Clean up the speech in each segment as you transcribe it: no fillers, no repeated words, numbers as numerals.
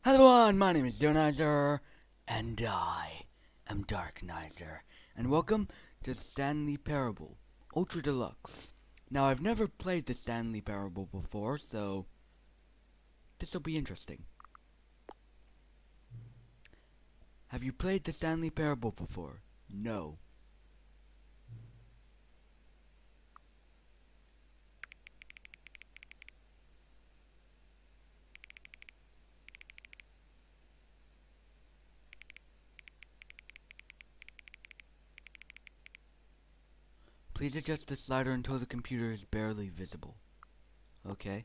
Hello everyone, my name is Darknizer, and I am Darknizer, and welcome to the Stanley Parable, Ultra Deluxe. Now, I've never played the Stanley Parable before, so this will be interesting. Have you played the Stanley Parable before? No. Please adjust the slider until the computer is barely visible. Okay.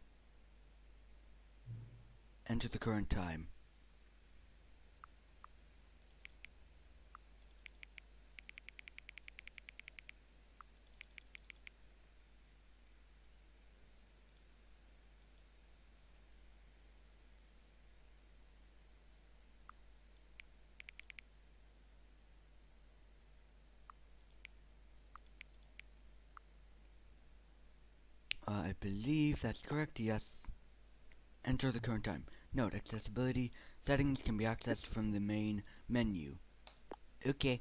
Enter the current time. I believe that's correct, yes. Enter the current time. Note, accessibility settings can be accessed from the main menu. Okay.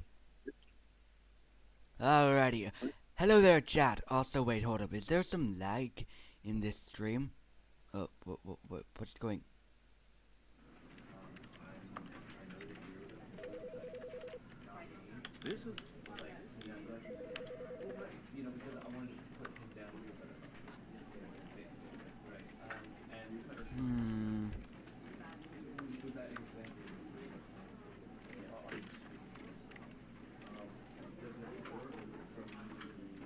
Alrighty. Hello there, chat. Also, wait, hold up. Is there some lag in this stream? Oh, what's going? This is like, yeah, but, you know, because I wanted to put him down here, but basically, right? And with that example, are you doesn't it work from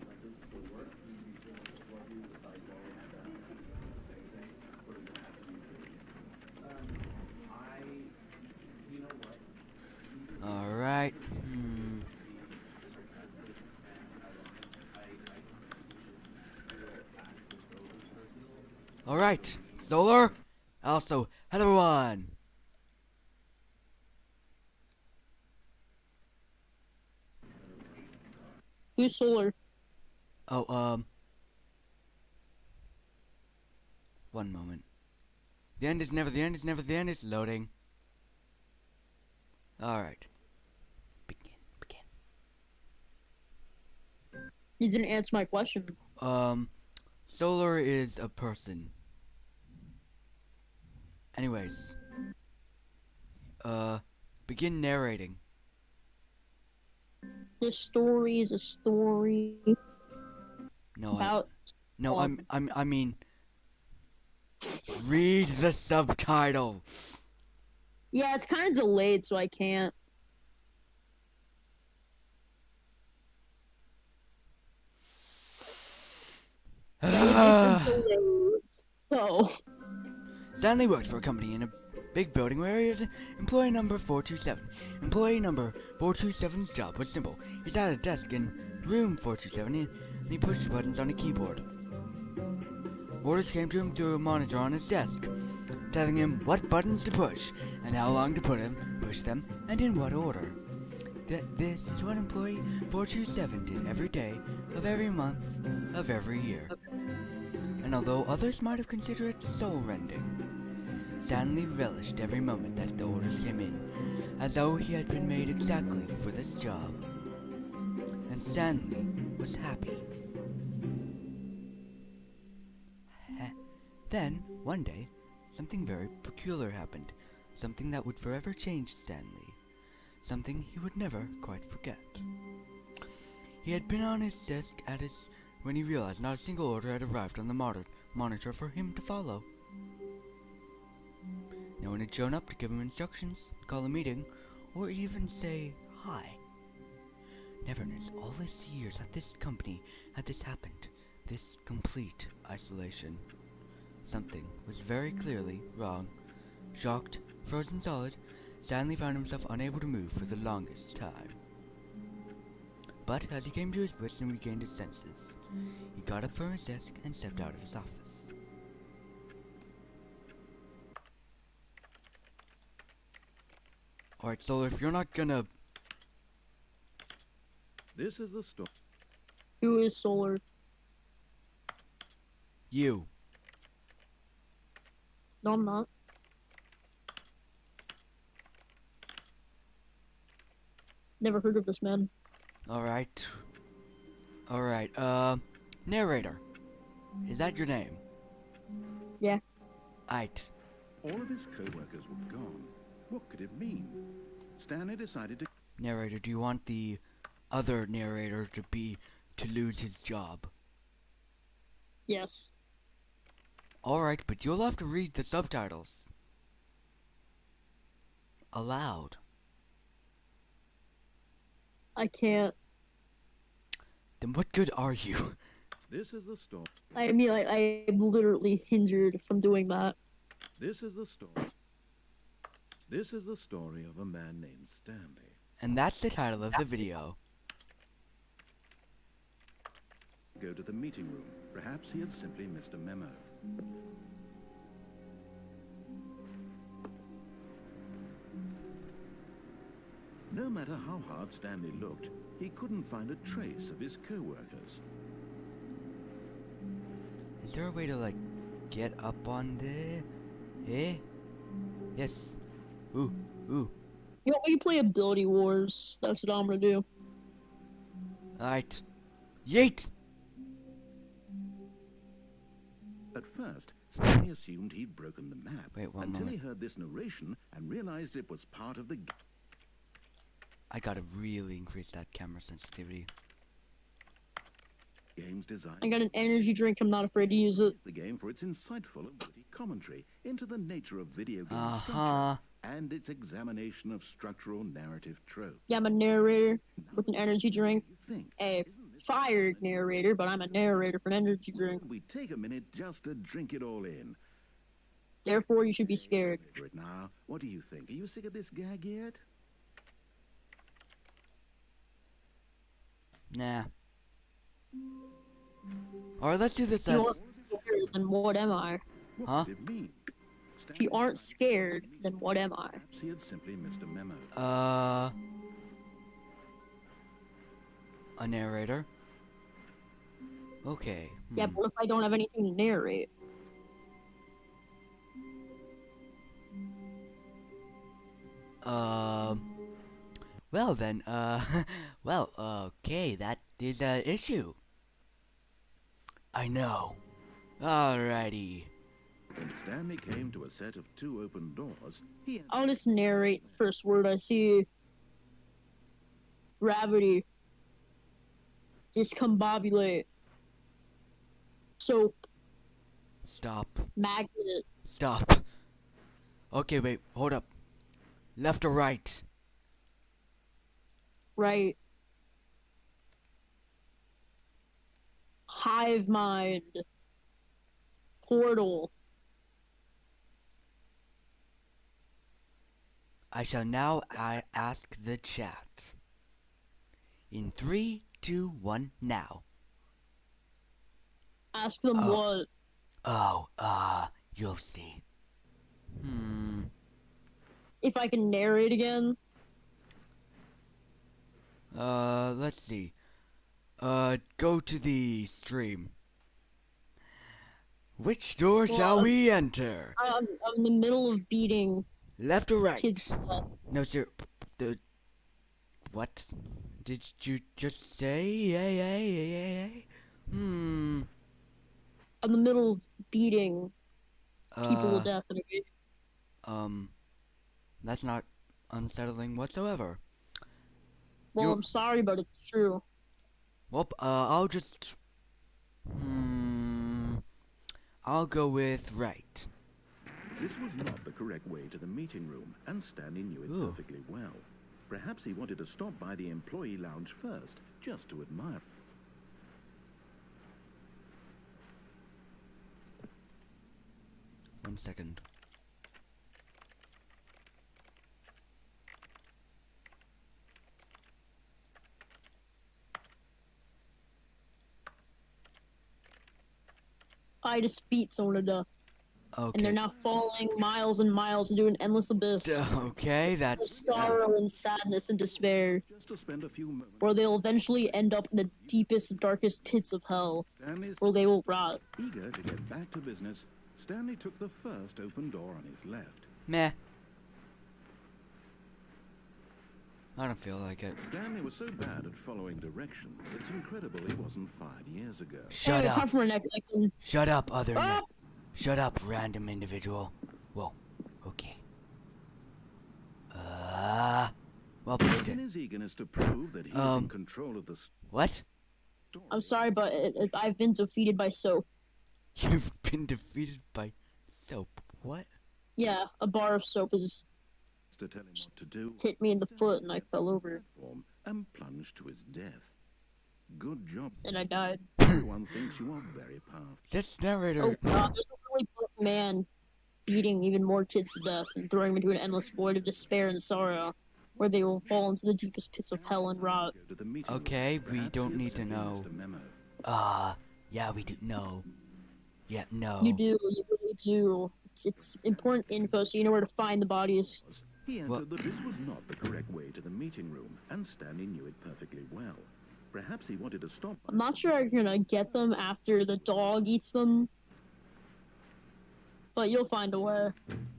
like this will work? You just what you would like going at that same thing, or does it have to be you know what? Alright. Alright. Solar. Also, hello everyone. Who's Solar? Oh, one moment. The end is never the end is never the end is loading. Alright. Begin. You didn't answer my question. Solar is a person. Anyways. Begin narrating. This story is a story No, about. I mean, read the subtitle. Yeah, it's kind of delayed, so I can't. It's a delay. So. Stanley works for a company in a big building where he is employee number 427. Employee number 427's job was simple. He sat at a desk in room 427 and he pushed buttons on a keyboard. Orders came to him through a monitor on his desk, telling him what buttons to push and how long to push them, and in what order. This is what employee 427 did every day of every month of every year. And although others might have considered it soul-rending, Stanley relished every moment that the orders came in, as though he had been made exactly for this job. And Stanley was happy. Then, one day, something very peculiar happened. Something that would forever change Stanley. Something he would never quite forget. He had been on his desk when he realized not a single order had arrived on the monitor for him to follow. No one had shown up to give him instructions, call a meeting, or even say hi. Never in all his years at this company had this happened. This complete isolation. Something was very clearly wrong. Shocked, frozen solid, Stanley found himself unable to move for the longest time. But as he came to his wits and regained his senses, he got up from his desk and stepped out of his office. Alright, Solar, if you're not gonna... This is the story. Who is Solar? You. No, I'm not. Never heard of this man. Alright. Alright, narrator. Is that your name? Yeah. Aight. All of his co-workers were gone. What could it mean? Stanley decided to... Narrator, do you want the other narrator to lose his job? Yes. Alright, but you'll have to read the subtitles. Aloud. I can't. Then what good are you? This is the story. I mean, I'm literally hindered from doing that. This is the story. This is the story of a man named Stanley. And that's the title of the video. Go to the meeting room. Perhaps he had simply missed a memo. No matter how hard Stanley looked, he couldn't find a trace of his co-workers. Is there a way to, like, get up on the... Eh? Yes. Ooh, ooh. You want me to play Ability Wars? That's what I'm gonna do. Alright. Yeet! At first, Stanley assumed he'd broken the map Wait, one until he moment. heard this narration and realized it was part of the I gotta really increase that camera sensitivity. game's design. I got an energy drink. I'm not afraid to use it. The game for its insightful and witty commentary into the nature of video game Uh-huh. structure and its examination of structural narrative tropes. Yeah, I'm a narrator with an energy drink. You think? A fired narrator, but I'm a narrator for an energy drink. We take a minute just to drink it all in. Therefore, you should be scared. For it now, what do you think? Are you sick of this gag yet? Nah. Alright, let's do this If you as... aren't scared, then what am I? What Huh? did it mean? If you aren't scared, then what am I? Perhaps he had simply missed a memo. A narrator? Okay. Yeah, but if I don't have anything to narrate? Well then, well, okay, that is an issue. I know. Alrighty. When Stanley came to a set of 2 open doors, he I'll just narrate the first word I see. Gravity. Discombobulate. Soap. Stop. Magnet. Stop. Okay, wait, hold up. Left or right? Right. Hive mind. Portal. I shall now ask the chat. In 3, 2, 1, now. Ask them what. Oh, you'll see. If I can narrate again. Let's see. Go to the stream. Which door shall Well, we enter? I'm in the middle of beating Left or right? kids. No, sir. What did you just say? Yay. I'm in the middle of beating people to death in a game. That's not unsettling whatsoever. Well, you- I'm sorry, but it's true. Well, I'll just... I'll go with right. This was not the correct way to the meeting room, and Stanley knew it Ooh. perfectly well. Perhaps he wanted to stop by the employee lounge first, just to admire. One second. I just beat someone to death. Okay. And they're now falling miles and miles into an endless abyss. Okay, Of that's... sorrow and sadness and despair. Just to spend a few moments. Where they'll eventually end up in the deepest, darkest pits of hell. Stanley's Where they will rot. eager to get back to business. Stanley took the first open door on his left. Meh. I don't feel like it. Stanley was so bad at following directions, it's incredible he wasn't fired years ago. Shut Anyway, time up. for my next section. Shut up, Ah! Shut up, random individual. Whoa. Okay. Well played. In his eagerness to prove that he's in control of the What? story, I'm sorry, but I've been defeated by soap. You've been defeated by soap. What? Yeah, a bar of soap has to tell him what to do, hit me in the foot and I fell over. platform and plunged to his death. Good job. And I died. Everyone thinks you are very powerful. This narrator. Oh god, there's a really buff man beating even more kids to death and throwing them into an endless void of despair and sorrow, where they will fall into the deepest pits of hell and rot. Go to the meeting Okay, room. we Perhaps don't he'll need to send you know. Mr. Memo. Yeah, we do. No. Yeah, no. You do, you really do. It's important info so you know where to find the bodies. He answered What? that this was not the correct way to the meeting room, and Stanley knew it perfectly well. Perhaps he wanted to stop. I'm not sure I'm gonna get them after the dog eats them, but you'll find a way.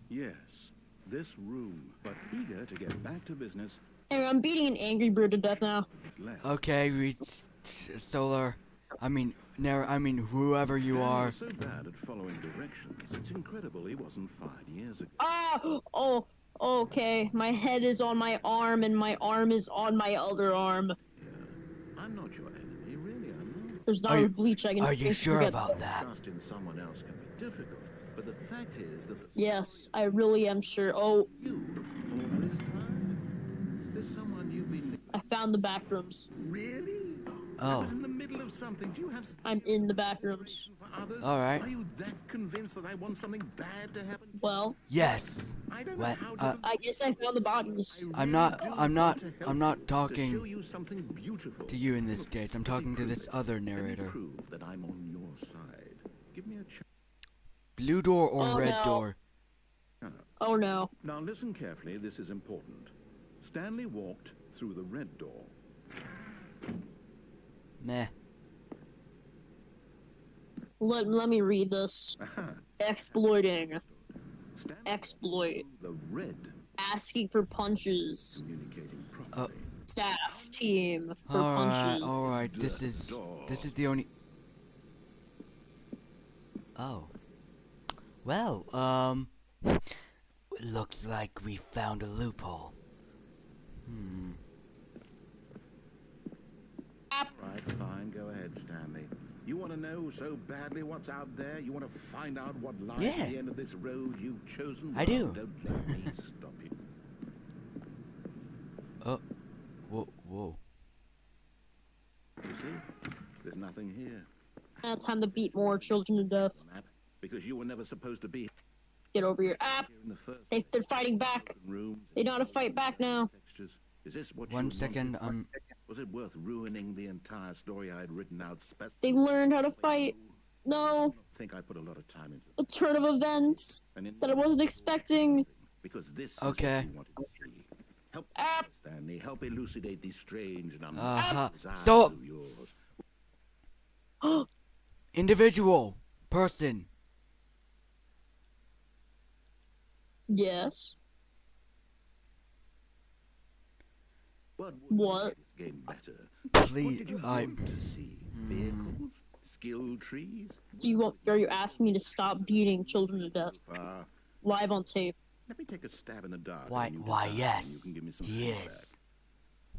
Yes, this room, but eager to get back to business, Anyway, I'm beating an angry bird to death now. is left. Okay, Solar. I mean, whoever you Stanley are. was so bad at following directions, it's incredible he wasn't 5 years ago. Ah! Oh, okay. My head is on my arm and my arm is on my other arm. I'm not your enemy, really, I'm not. There's not Are a you- bleach I can Are you drink to sure forget about that? Trust in someone else can be difficult, but the fact is that the Yes, I really am sure. Oh, you all this time, there's someone you've been. I found the back rooms. Really? I Oh. was in the middle of something. Do you have I'm in the back rooms. for others? All right. Are you that convinced that I want something bad to happen? Well, Yes. I don't know What? how to. I guess I found the bodies. I'm not want to help you, to talking show you something beautiful. to you in this case. I'm talking to this other Let me narrator. prove that I'm on your side. Give me a chance. Blue door or Oh, red no. door? Oh no. Now listen carefully. This is important. Stanley walked through the red door. Meh. Let me read this. Exploiting. Stanley Exploit. the red, Asking for punches. communicating properly. Staff team for Alright, punches. alright. This is the only. Oh. Well, looks like we found a loophole. Right, fine. Go ahead, Stanley. You want to know so badly what's out there? You want to find out what lies Yeah. at the end of this road you've chosen? I do. Don't let me stop you. Oh. Whoa. You see? There's nothing here. Now time to beat more children to death. Map, because you were never supposed to be Get over here. Ah! here in the first They're fighting back. rooms. They know how to fight back now. Textures. Is this what One you second. wanted? Was it worth ruining the entire story I had written out? They learned how to fight. No, I think I put a lot of time into a turn of events and in that I wasn't expecting. because this Okay. is what you wanted to see. Help Ah! Stanley, help elucidate these strange and Uh-huh. unnatural Stop. of yours. Individual. Person. Yes. What would What? make this game better? What Please. did you want to see? Vehicles? Skill trees? Are you asking me to stop beating children to death Far. live on tape? Let me take a stab in the dark. Why? and you Why? decide, Yes. and you can give me some Yes. feedback.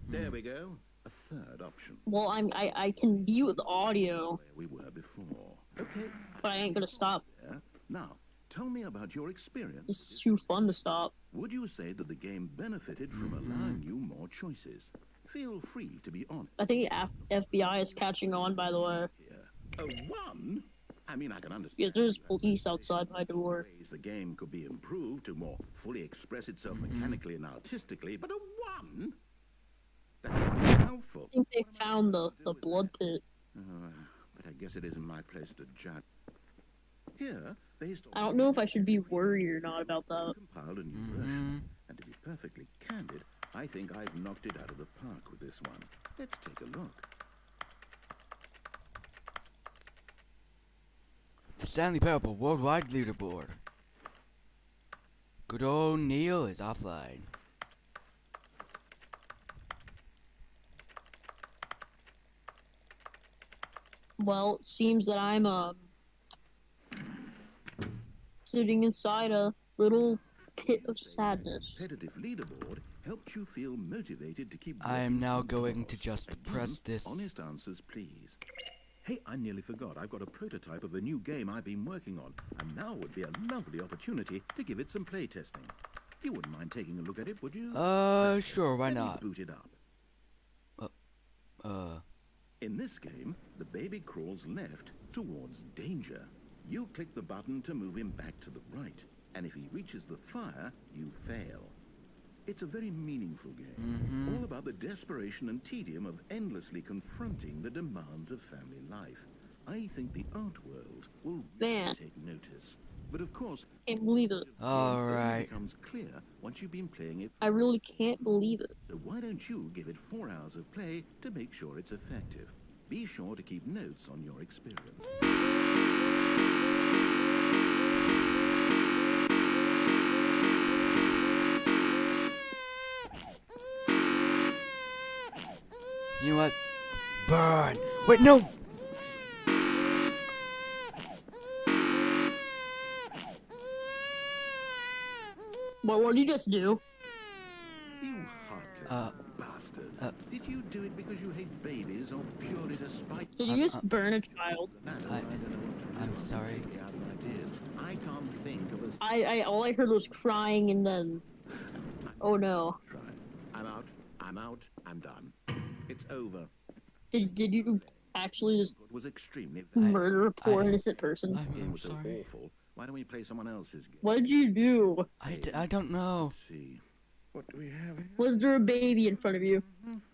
There we go. A third option. Well, I can mute the audio, Where we were before. Okay. but I ain't gonna stop. Yeah. Now, tell me about your experience. This is too fun to stop. Would you say that the game benefited from allowing you more choices? Feel free to be honest I think FBI is catching on, by the way. here. A one? I mean, I can understand. Yeah, there's that police outside my door. ways the game could be improved to more fully express itself mechanically and artistically, but a one? That's not even helpful. I think they found the blood pit. But I guess it isn't my place to judge. Here, the I don't know if I should be worried or not about that. compiled a new version, and to be perfectly candid, I think I've knocked it out of the park with this one. Let's take a look. Stanley Parable Worldwide Leaderboard. Good old Neil is offline. Well, it seems that I'm sitting inside a little pit of sadness. Competitive leaderboard helped you feel motivated to keep I am working now through going to tasks. just Again, press this. Honest answers, please. Hey, I nearly forgot. I've got a prototype of a new game I've been working on, and now would be a lovely opportunity to give it some play testing. You wouldn't mind taking a look at it, would you? Sure, why Let me not? boot it up. In this game, the baby crawls left towards danger. You click the button to move him back to the right, and if he reaches the fire, you fail. It's a very meaningful game, all about the desperation and tedium of endlessly confronting the demands of family life. I think the art world will really Man. take notice. But of course, Can't believe it. the game only Alright. becomes clear once you've been playing it. I really can't believe it. So why don't you give it 4 hours of play to make sure it's effective? Be sure to keep notes on your experience. You know what? Burn! Wait, no! What did you just do? You heartless bastard. Did you do it because you hate babies or purely to spite? Did you just burn a child? I don't know what to I'm do. sorry. Take me out of ideas. I can't think of a All I heard was crying and then. Oh no. try. I'm out. I'm out. I'm done. It's over. Did you actually just It was extremely murder a poor I- innocent person? The game I'm was so sorry. awful. Why don't we play someone else's game? What did you do? I don't know. Let's see. What do we have here? Was there a baby in front of you?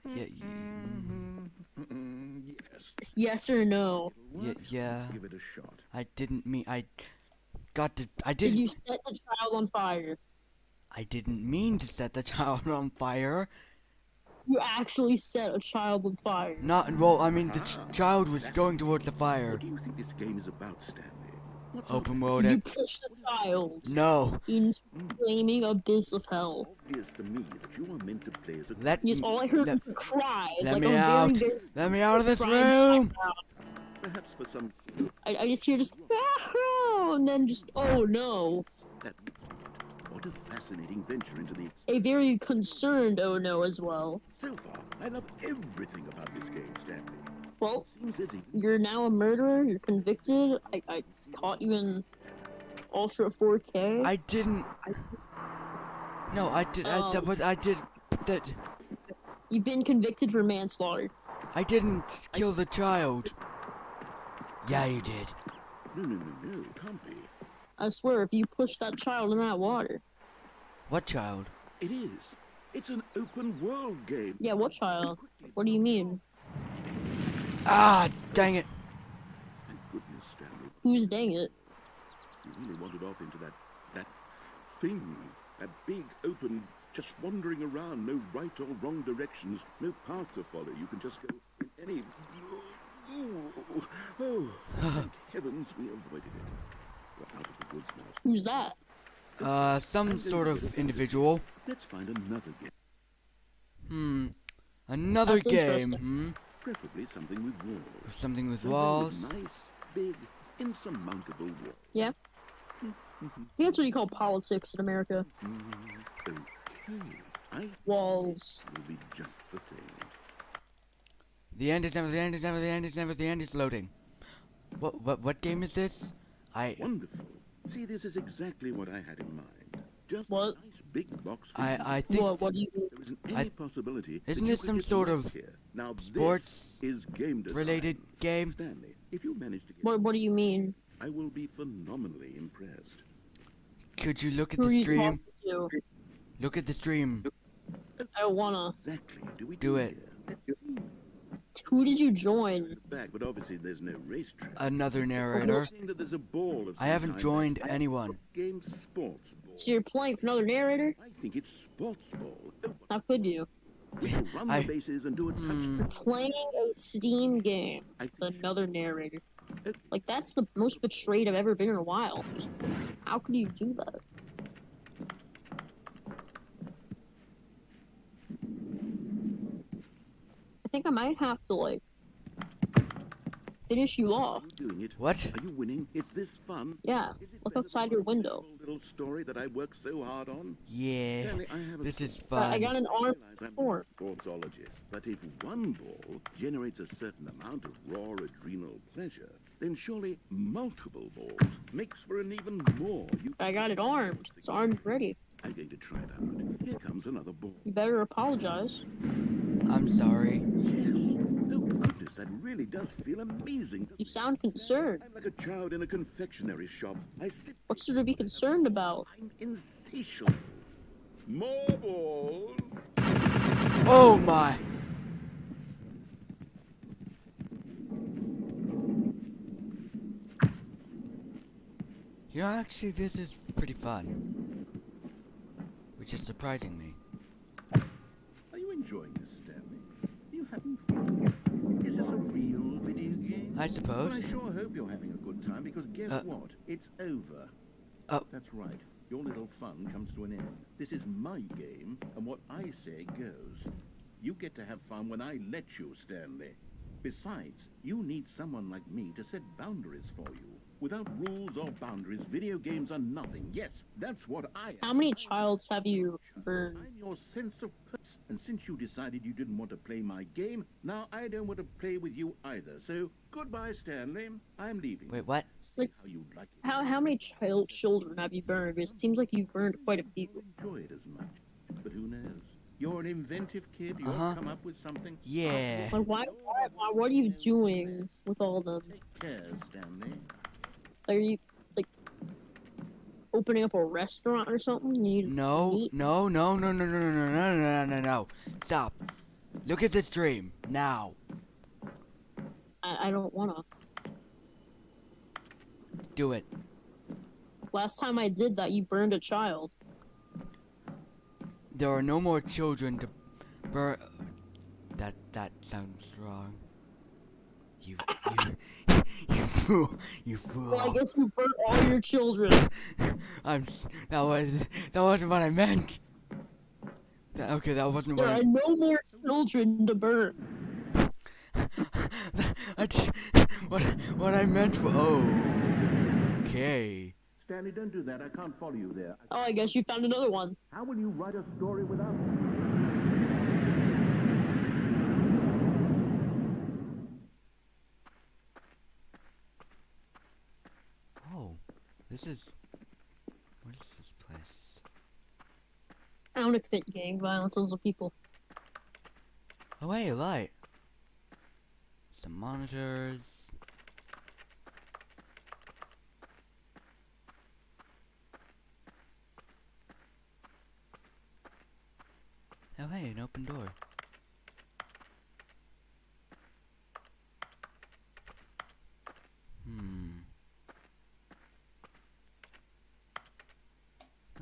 Yeah, Yes. Yes or no? yeah. Let's give it a shot. I didn't mean. I Did didn't. you set the child on fire? I didn't mean to set the child on fire. You actually set a child on fire. Not well. I mean, the child was going towards the fire. What do you think this game is about, Stanley? What's Open so world. You pushed the child No. into flaming abyss of hell. obvious to me that you are meant to play as a Let Yes, all I heard let, was a cry. let like me a out. Very, very Let me out of this cry. room. perhaps for some I just hear just and then just oh no. that what a fascinating venture into the A very concerned oh no as well. so far. I love everything about this game, Stanley. Well, Seems as if you're now a murderer, you're convicted. I caught you in Ultra 4K. I didn't. No, I did. I did. That. You've been convicted for manslaughter. I didn't kill the child. Yeah, you did. no, can't be. I swear, if you push that child in that water. What child? It is. It's an open world game. Yeah, what child? What do you mean? Ah, dang it. Thank goodness, Stanley. Who's dang it? You really wandered off into that thing. That big open, just wandering around, no right or wrong directions, no path to follow. You can just go in any. Oh, thank heavens we avoided it. We're out of the woods now. Who's that? Some sort of individual. Let's find another game. Another That's game. interesting. Preferably something with walls. Something with Something walls. with nice, big, insurmountable walls. Yeah. I think that's what you call politics in America. Okay. I think Walls. this will be just the thing. The end is never. The end is never. The end is never. The end is loading. What game is this? Wonderful. See, this is exactly what I had in mind. Just What? a nice big box for you. I think. What do you mean? There isn't any possibility Isn't that you this could some get sort lost of here. Now, sports this is game design. related game? Stanley, if you manage to get What do you mean? I will be phenomenally impressed. Could you look at Who are the you stream? talking to? Look at the stream. I don't wanna. Exactly. Do we Do it. here? Let's see. Who did you join? Back, but obviously there's no racetrack. Another narrator. Saying that there's a ball of I some haven't kind, joined like anyone. Game sports ball. So you're playing for another narrator? I think it's sports ball. Oh, How could you? we shall run I- the bases and do a touchdown. Playing a Steam game with another narrator. Like, that's the most betrayed I've ever been in a while. Just, how could you do that? I think I might have to, like, finish you off. Are you doing it? What? Are you winning? Is this fun? Yeah, Is it look better outside than your my window. miserable little story that I worked so hard on? Yeah. Stanley, I have a This is thought. I fun. got an I arm realize I'm for. a sportsologist, but if one ball generates a certain amount of raw adrenal pleasure, then surely multiple balls makes for an even more. I got it armed. It's armed ready. I'm going to try it out. Here comes another ball. You better apologize. I'm sorry. Yes. Oh goodness, that really does feel amazing. You sound concerned. I'm like a child in a confectionery shop. I sit. What's there to be concerned about? I'm insatiable. More balls. Oh my. You know, actually, this is pretty fun. Which is surprising me. Are you enjoying this, Stanley? Are you having fun? Is this a real video game? I suppose. Well, I sure hope you're having a good time because guess what? It's over. Oh. That's right. Your little fun comes to an end. This is my game, and what I say goes. You get to have fun when I let you, Stanley. Besides, you need someone like me to set boundaries for you. Without rules or boundaries, video games are nothing. Yes, that's what I am. How many childs have you burned? I'm your sense of purpose. And since you decided you didn't want to play my game, now I don't want to play with you either. So, goodbye, Stanley. I'm leaving. Wait, what? See Like, how you like it. How many children have you burned? Because it seems like you've burned quite a few. Enjoy it as much. But who knows? You're an inventive kid. You'll come up with something. Yeah. Like, what are you doing with all them? Take care, Stanley. Are you, like, opening up a restaurant or something? You need No, meat? no, no, no, no, no, no, no, no, no, no, no. Stop. Look at the stream. Now. I don't wanna. Do it. Last time I did that, you burned a child. There are no more children to burn. That sounds wrong. You fool. You fool. Well, I guess you burnt all your children. That wasn't what I meant. Okay, that wasn't There what are no more children to burn. what I meant was. Oh. Okay. Stanley, don't do that. I can't follow you there. Oh, I guess you found another one. How will you write a story without... Oh, this is. What is this place? I want to commit gang violence on some people. Oh, hey, a light. Some monitors. Oh, hey, an open door.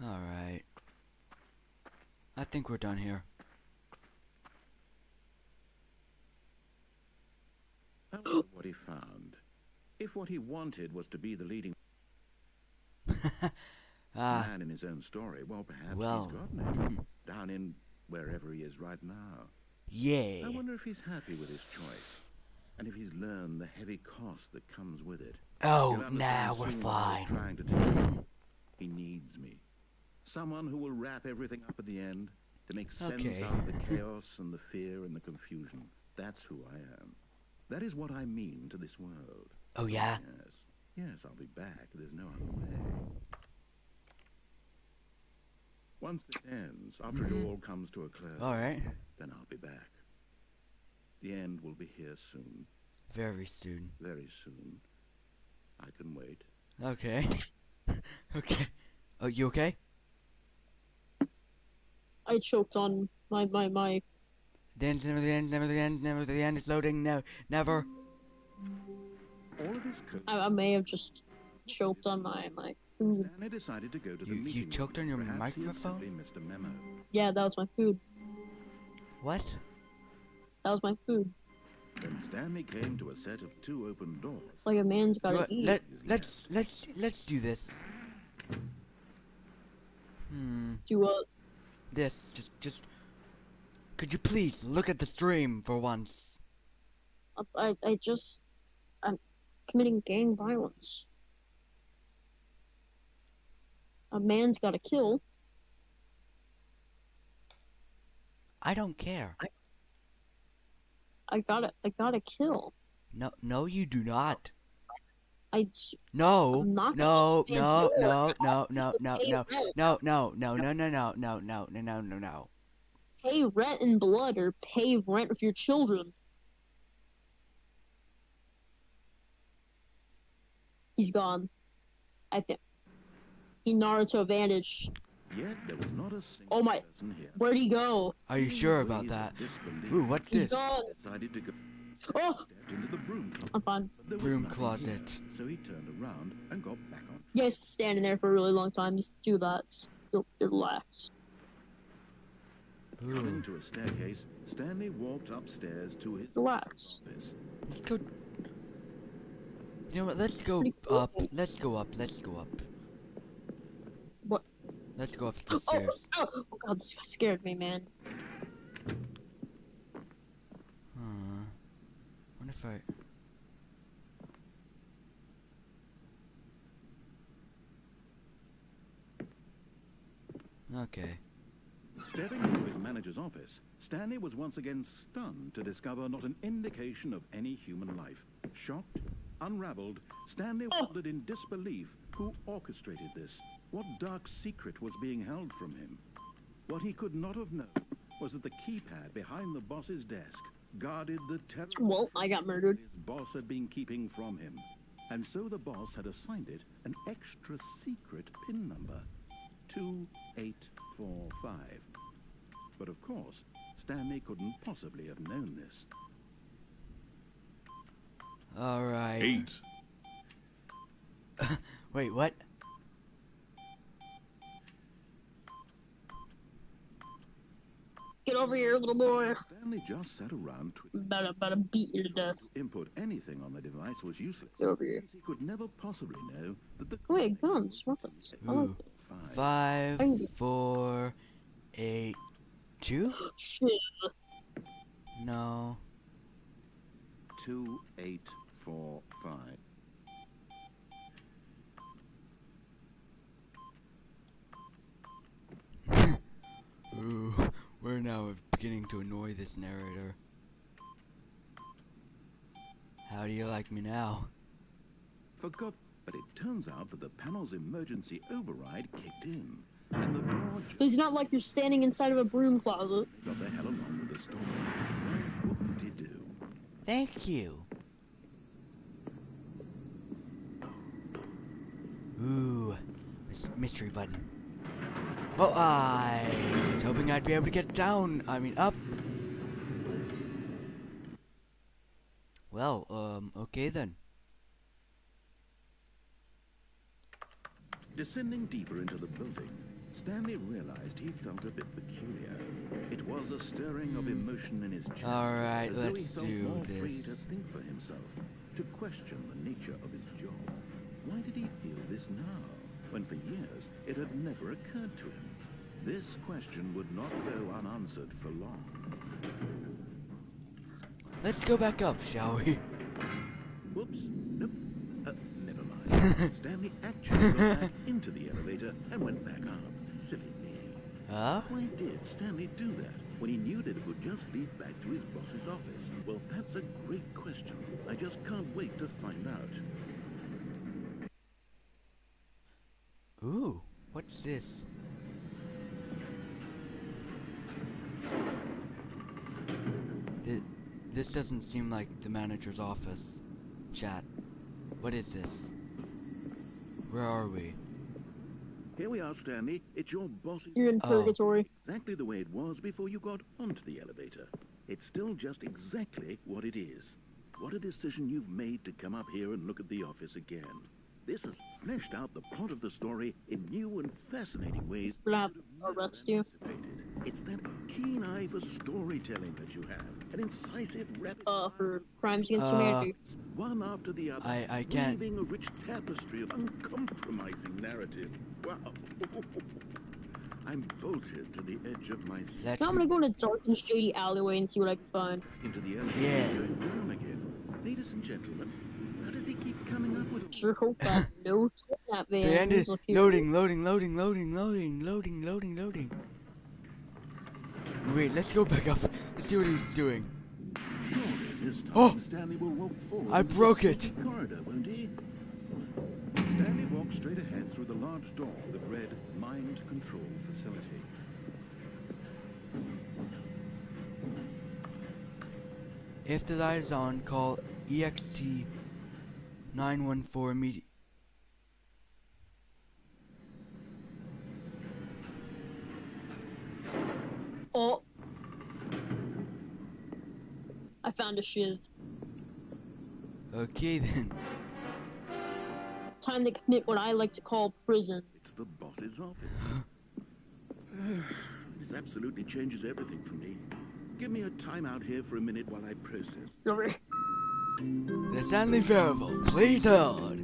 Alright. I think we're done here. I wonder what he found. If what he wanted was to be the leading man in his own story, well, perhaps well. he's gotten it. Down in wherever he is right now. Yeah. I wonder if he's happy with his choice. And if he's learned the heavy cost that comes with it. Oh, He'll understand now we're soon what I was fine. trying to tell him. He needs me. Someone who will wrap everything up at the end to make sense Okay. out of the chaos and the fear and the confusion. That's who I am. That is what I mean to this world. Oh, yeah? Yes. Yes, I'll be back. There's no other way. Once this ends, after it all comes to a close, Alright. then I'll be back. The end will be here soon. Very soon. Very soon. I can wait. Okay. Okay. Oh, you okay? I choked on my. The end's never the end, never the end, never the end. It's loading. No, never. All of this could... I may have just choked on my food. Stanley decided to go to the You meeting choked room. on your Perhaps he had microphone? simply missed a memo. Yeah, that was my food. What? That was my food. Then Stanley came to a set of 2 open doors. Like a man's You gotta know what? eat. Let's do this. Do what? This. Just. Could you please look at the stream for once? I just. committing gang violence. A man's got to kill. I don't care. I gotta kill. No, you do not. I'm not gonna No. pay rent in blood or pay rent with your children. He's gone. I think he Naruto vanished. Yet there was not a single Oh my! person here. Where'd he go? Are you sure about that? Ooh, what's He's this? gone. Decided to go Oh, stepped into the broom closet. I'm fine. But there was Broom nothing closet. here, so he turned around and got back on. You guys standing there for a really long time. Just do that. You'll relax. Coming Ooh. to a staircase, Stanley walked upstairs to his Relax. office. Let's go. You know what? Let's go Pretty cool. up. Let's go up. What? Let's go up the Oh, stairs. oh god, this guy scared me, man. Wonder if I. Okay. Stepping into his manager's office, Stanley was once again stunned to discover not an indication of any human life. Shocked, unraveled, Stanley wondered in disbelief who orchestrated this. What dark secret was being held from him? What he could not have known was that the keypad behind the boss's desk guarded the terror Well, I got murdered. his boss had been keeping from him. And so the boss had assigned it an extra secret PIN number. 2845. But of course, Stanley couldn't possibly have known this. Alright. 8. Wait, what? Get over here, little boy. Stanley just sat around twiddling. About to beat you to death. Input anything on the device was useless. Get over here. Since he could never possibly know that the Wait, guns, weapons. I like Ooh. it. 5. 5, 4, 8, 2? Shit. No. 2845. Ooh, we're now beginning to annoy this narrator. How do you like me now? Forgot, but it turns out that the panel's emergency override kicked in, and the door It's not like you're standing inside of a broom closet. got the hell along with the story. Why wouldn't he do? Thank you. Ooh, mystery button. Oh, I was hoping I'd be able to get down. I mean, up. Well, okay then. Descending deeper into the building, Stanley realized he felt a bit peculiar. It was a stirring of emotion in his chest. Alright, as though he let's felt do more free this. to think for himself, to question the nature of his job. Why did he feel this now, when for years it had never occurred to him? This question would not go unanswered for long. Let's go back up, shall we? Whoops. Nope. Never mind. Stanley actually went back into the elevator and went back up. Silly me. Huh? Why did Stanley do that when he knew that it would just lead back to his boss's office? Well, that's a great question. I just can't wait to find out. Ooh, what's this? This doesn't seem like the manager's office. Chat. What is this? Where are we? Here we are, Stanley. It's your boss's You're in Oh. purgatory. exactly the way it was before you got onto the elevator. It's still just exactly what it is. What a decision you've made to come up here and look at the office again. This has fleshed out the plot of the story in new and fascinating ways. We're gonna have to arrest you. anticipated. It's that keen eye for storytelling that you have. An incisive rapid For crimes against humanity. one after the other. I can't- Weaving a rich tapestry of uncompromising narrative. Wow. I'm bolted to the edge of my seat. That's Now I'm gonna go in a dark and shady alleyway and see what I can find. Into the elevator Yeah. going down again. Ladies and gentlemen, how does he keep Sure hope that no kidnap They van ended is up here. loading. Wait, let's go back up. Let's see what he's doing. Surely this time Oh! Stanley will walk forward. I into the broke it. smoky corridor, won't he? Stanley walked straight ahead through the large door that read Mind Control Facility. If the light is on, call EXT 914 immediately. Oh. I found a shiv. Okay then. Time to commit what I like to call prison. It's the boss's office. This absolutely changes everything for me. Give me a timeout here for a minute while I process. Sorry. The Stanley Parable, please hold.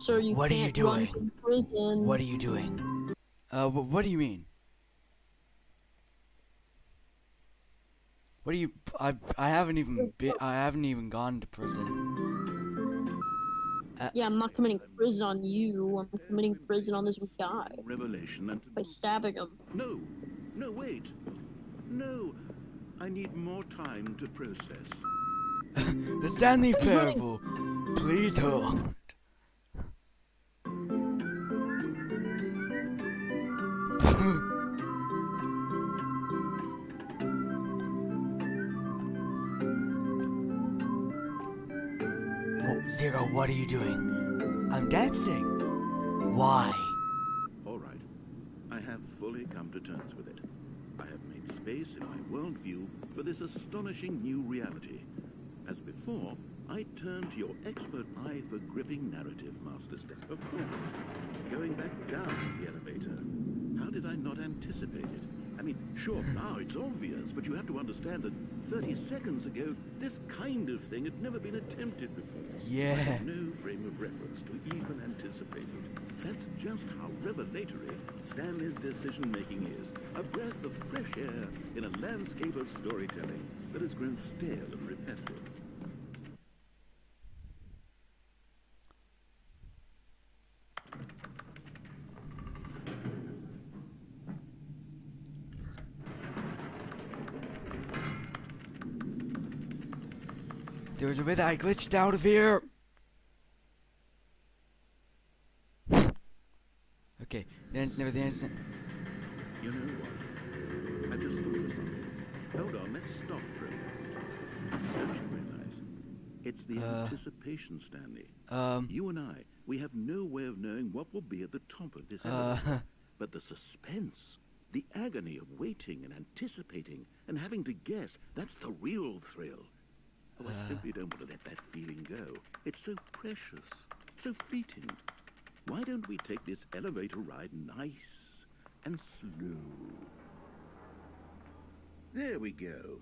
Sir, you What are you can't run doing? from prison. What are you doing? What do you mean? What do you? I haven't even gone to prison. Yeah, I'm not committing prison on you. I'm committing prison on this guy Revelation and by stabbing him. no, wait, no. I need more time to process. The Stanley Parable, please hold. Oh, Zero, what are you doing? I'm dancing. Why? All right, I have fully come to terms with it. I have made space in my worldview for this astonishing new reality. As before, I turn to your expert eye for gripping narrative, Master Step. Of course, going back down in the elevator. How did I not anticipate it? I mean, sure, now it's obvious, but you have to understand that 30 seconds ago, this kind of thing had never been attempted before. Yeah. I had no frame of reference to even anticipate it. That's just how revelatory Stanley's decision-making is. A breath of fresh air in a landscape of storytelling that has grown stale and repetitive. There was a bit that I glitched out of here. Okay, dance never dance. You know what? I just thought of something. Hold on, let's stop for a moment. Don't you realize? It's the anticipation, Stanley. You and I, we have no way of knowing what will be at the top of this elevator. But the suspense, the agony of waiting and anticipating and having to guess, that's the real thrill. Oh, I simply don't want to let that feeling go. It's so precious, so fleeting. Why don't we take this elevator ride nice and slow? There we go.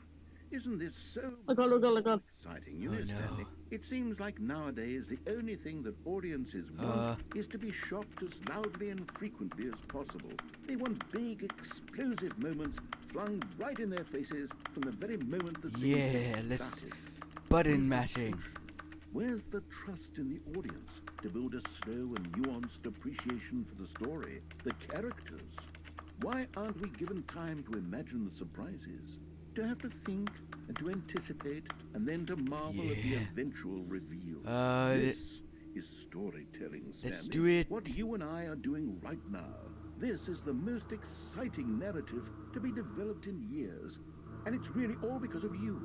Isn't this so Look. exciting? You know, no. Stanley, it seems like nowadays the only thing that audiences want is to be shocked as loudly and frequently as possible. They want big, explosive moments flung right in their faces from the very moment that things Yeah, get let's started. button mashing. Where's the trust in the audience to build a slow and nuanced appreciation for the story, the characters? Why aren't we given time to imagine the surprises, to have to think and to anticipate, and then to marvel at the Yeah. eventual reveal? This is storytelling, Stanley. Let's do it. What you and I are doing right now. This is the most exciting narrative to be developed in years, and it's really all because of you.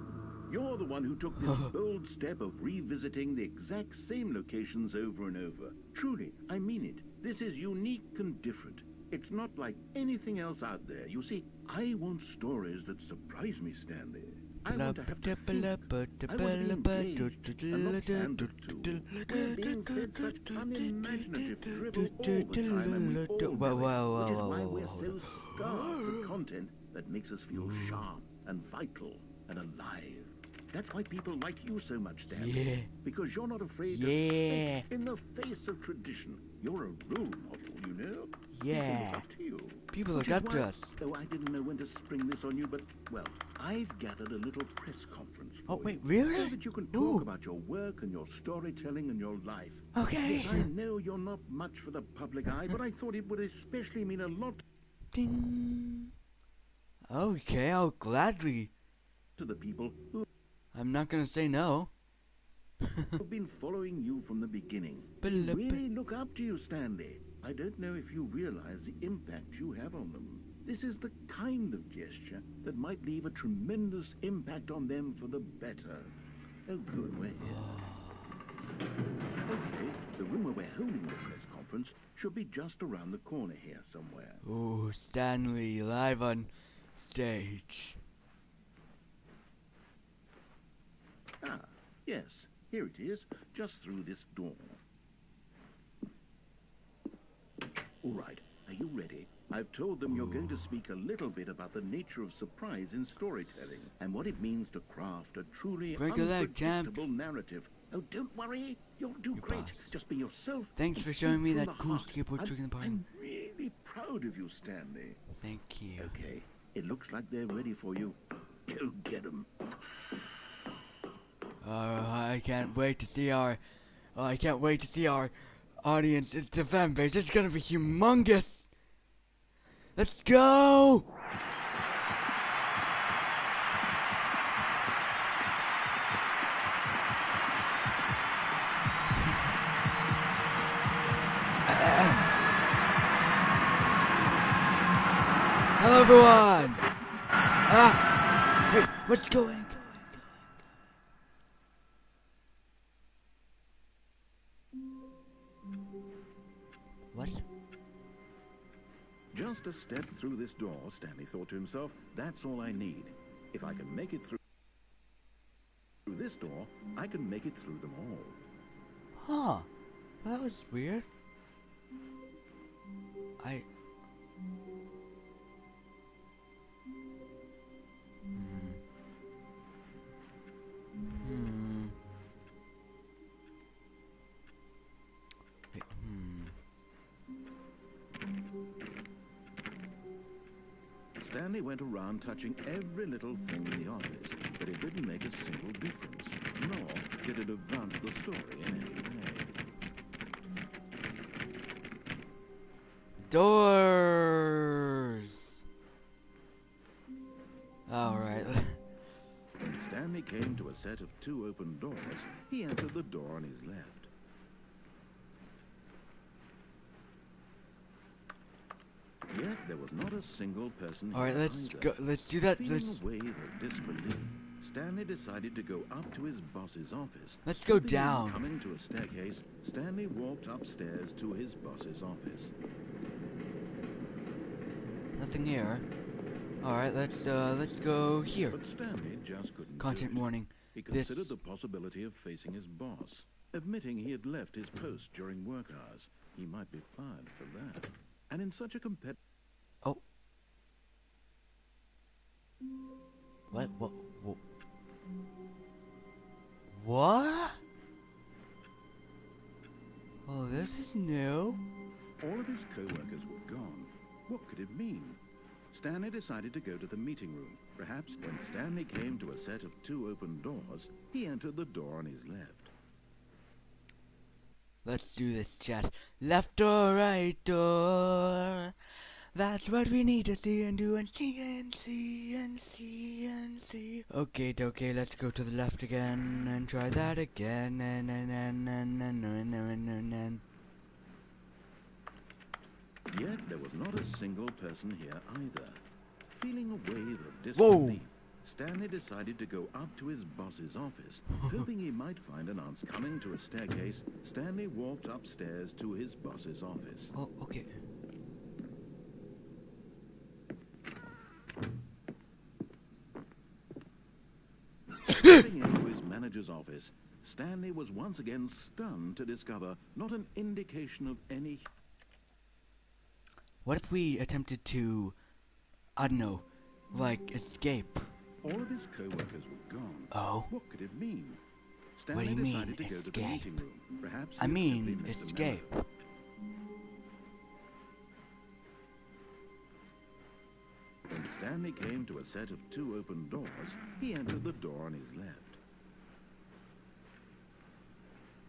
You're the one who took this bold step of revisiting the exact same locations over and over. Truly, I mean it. This is unique and different. It's not like anything else out there. You see, I want stories that surprise me, Stanley. I want to have to think. I want to be engaged and not pandered to. We're being fed such unimaginative drivel all the time, and we all know it, which is why we're so starved for content that makes us feel sharp and vital and alive. That's why people like you so much, Stanley. Yeah. Because you're not afraid to Yeah. spit in the face of tradition. You're a role model, you know? Yeah. People look up to you. People Which look is up to why- us. Oh, I didn't know when to spring this on you, but, well, I've gathered a little press conference for Oh, wait, you. really? So that you can talk Ooh. about your work and your storytelling and your life. Okay. Yes, I know you're not much for the public eye, but I thought it would especially mean a lot Ding. Okay, I'll gladly. to the people who I'm not gonna say no. have been following you from the beginning. But They really look up to you, Stanley. I don't know if you realize the impact you have on them. This is the kind of gesture that might leave a tremendous impact on them for the better. Oh, good, we're here. Okay, the room where we're holding the press conference should be just around the corner here somewhere. Ooh, Stanley live on stage. Ah, yes, here it is, just through this door. All right, are you ready? I've told them you're going to speak a little bit about the nature of surprise in storytelling and what it means to craft a truly Break a leg, champ. unpredictable narrative. Oh, don't worry, you'll do Your great. boss. Just be yourself. Thanks and for showing me speak from that the cool heart. skateboard trick in the party. I'm really proud of you, Stanley. Thank you. Okay, it looks like they're ready for you. Go get them. I can't wait to see our. I can't wait to see our audience. It's the fan base. It's gonna be humongous. Let's go! Hello, everyone. Wait, what's going on? What? Just a step through this door, Stanley thought to himself. That's all I need. If I can make it through this door, I can make it through them all. Huh. Well, that was weird. Wait, Stanley went around touching every little thing in the office, but it didn't make a single difference, nor did it advance the story in any way. Doors! Alright. When Stanley came to a set of two open doors, he entered the door on his left. Yet there was not a single person Alright, here let's either. go. Let's do that. Feeling Let's a wave of disbelief, Stanley decided to go up to his boss's office. Let's go Hoping he would down. come into a staircase, Stanley walked upstairs to his boss's office. nothing here. Alright, let's go here. But Stanley just couldn't Content do it. warning. He This- considered the possibility of facing his boss, admitting he had left his post during work hours. He might be fired for that. And in such a competitive... Oh. What? What? What? What? Oh, this is new. All of his co-workers were gone. What could it mean? Stanley decided to go to the meeting room. Perhaps when Stanley came to a set of two open doors, he entered the door on his left. Let's do this, chat. Left or right door? That's what we need to see and do and see and see and see and see. Okay, okay, let's go to the left again and try that again and. Yet there was not a single person here either. Feeling a wave of disbelief, Stanley decided to go up to his boss's office, hoping he might find an answer. Coming to a staircase, Stanley walked upstairs to his boss's office. Oh, okay. Stepping into his manager's office, Stanley was once again stunned to discover not an indication of any... What if we attempted to, I don't know, like escape? All of his co-workers were gone. Oh. What could it mean? What do Stanley you mean, decided to go to the escape? meeting room. Perhaps I he had simply mean, missed a escape. memo. Stanley came to a set of 2 open doors, he entered the door on his left.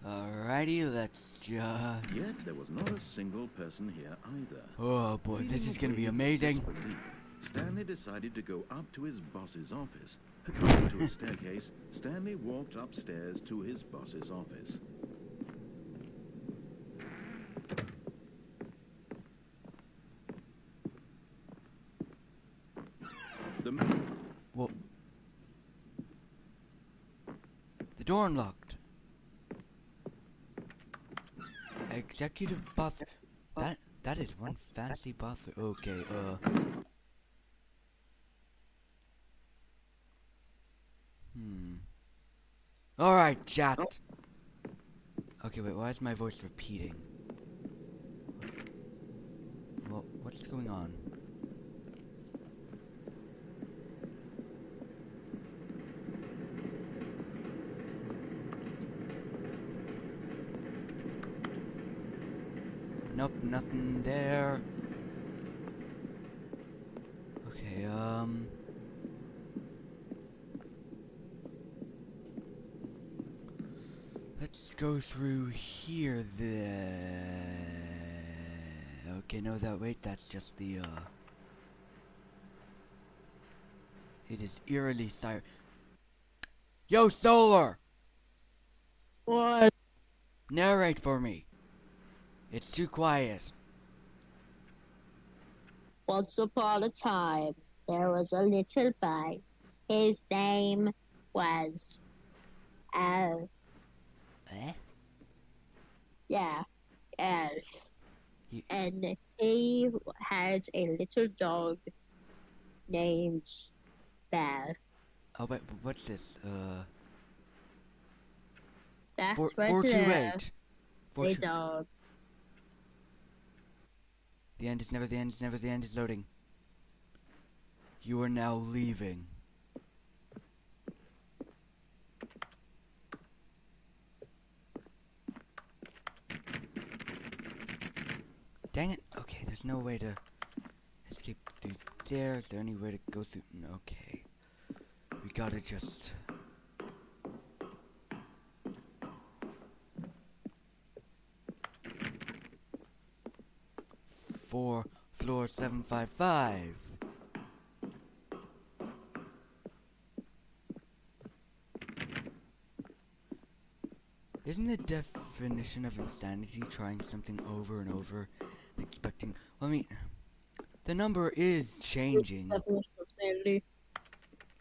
Alrighty, let's just... Yet there was not a single person here either. Oh boy, this Feeling is gonna be a wave of amazing. disbelief, Stanley decided to go up to his boss's office. Going to a staircase, Stanley walked upstairs to his boss's office. Whoa. The door unlocked. Executive bath. That is one fancy bathroom. Okay, Alright, chat. Okay, wait, why is my voice repeating? Well, what's going on? Nope, nothing there. Okay, let's go through here then. Okay, no, wait, that's just the, it is eerily silent. Yo, Solar! What? Narrate for me. It's too quiet. Once upon a time, there was a little boy. His name was, Eh? yeah, Ash. He- And he had a little dog named Bear. Oh, wait, what's this? That's Four, right 428. there. A dog. The end is never the end is never the end is loading. You are now leaving. Dang it. Okay, there's no way to escape through there. Is there any way to go through? No, okay. We gotta just... Floor 755. Isn't the definition of insanity trying something over and over and expecting... Well, I mean, the number is changing. Definition of sanity.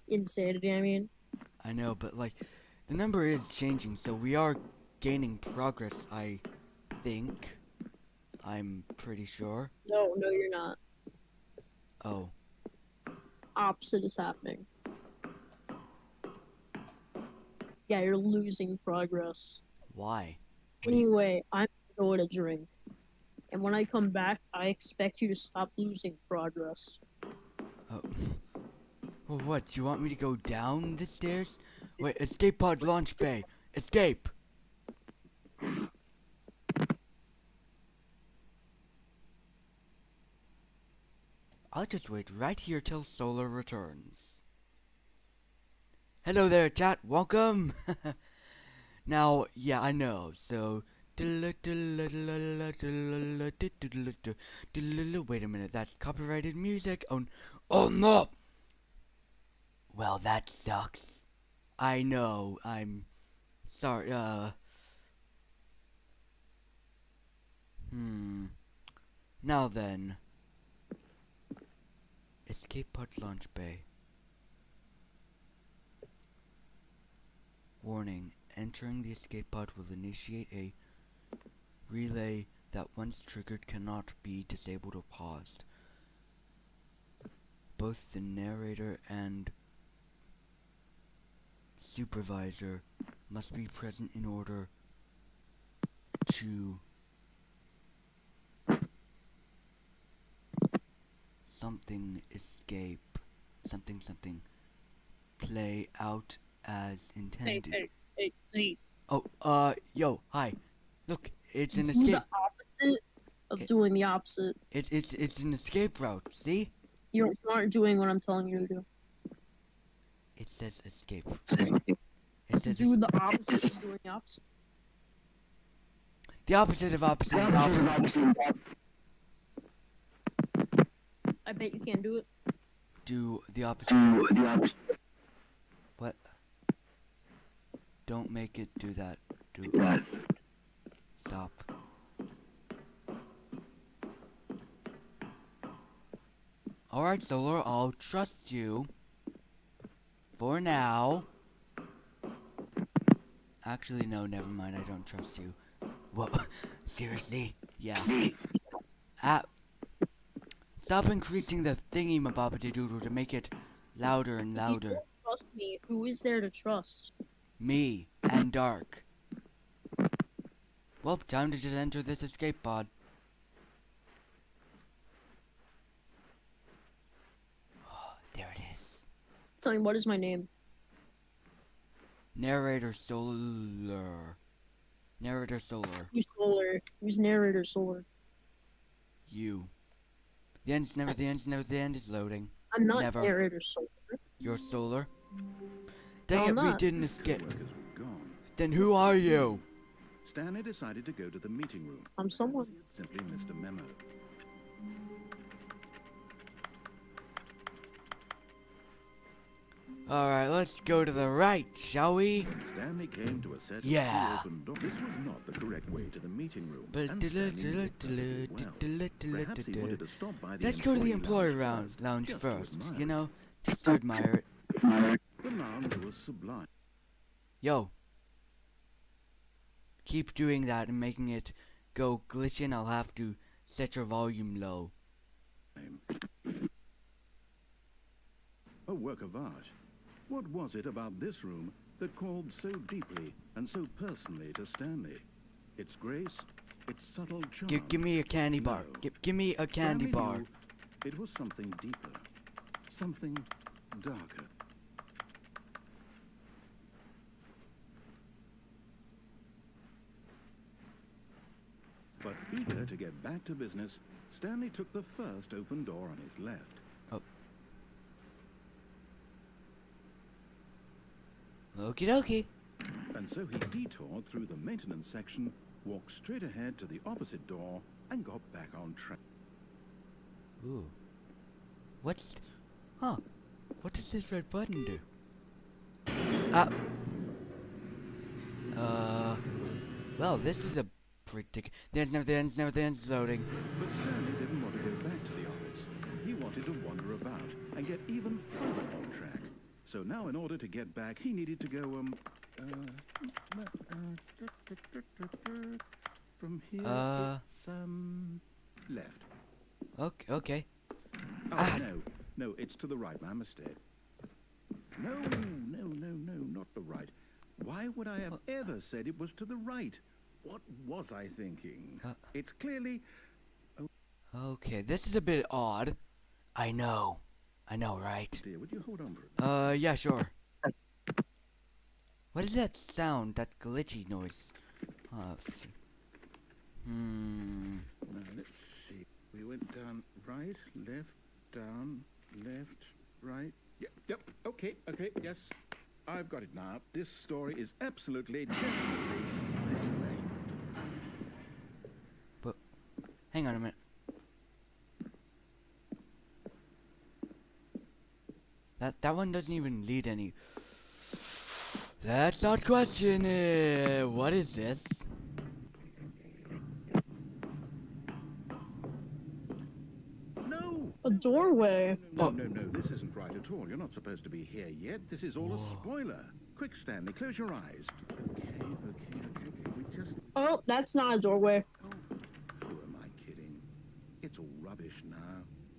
Insanity, I mean. I know, but like, the number is changing, so we are gaining progress, I think. I'm pretty sure. No, you're not. Oh. Opposite is happening. Yeah, you're losing progress. Why? What do you- Anyway, I'm gonna go to drink. And when I come back, I expect you to stop losing progress. Oh. Well, what? You want me to go down the stairs? Wait, escape pod launch bay. Escape! I'll just wait right here till Solar returns. Hello there, chat. Welcome. Now, yeah, I know. So, wait a minute. That's copyrighted music. Oh no. Well, that sucks. I know. I'm sorry. Now then. Escape pod launch bay. Warning. Entering the escape pod will initiate a relay that once triggered cannot be disabled or paused. Both the narrator and supervisor must be present in order to escape something play out as intended. Hey, Z. Oh, yo, hi. Look, it's an Do escape. the opposite of doing the opposite. It's an escape route. See? You aren't doing what I'm telling you to do. It says escape. It says Do the opposite of doing the opposite. the opposite of opposite is opposite. I bet you can't do it. Do the opposite. What? Don't make it do that. Do that. Stop. Alright, Solar, I'll trust you. For now. Actually, no, never mind, I don't trust you. Whoa, seriously? Yeah. Stop increasing the thingy-mabobbity-doodle to make it louder and If you louder. don't trust me, who is there to trust? Me and Dark. Well, time to just enter this escape pod. There it is. Tell me, what is my name? Narrator Solar. Narrator Solar. Who's Solar? Who's Narrator Solar? You. The end's never the end's never the end is loading. I'm not Never. Narrator Solar. You're Solar. No, Dang I'm it, we not. didn't His escape. co-workers were gone. Then who are you? Stanley decided to go to the meeting room. I'm someone. He had simply missed a memo. Alright, let's go to the right, shall we? Stanley came to a set of Yeah. two open doors. This was not the correct way to the meeting room. But and Stanley knew it perfectly well. Perhaps he wanted to stop by the Let's go to the employee lounge just to first, admire you it. know? Just to admire it. The lounge was sublime. Yo. Keep doing that and making it go glitchy, and I'll have to set your volume low. A work of art. What was it about this room that called so deeply and so personally to Stanley? Its grace, its subtle charm. Give me a candy bar. No. Give me a candy Stanley bar. knew it was something deeper, something darker. But eager to get back to business, Stanley took the first open door on his left. Okie dokie. And so he detoured through the maintenance section, walked straight ahead to the opposite door, and got back on track. Ooh. What's... Huh. What does this red button do? Well, this is a pretty... There's never the end's loading. But Stanley didn't want to go back to the office. He wanted to wander about and get even further on track. So now in order to get back, he needed to go, from here, it's, left. Okay. Oh, no, it's to the right, my mistake. No, not the right. Why would I have ever said it was to the right? What was I thinking? It's clearly... Okay, this is a bit odd. I know, right? Dear, would you hold on for it? Yeah, sure. What is that sound? That glitchy noise? Let's see. Now, let's see. We went down right, left, down, left, right. Yep, okay, yes. I've got it now. This story is absolutely, definitely this way. But, hang on a minute. That one doesn't even lead any... That's not question. What is this? No! A doorway. No, this isn't right at all. You're not supposed to be here yet. This is all a spoiler. Quick, Stanley, close your eyes. Okay. We just... Oh, that's not a doorway. Who am I kidding? It's all rubbish now.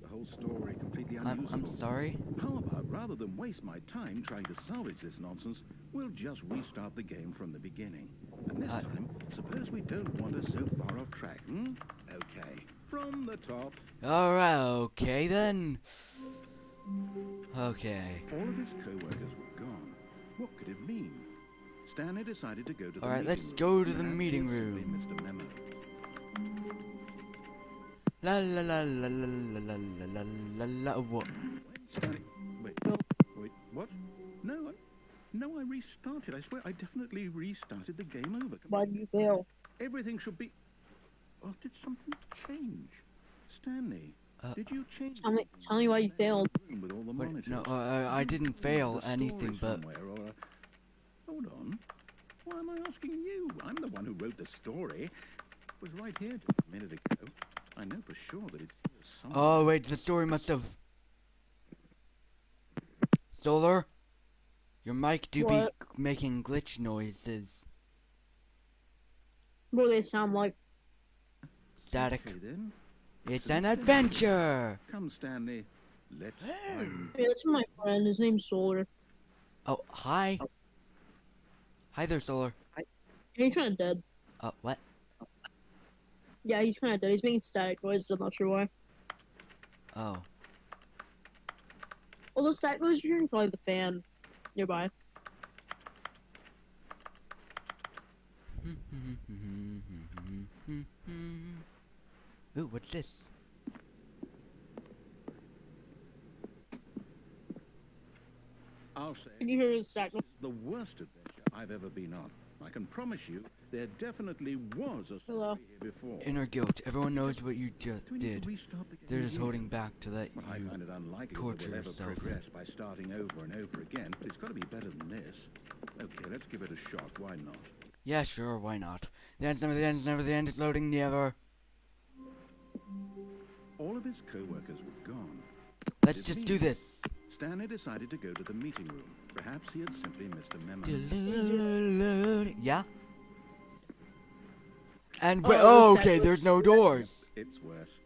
The whole story completely I'm unusable. sorry. How about, rather than waste my time trying to salvage this nonsense, we'll just restart the game from the beginning. And this time, suppose we don't wander so far off track, Okay, from the top. Alright, okay then. Okay. All of his co-workers were gone. What could it mean? Stanley decided to go to the Alright, meeting let's room. go to the Perhaps meeting he'd simply room. missed a memo. La la la la la la la la la la. What? Stanley, wait, what? No, I restarted. I swear, I definitely restarted the game over. Come Why on, did you fail? everything should be. Oh, did something change? Stanley, did you change? Tell me why you failed. Room with all the What? monitors? No, I didn't fail There's a anything, story but somewhere, or hold on. Why am I asking you? I'm the one who wrote the story. It was right here just a minute ago. I know for sure that it's here somewhere. oh wait, the story must have. Solar, your mic do be What? making glitch noises. What do they sound like? Static. Okay, then. It's So an this is- adventure. Come, Stanley. Let's find. Hey, that's my friend. His name's Solar. Oh, hi. Hi there, Solar. He's kind of dead. What? Yeah, he's kind of dead. He's making static noises. I'm not sure why. Oh. Well, the static noises you're hearing probably the fan nearby. Ooh, what's this? I'll say Can you hear the static? this is the worst adventure I've ever been on. I can promise you, there definitely was a story Hello. here before. Inner guilt. Everyone knows what you just Do we need did. to restart the game They're just again? holding back to let Well, I you. find it unlikely torture that we'll ever yourself. progress by starting over and over again, but it's got to be better than this. Okay, let's give it a shot. Why not? Yeah, sure, why not? The end's never the end, it's never the end, it's loading never. All of his co-workers were gone. Let's just do this. Stanley decided to go to the meeting room. Perhaps he had simply missed a memo. Yeah? And Oh, wait, it's oh, that okay, good- there's no doors. It's worse.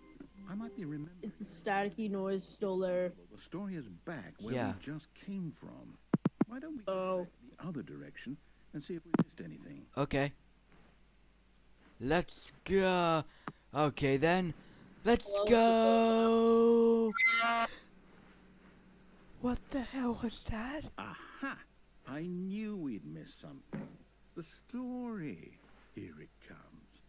I might be remembering. Is the staticky noise still there? The story is back where Yeah. we just came from. Why don't we Oh. go back the other direction and see if we missed anything? Okay. Let's go. Okay then. Let's Hello, go. What the hell was that? Aha! I knew we'd miss something. The story. Here it comes.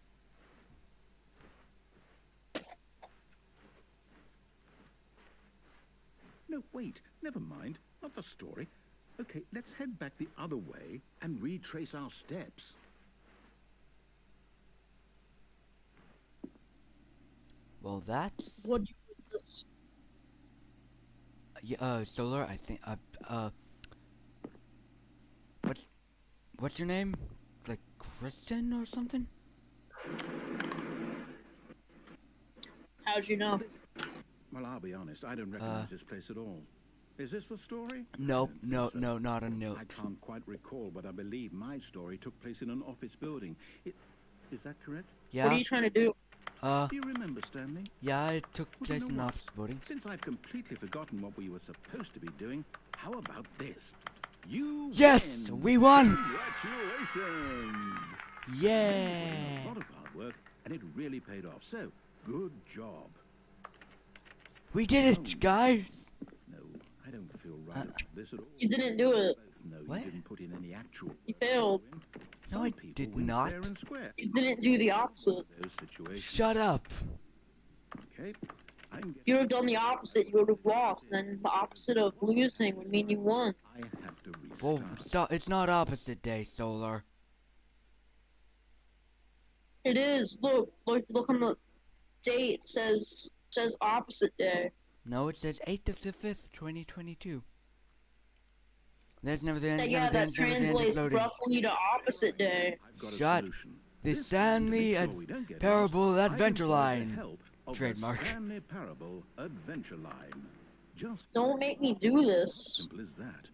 No, wait. Never mind. Not the story. Okay, let's head back the other way and retrace our steps. Well, that's What do you put this? yeah, Solar. I think what's your name? Like Kristen or something? How'd you know? Well, I'll be honest. I don't recognize this place at all. Is this the story? Nope, I don't think so. no, not a note. I can't quite recall, but I believe my story took place in an office building. Is that correct? What are Yeah, you trying to do? Do you remember, Stanley? yeah, it took Well, place you know in what? office building. Since I've completely forgotten what we were supposed to be doing, how about this? You Yes, win! we won. Congratulations! A Yeah. lot of hard work, and it really paid off. So, good job. We did it, guys. No, I don't feel right about this at all. You didn't do it. Both know What? you didn't put in any actual. You failed. win. No, Some I people did win not. Fair and square. You didn't do the opposite. Those situations. Shut up. Okay. I'm getting. You would have done the opposite. You would have lost. Then the opposite of losing would mean you won. I have to restart. Well, stop. It's not opposite day, Solar. It is. Look on the date. It says opposite day. No, it says 8th of the 5th, 2022. There's never the end. Yeah, never the that end, never the end, it's translates loading. roughly to opposite day. I've got a Shut solution. the This time, to make Stanley sure we don't get Parable lost, I've Adventure employed the Line. help of the Trademark. Stanley Parable Adventure Line. Just Don't make me do this. simple as that.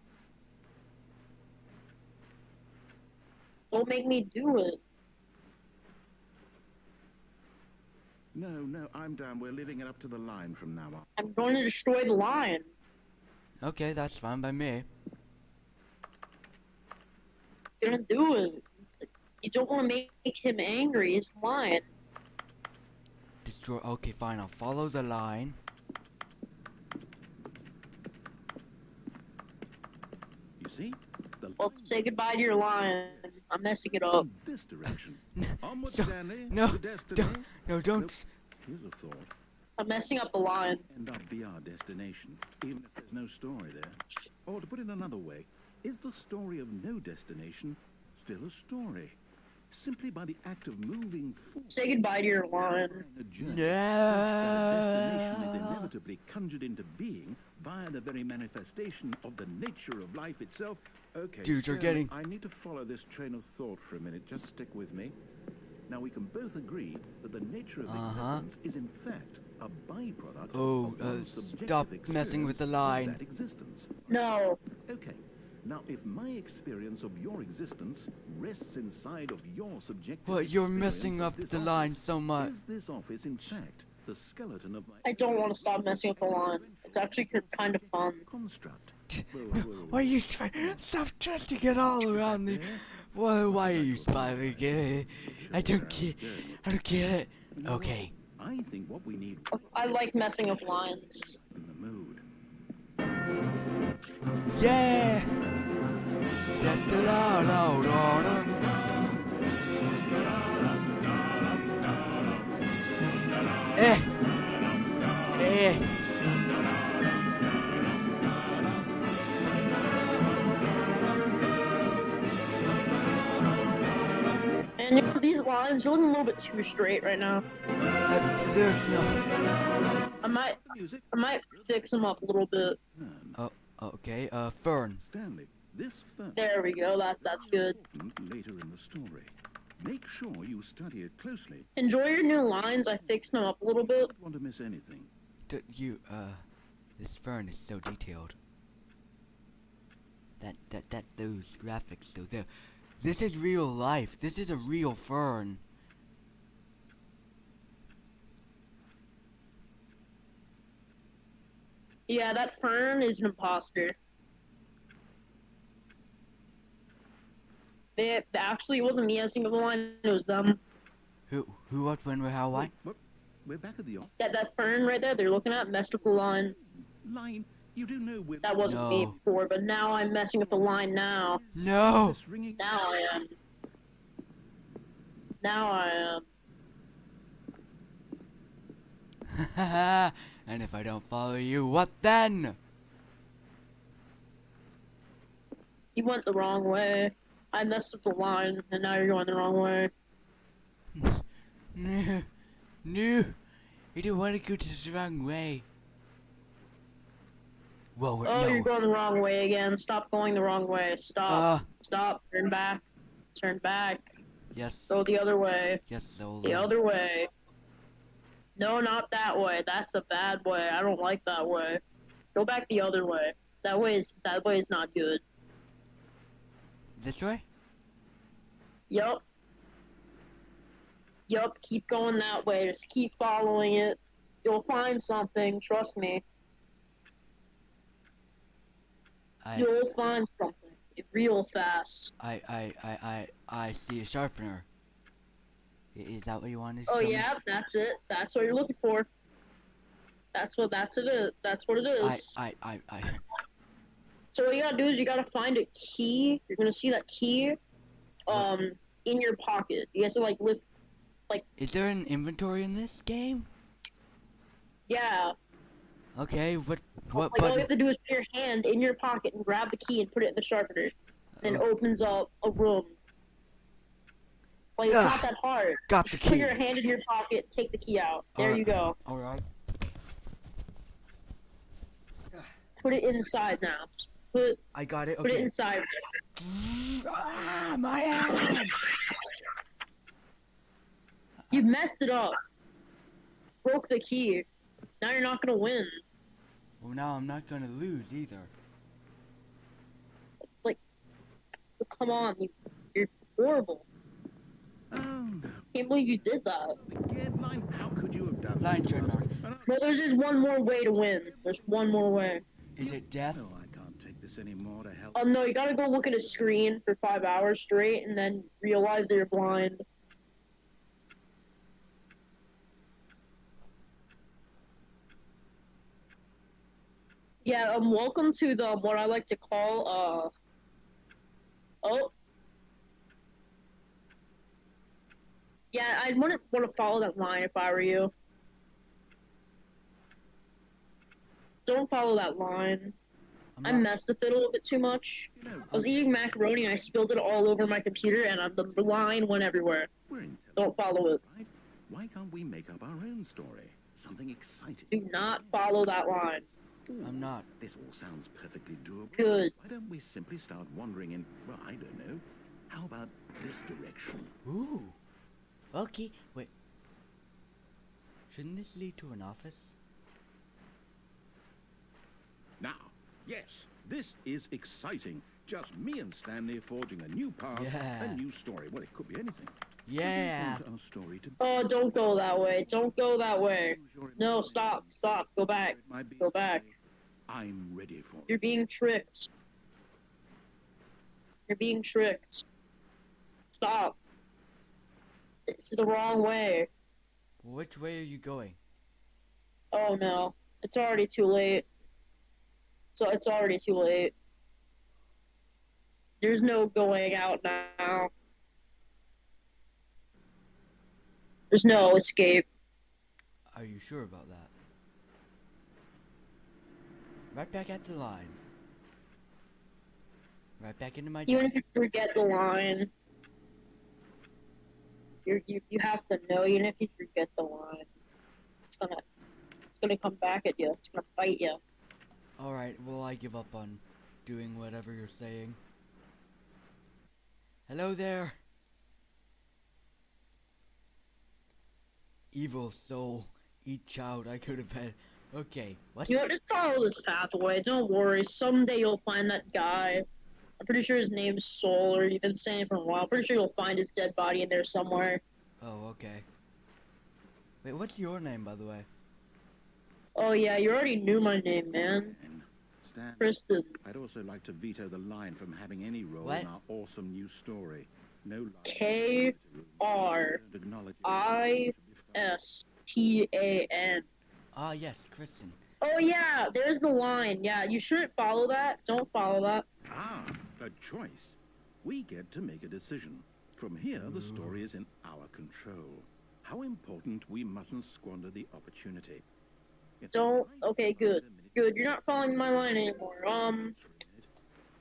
Don't make me do it. No, I'm down. We're leaving it up to the line from now on. I'm going to destroy the lion. Okay, that's fine by me. I'm gonna do it. You don't want to make him angry. He's a lion. Destroy. Okay, fine. I'll follow the line. You see? The Well, line say goodbye to your lion. I'm messing it up. in this direction. Onward, No, Stanley. no, to destiny. No, don't. Here's a thought. I'm messing up the line. End up be our destination, even if there's no story there. Or to put it another way, is the story of no destination still a story? Simply by the act of moving forward. Say goodbye to your line. A journey such Yeah. that a destination is inevitably conjured into being via the very manifestation of the nature of life itself. Okay, Dude, you're Stanley, getting- I need to follow this train of thought for a minute. Just stick with me. Now we can both agree that the nature of existence is in fact a byproduct Oh, of one's subjective stop messing with the experience of line. that existence. No. Okay. Now, if my experience of your existence rests inside of your subjective But you're experience messing of up this the line office, so much. is this office, in fact, the skeleton of my I don't want to stop messing up the line. It's actually kind of fun. construct? Why are you trying? Stop twisting it all around the. Why are you spiraling it? I don't get. I don't get it. Okay. I think what we need I like messing up lines. in the mood. Yeah. Da, da, da, da, da, da. Eh. And you know, these lines are looking a little bit too straight right now. There's no. I might Music. fix them up a little bit. Oh, okay. Fern. Stanley, this first There we go. That's good. later in the story. Make sure you study it closely. Enjoy your new lines. I fixed them up a little bit. Don't want to miss anything. This fern is so detailed. Those graphics though, this is real life. This is a real fern. Yeah, that fern is an imposter. Actually, it wasn't me messing up the line. It was them. Who, what, when, where, how, why? What? We're back at the office. That fern right there. They're looking at messed up the line. Line. You do know we're That wasn't me No. before, but now I'm messing up the line now. No. this ringing. Now I am. Now I am. And if I don't follow you, what then? You went the wrong way. I messed up the line, and now you're going the wrong way. No, no, I don't want to go to the wrong way. Whoa, Oh, you're no. going the wrong way again. Stop going the wrong way. Stop. Uh. Stop. Turn back. Turn back. Yes, Go the other way. yes, Solo. The other way. No, not that way. That's a bad way. I don't like that way. Go back the other way. That way is not good. This way? Yup. Yup. Keep going that way. Just keep following it. You'll find something. Trust me. You'll find something real fast. I see a sharpener. Is that what you wanted to Oh show me? yeah, that's it. That's what you're looking for. That's what it is. That's what it is. I. So what you gotta do is you gotta find a key. You're gonna see that key, in your pocket. You have to like lift. Is there an inventory in this game? Yeah. Okay, what Like all you button? have to do is put your hand in your pocket and grab the key and put it in the sharpener. Then it opens up a room. Like it's not Ugh. that hard. Got the Just put key. your hand in your pocket, take the key out. There Alright. you go. Alright. Put it inside now. Just put I got it. put it Okay. inside. Ah, my hand! You messed it up. Broke the key. Now you're not gonna win. Well, now I'm not gonna lose either. Come on, you're horrible. Oh no. Can't believe you did that. Again, line. How could you have done Line this to us? trademark. Well, there's just one more way to win. There's one more way. Is it death? No, I can't take this anymore. To hell. No, you gotta go look at a screen for 5 hours straight and then realize that you're blind. Yeah, welcome to the, what I like to call, oh. Yeah, I wouldn't want to follow that line if I were you. don't follow that line. I not. messed with it a little bit too much. You know, I was eating macaroni and I spilled it all over my computer, and the line went everywhere. we're intelligent, Don't follow it. right? Why can't we make up our own story? Something exciting. Do not follow that line. Ooh, I'm not. This all sounds perfectly doable. Good. Why don't we simply start wandering in, well, I don't know. How about this direction? Ooh. Okay. Wait. Shouldn't this lead to an office? Now, yes, this is exciting. Just me and Stanley forging a new path, Yeah. a new story. Well, it could be anything. Yeah. What do you want our story to be? Oh, don't go that way. Don't go that way. No, stop. Stop. Go back. It might be Go back. Stanley. I'm ready for You're it. being tricked. You're being tricked. Stop. It's the wrong way. Which way are you going? Oh no. It's already too late. So it's already too late. There's no going out now. There's no escape. Are you sure about that? Right back at the line. Right back into my Even if you forget the line, you have to know. Even if you forget the line, it's gonna come back at you. It's gonna bite you. Alright, well I give up on doing whatever you're saying. Hello there. Evil soul, eat child, I could have had. Okay, what? You know, just follow this pathway. Don't worry. Someday you'll find that guy. I'm pretty sure his name's Soul, or you've been saying it for a while. Pretty sure you'll find his dead body in there somewhere. Oh, okay. Wait, what's your name, by the way? Oh yeah, you already knew my name, man. And Stan, Kristen. I'd also like to veto the line from having any role What? in our awesome new story. No line. K-R-I-S-T-A-N. Don't acknowledge it. Ah, yes, Kristen. Oh yeah, there's the line. Yeah, you shouldn't follow that. Don't follow that. Ah, a choice. We get to make a decision. From here, the story is in our control. How important we mustn't squander the opportunity. If the Don't. right Okay, part good. of the minute Good. You're not following my line anymore.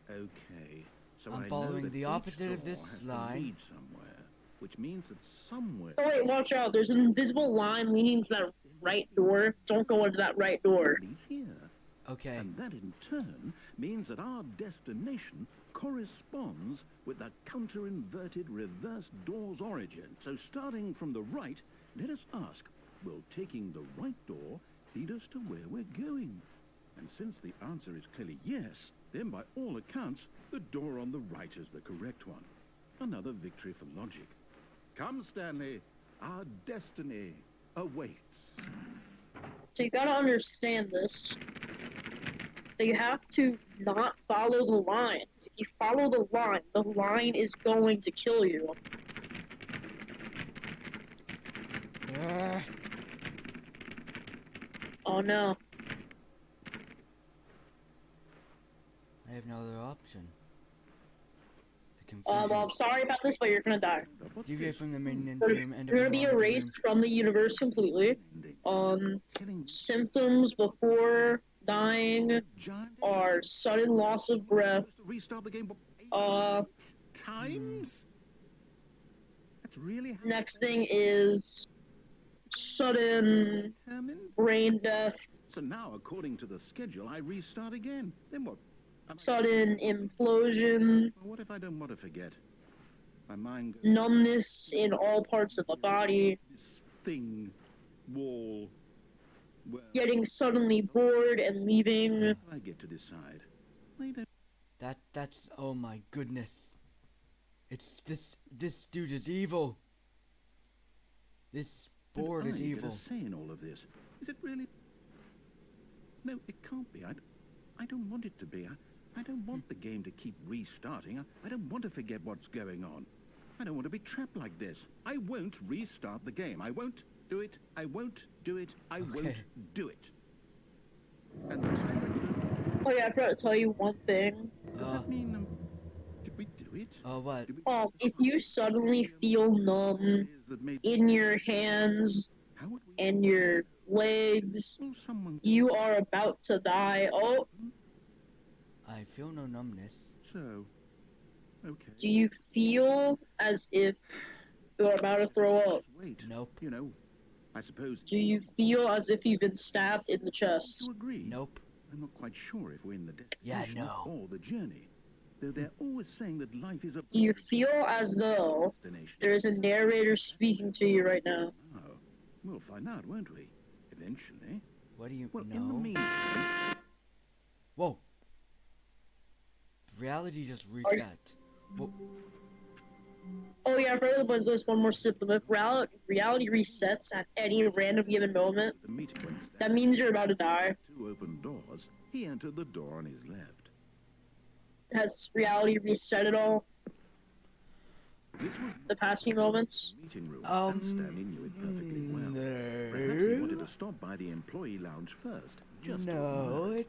Okay. So I'm I know following that the each opposite of door this has to line. lead somewhere, which means that somewhere. Oh wait, watch out. There's an invisible line leading to that right door. Don't go into that right door. leads here. Okay. And that in turn means that our destination corresponds with the counter-inverted reverse door's origin. So starting from the right, let us ask, will taking the right door lead us to where we're going? And since the answer is clearly yes, then by all accounts, the door on the right is the correct one. Another victory for logic. Come, Stanley, our destiny awaits. So you gotta understand this. That you have to not follow the line. If you follow the line is going to kill you. Oh no. I have no other option. The confusion. Well, I'm sorry about this, but you're gonna die. What's Deviate this? from the maintenance You're, room and you're gonna be erased from the universe completely. Telling Symptoms before dying giant are sudden loss of breath. to restart the game Uh, 8 times? That's really Next thing is sudden determined? brain death, So now, according to the schedule, I restart again. Then what? sudden implosion, What if I don't want to forget? My mind goes, numbness in all parts of the body, this thing, wall. Well, getting suddenly bored and leaving. I get to decide. I don't That's oh my goodness. It's this dude is evil. This board is I get evil. a say in all of this. Is it really? No, it can't be. I don't want it to be. I don't want the game to keep restarting. I don't want to forget what's going on. I don't want to be trapped like this. I won't restart the game. I won't do it. I won't do it. I won't do it. And the time Oh yeah, I forgot to tell you one thing. does that mean did we do it? What? Did we If you suddenly feel numb is that made in your hands how would we and your legs. Will someone... You are about to die. Oh, I feel no numbness. So, okay. do you feel as if you're about to throw up? Wait. Nope. You know, I suppose... Do you feel as if you've been stabbed in the To chest? agree. Nope. I'm not quite sure if we're in the Yeah, destination no. or the journey. Though they're always saying that life is a... Do you feel as though destination. there is a narrator speaking to you right now? Oh, we'll find out, won't we? Eventually. What do you Well, know? in the meantime... Whoa. Reality just reset. Whoa. Oh yeah, I've heard about this one more symptom. If reality resets at any random given moment, The meeting went down. that means you're about to die. Two open doors. He entered the door on his left. Has reality reset at all This was the past few moments? the meeting room, and Stanley knew it perfectly well. Perhaps he wanted to stop by the employee lounge first. Just to No, admire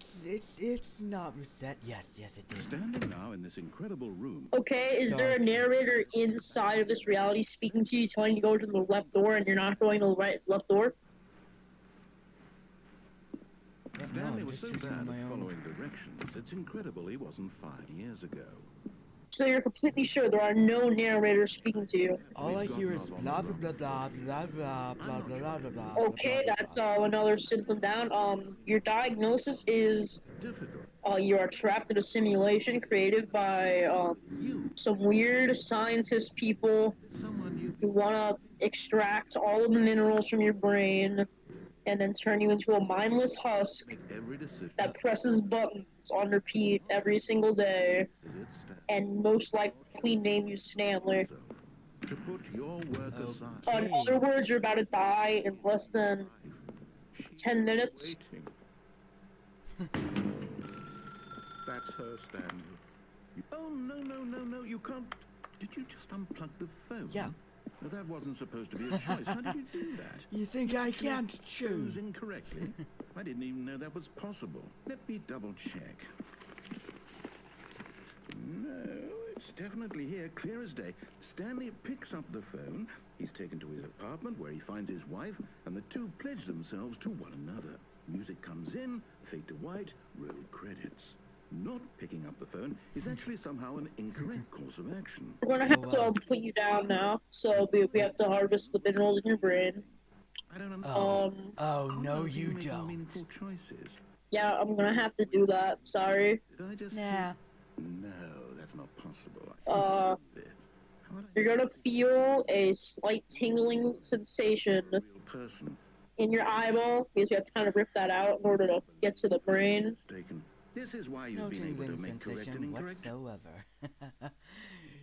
it's not reset. Yes, it it. did. Standing now in this incredible room, Okay, is there a narrator inside of this reality speaking to you, telling you to go to the left door, and you're not going to the left door? Stanley I'm was just so choosing bad on my at own. following directions, it's incredible he wasn't 5 years ago. So you're completely sure there are no narrators speaking to you? All I We've hear gotten is off on blah the blah wrong blah blah blah blah blah blah blah blah. Okay, that's another symptom down. Your diagnosis is Difficult. you are trapped in a simulation created by You, some weird scientist people someone you who want to extract all of the minerals from your brain and then turn you into a mindless husk make every decision. that presses buttons on repeat every single day Is it Stan? and most likely name you Stanley. So, to put your work aside. In other words, you're about to die in less than She's 10 minutes. waiting. That's her, Stanley. Oh, no, you can't. Did you just unplug the phone? Yeah. Well, that wasn't supposed to be a choice. How did you do that? You think I can't choose? Chose incorrectly. I didn't even know that was possible. Let me double check. No, it's definitely here, clear as day. Stanley picks up the phone. He's taken to his apartment where he finds his wife, and the two pledge themselves to one another. Music comes in, fade to white, roll credits. Not picking up the phone is actually somehow an incorrect course of action. We're gonna have to put you down now, so we have to harvest the minerals in your brain. I don't understand. Oh no, Aren't you making don't. meaningful choices. Yeah, I'm gonna have to do that. Sorry. Did I just Nah. No, that's not possible. Uh, Bit. How would I You're gonna feel a slight tingling sensation be a real person in your eyeball because you have to kind of rip that out in order to get to the brain. mistaken? This is why you've No been able to tingling make correct and sensation incorrect. whatsoever.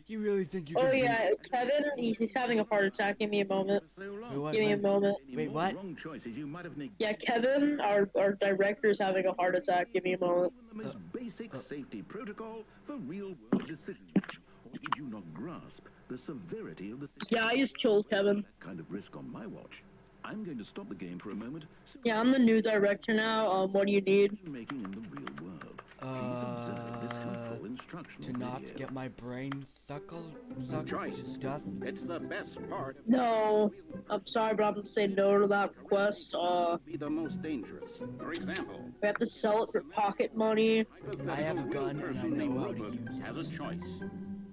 You really think you Oh can yeah, Kevin, he's having a heart attack. Give me a moment. For so long. Who was Give me a my- moment. Any Wait, more what? Wrong choices you might have neglected. Yeah, Kevin, our director's having a heart attack. Give me a moment. Even the most basic safety protocol for real-world decisions. Or did you not grasp the severity of the Yeah, I just killed Kevin. that kind of risk on my watch? I'm going to stop the game for a moment. So Yeah, I'm the new director now. What do you need? making in the real world. Please observe this helpful instructional to not video. get my brain sucked Choice. to death? It's the best part of No, I'm sorry, but I'm gonna say no to that request. be the most dangerous. For example, We have to sell it for pocket money. I have a gun and I person know named how to Rupert use has a it. choice.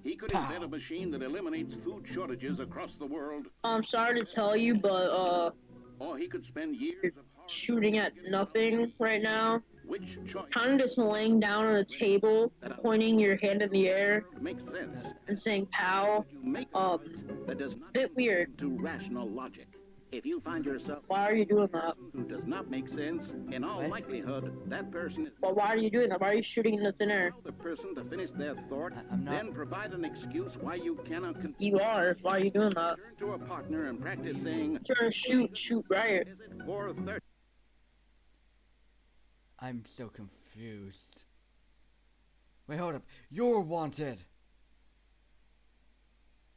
He could Pow. invent a machine that eliminates food shortages across the world, I'm sorry to tell you, but or he could spend years of hard shooting at nothing right now. which choice Kind of just laying down on a table, pointing your hand in the air, makes sense. and saying "pow." You make a Um, choice that does not bit weird. to rational logic. If you find yourself Why are you doing that? who does not make sense, in all What? likelihood, that person is Well, why are you doing that? Why are you shooting in the thin air? allow the person to finish their thought, I'm not- then provide an excuse why you cannot You are. Why are you doing that? turn to a partner and practice saying, Trying to shoot right. is it 4:30? I'm so confused. Wait, hold up. You're wanted.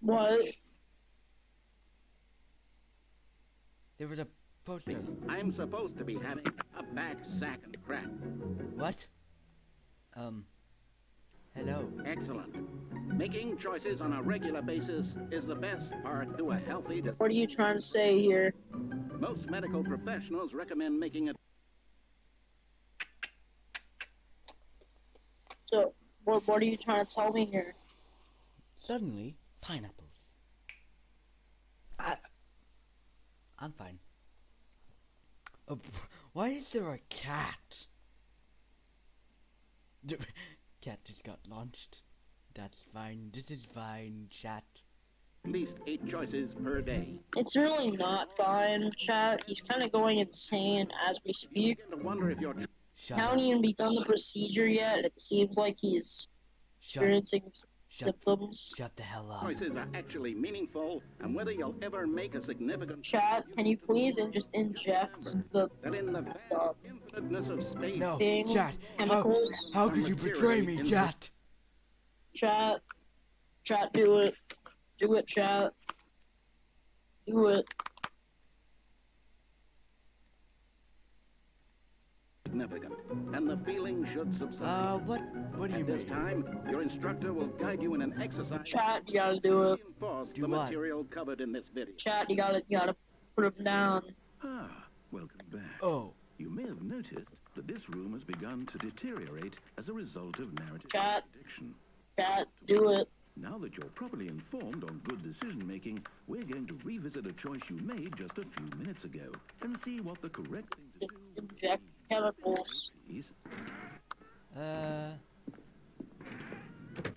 What? There was a poster. I'm supposed to be having a back sack and crack. What? Hello. Excellent. Making choices on a regular basis is the best part to a healthy What are you trying to say here? Most medical professionals recommend making a So, what are you trying to tell me here? Suddenly, pineapples. I'm fine. Why is there a cat? Cat just got launched. That's fine. This is fine, chat. at least 8 choices per day. It's really not fine, chat. He's kind of going insane as we speak. Begin to wonder if your Shut Haven't up. even begun the procedure yet. It seems like he's experiencing symptoms. Shut the hell up. choices are actually meaningful and whether you'll ever make a significant Chat, can you please just inject the that in the vast infiniteness of space No, thing, chat. chemicals? How could you betray me, chat? Chat, do it. Do it, chat. Do it. significant, and the feeling should subside. What do you At this mean? time, your instructor will guide you in an exercise Chat, you gotta do it. to reinforce Do the what? material covered in this video. Chat, you gotta put him down. Ah, welcome back. Oh, You may have noticed that this room has begun to deteriorate as a result of narrative Chat. contradiction. Chat, do it. Now that you're properly informed on good decision making, we're going to revisit a choice you made just a few minutes ago and see what the correct thing to Just do would inject be. chemicals. Please.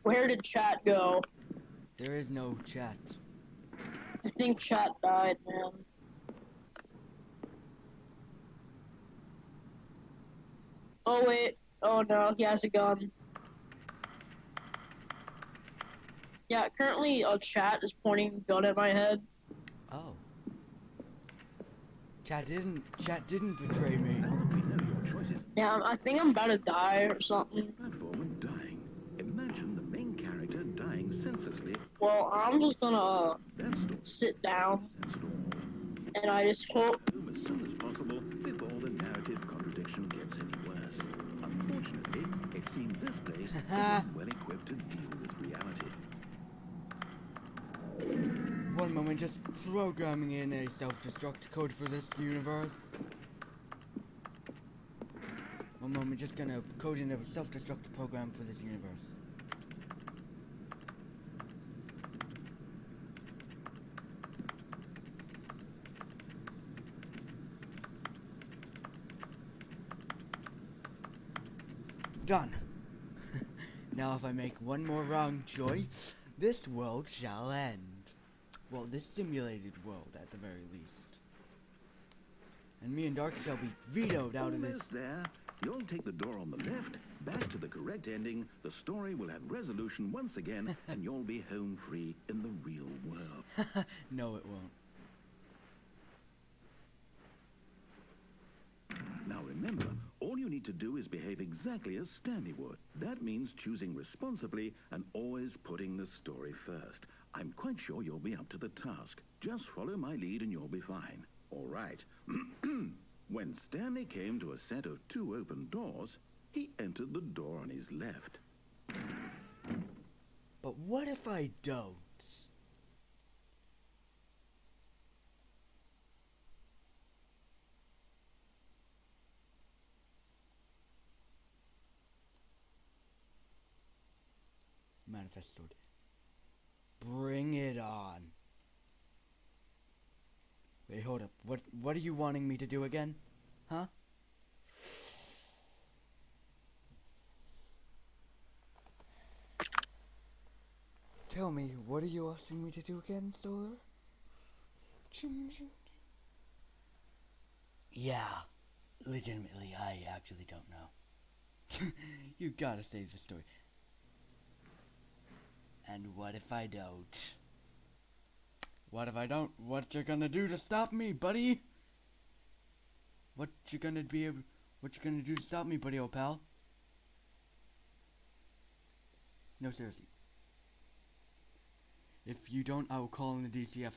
Where did chat go? there is no chat. I think chat died, man. Oh wait. Oh no, he has a gun. Yeah, currently chat is pointing a gun at my head. Oh. Chat didn't betray me. Now that we know your choices Yeah, I think I'm about to die or something. platform and dying. Imagine the main character dying senselessly. Well, I'm just gonna That story sit down sense at all. and I just hope. Home as soon as possible before the narrative contradiction gets any worse. Unfortunately, it seems this place isn't well equipped to deal with reality. One moment, just programming in a self-destruct code for this universe. One moment, just gonna code in a self-destruct program for this universe. Done. Now if I make one more wrong choice, this world shall end. Well, this simulated world, at the very least. And me and Dark shall be vetoed out of this. Almost there. You'll take the door on the left, back to the correct ending, the story will have resolution once again, and you'll be home free in the real world. No, it won't. Now remember, all you need to do is behave exactly as Stanley would. That means choosing responsibly and always putting the story first. I'm quite sure you'll be up to the task. Just follow my lead and you'll be fine. All right. When Stanley came to a set of 2 open doors, he entered the door on his left. But what if I don't? Manifest sword. Bring it on. Wait, hold up. What are you wanting me to do again? Huh? Tell me, what are you asking me to do again, Solar? Yeah, legitimately, I actually don't know. You gotta save the story. And what if I don't? What if I don't? What you gonna do to stop me, buddy? What you gonna do to stop me, buddy, old pal? No, seriously. If you don't, I will call in the DCF.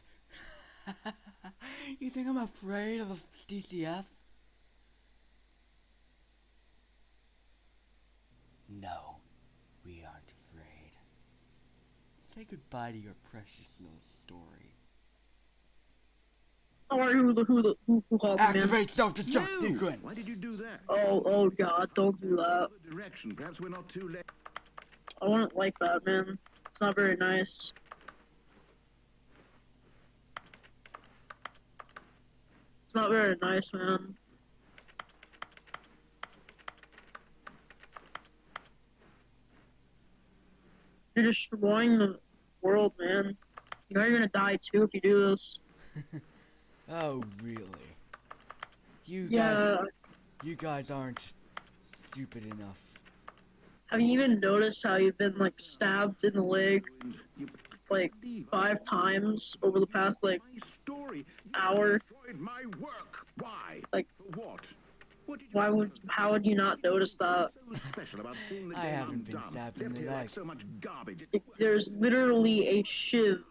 You think I'm afraid of the DCF? No, we aren't Say goodbye to your precious little story. Sorry, who called me, man? Activate self-destruct No! sequence! Why did you do that? Oh God, don't do that. Other direction. Perhaps we're not too late. I wouldn't like that, man. It's not very nice. It's not very nice, man. You're destroying the world, man. You know you're gonna die too if you do this. Oh, really? You Yeah. guys aren't stupid enough. Have you even noticed how you've been like stabbed in the leg You like 5 times over the past like my story. You hour? destroyed my work. Why? Like, For what? What did how would you not notice that? so special about seeing the I game haven't been undone? stabbed in Left the here like leg. so much garbage. There's literally a shiv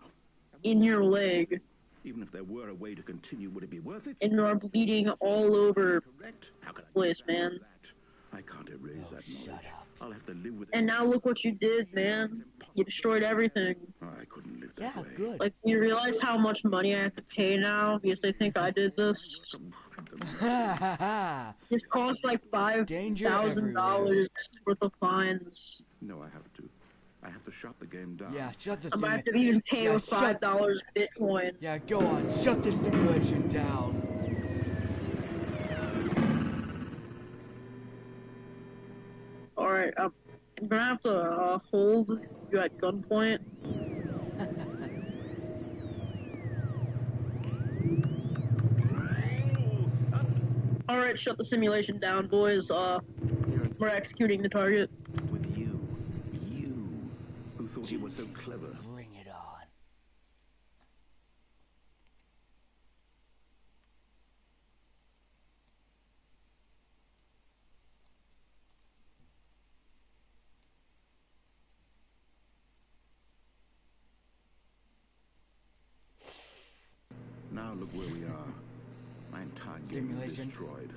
in your leg, Even if there were a way to continue, would it be worth it? and you're bleeding all over Correct? How can I place, do man. that? I can't erase that shut knowledge. up. I'll have to live with it. And now look what you did, man. You destroyed everything. I couldn't live that Yeah, way. good. Like, you realize how much money I have to pay now because they think I did this? Ha ha ha! This costs like Danger $5,000 worth of fines. No, I have to. I have to shut the game down. Yeah, shut the I might have to simulation. even pay Yeah, with $5 Bitcoin. Yeah, go on. Shut the simulation down. Alright, I'm gonna have to hold you at gunpoint. Alright, shut the simulation down, boys. We're executing the target. With you. You. Who thought you were so clever. Bring it on. Now look where we are. My entire game is Simulation. destroyed.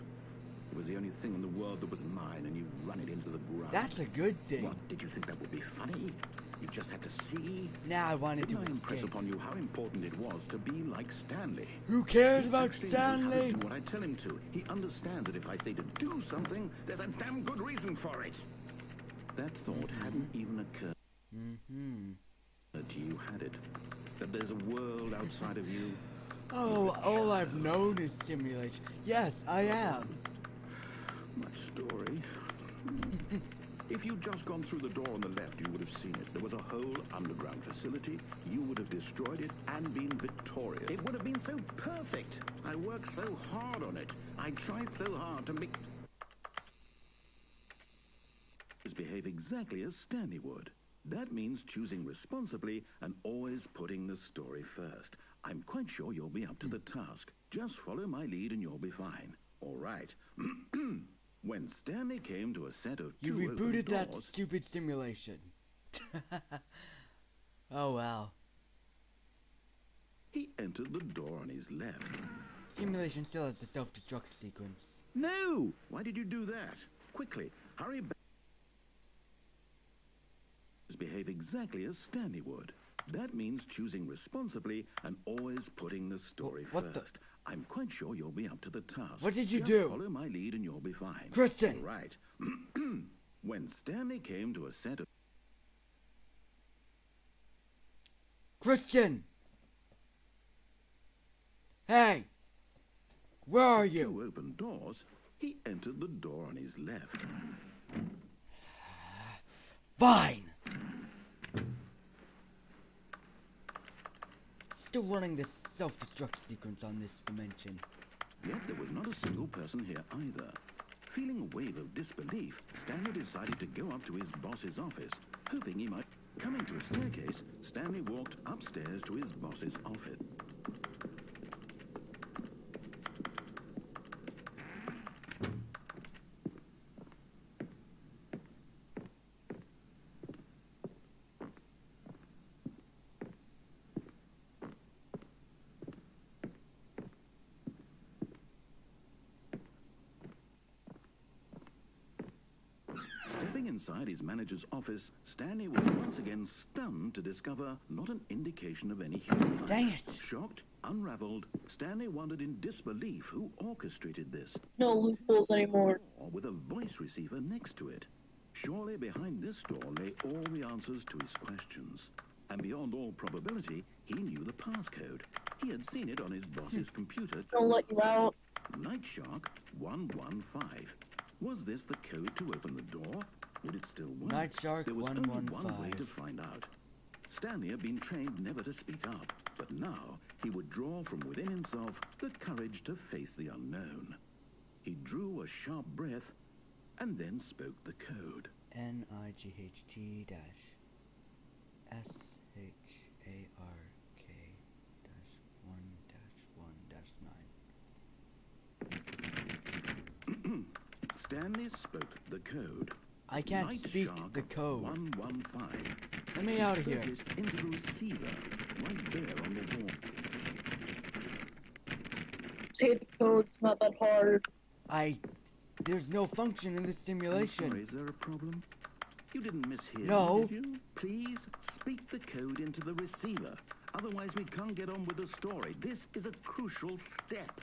It was the only thing in the world that was mine, and you run it into the ground. That's a good thing. What? Did you think that would be funny? You just had to see? Now I wanted Didn't I to impress escape. upon you how important it was to be like Stanley? Who cares He about actually knows how to Stanley? do what I tell him to. He understands that if I say to do something, there's a damn good reason for it. That thought hadn't even occurred to you, had it? That there's a world outside of you? Oh, all I've known is simulation. Yes, I am. My story. If you'd just gone through the door on the left, you would have seen it. There was a whole underground facility. You would have destroyed it and been victorious. It would have been so perfect. I worked so hard on it. I tried so hard to make... behave exactly as Stanley would. That means choosing responsibly and always putting the story first. I'm quite sure you'll be up to the task. Just follow my lead and you'll be fine. All right. When Stanley came to a set of You two rebooted open that doors, stupid simulation. Oh wow. he entered the door on his left. Simulation still has the self-destruct sequence. No! Why did you do that? Quickly, hurry back. Behave exactly as Stanley would. That means choosing responsibly and always putting the story What the- first. I'm quite sure you'll be up to the task. What did you Just do? Follow my lead and you'll be fine. Kristen! All right. When Stanley came to a set of Kristen! Hey! Where are two you? open doors, he entered the door on his left. Fine! Still running the self-destruct sequence on this dimension. Yet there was not a single person here either. Feeling a wave of disbelief, Stanley decided to go up to his boss's office, hoping he might... Coming to a staircase, Stanley walked upstairs to his boss's office. Stepping Inside his manager's office, Stanley was once again stunned to discover not an indication of any human life. Dang it. Shocked, unraveled, Stanley wondered in disbelief who orchestrated this. No loopholes anymore. Or with a voice receiver next to it. Surely behind this door lay all the answers to his questions. And beyond all probability, he knew the passcode. He had seen it on his boss's computer. Don't let you out. Night Shark 115. Was this the code to open the door? Would it still work? Night Shark There was only one way 115. to find out. Stanley had been trained never to speak up, but now he would draw from within himself the courage to face the unknown. He drew a sharp breath and then spoke the code. NIGHT dash SHARK dash 1-1-9. Stanley spoke the code. I can't Night speak Shark the code. 115. Let me out of He here. spoke it into the receiver right there on the wall. Say the code. It's not that hard. There's no function in this I'm simulation. sorry, is there a problem? You didn't mishear No. me, did you? Please speak the code into the receiver. Otherwise, we can't get on with the story. This is a crucial step.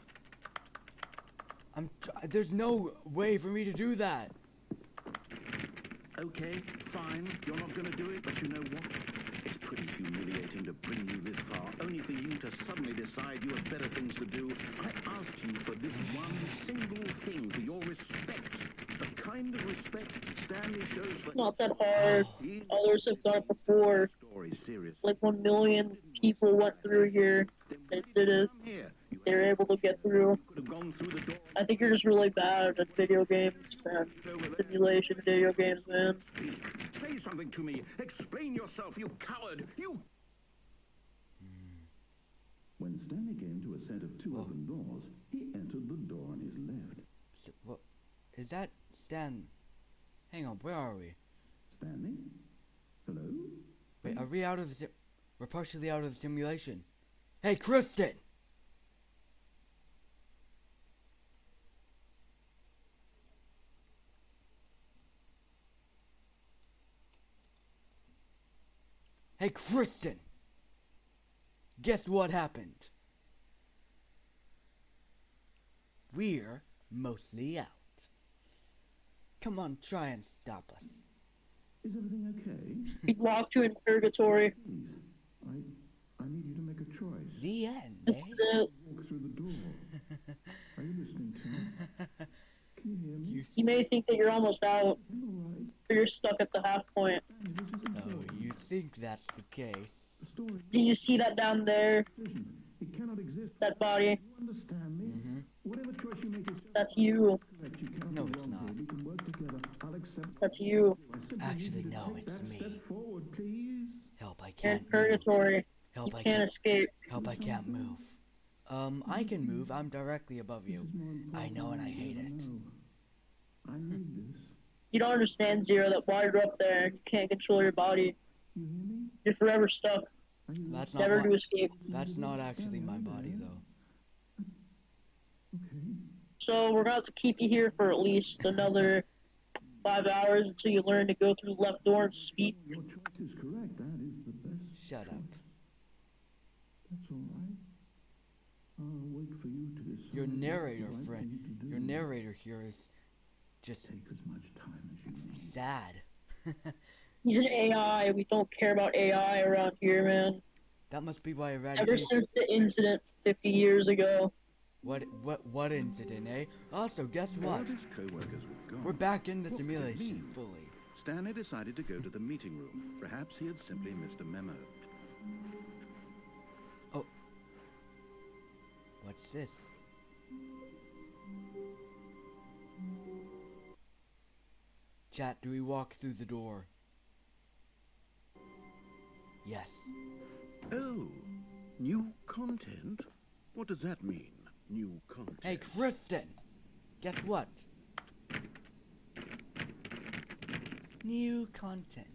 There's no way for me to do that. Okay, fine. You're not going to do it, but you know what? It's pretty humiliating to bring you this far, only for you to suddenly decide you have better things to do. I asked you for this one single thing, for your respect. The kind of respect Stanley shows for... Not that hard. Others have done it before. Story serious. Like 1 million people went through here. They did it. They were able to get through. Could have gone through the door. I think you're just really bad at video games and simulation video games, man. Speak. Say something to me. Explain yourself, you coward. You... When Stanley came to a set of two open doors, he entered the door on his left. What is that? Hang on, where are we? Stanley? Hello? Wait, are we out of the we're partially out of the simulation. Hey, Kristen! Hey, Kristen! Guess what happened? We're mostly out. Come on, try and stop us. Is everything okay? He locked you in purgatory. Please. I need you to make a choice. The end, This eh? is it. Walk through the door. Are you listening to me? Can you hear me? You may think that you're almost out, I'm all right. but you're stuck at the half point. Stanley, this is Oh, important. you think that's the case? The story Do you see that down there? decision. It cannot exist. That body? You understand me? Mm-hmm. Whatever choice you make is That's you. correct. You cannot No, be it's wrong not. here. We can work together. I'll accept. That's you. I simply Actually, need you to no, take it's that me. Step forward, please. Help, I You're in can't move. purgatory. Help, You I can't can't. escape. Help, I can't move. I can move. I'm directly above you. This is more important I know and I than you hate ever it. know. I need this. You don't understand, Zero, that while you're up there, you can't control your body. You hear me? You're forever stuck. Are you That's not Never my, to escape. that's not actually my body though. okay? So we're going to have to keep you here for at least another 5 hours until you learn to go through the left door and speak. Your choice is correct. That is the best. Shut up. That's all right. I'll wait for you to decide. Your what's the narrator right friend, thing to do. your narrator here is just Take as much time as you need. sad. He's an AI. We don't care about AI around here, man. That must be why Ever eradication. since the incident 50 years ago. What incident, eh? Also, guess All what? of his co-workers were gone. We're back in the What could it simulation mean? fully. Stanley decided to go to the meeting room. Perhaps he had simply missed a memo. Oh. What's this? Chat, do we walk through the door? Yes. Oh, new content? What does that mean? New content? Hey, Kristen! Guess what? New content.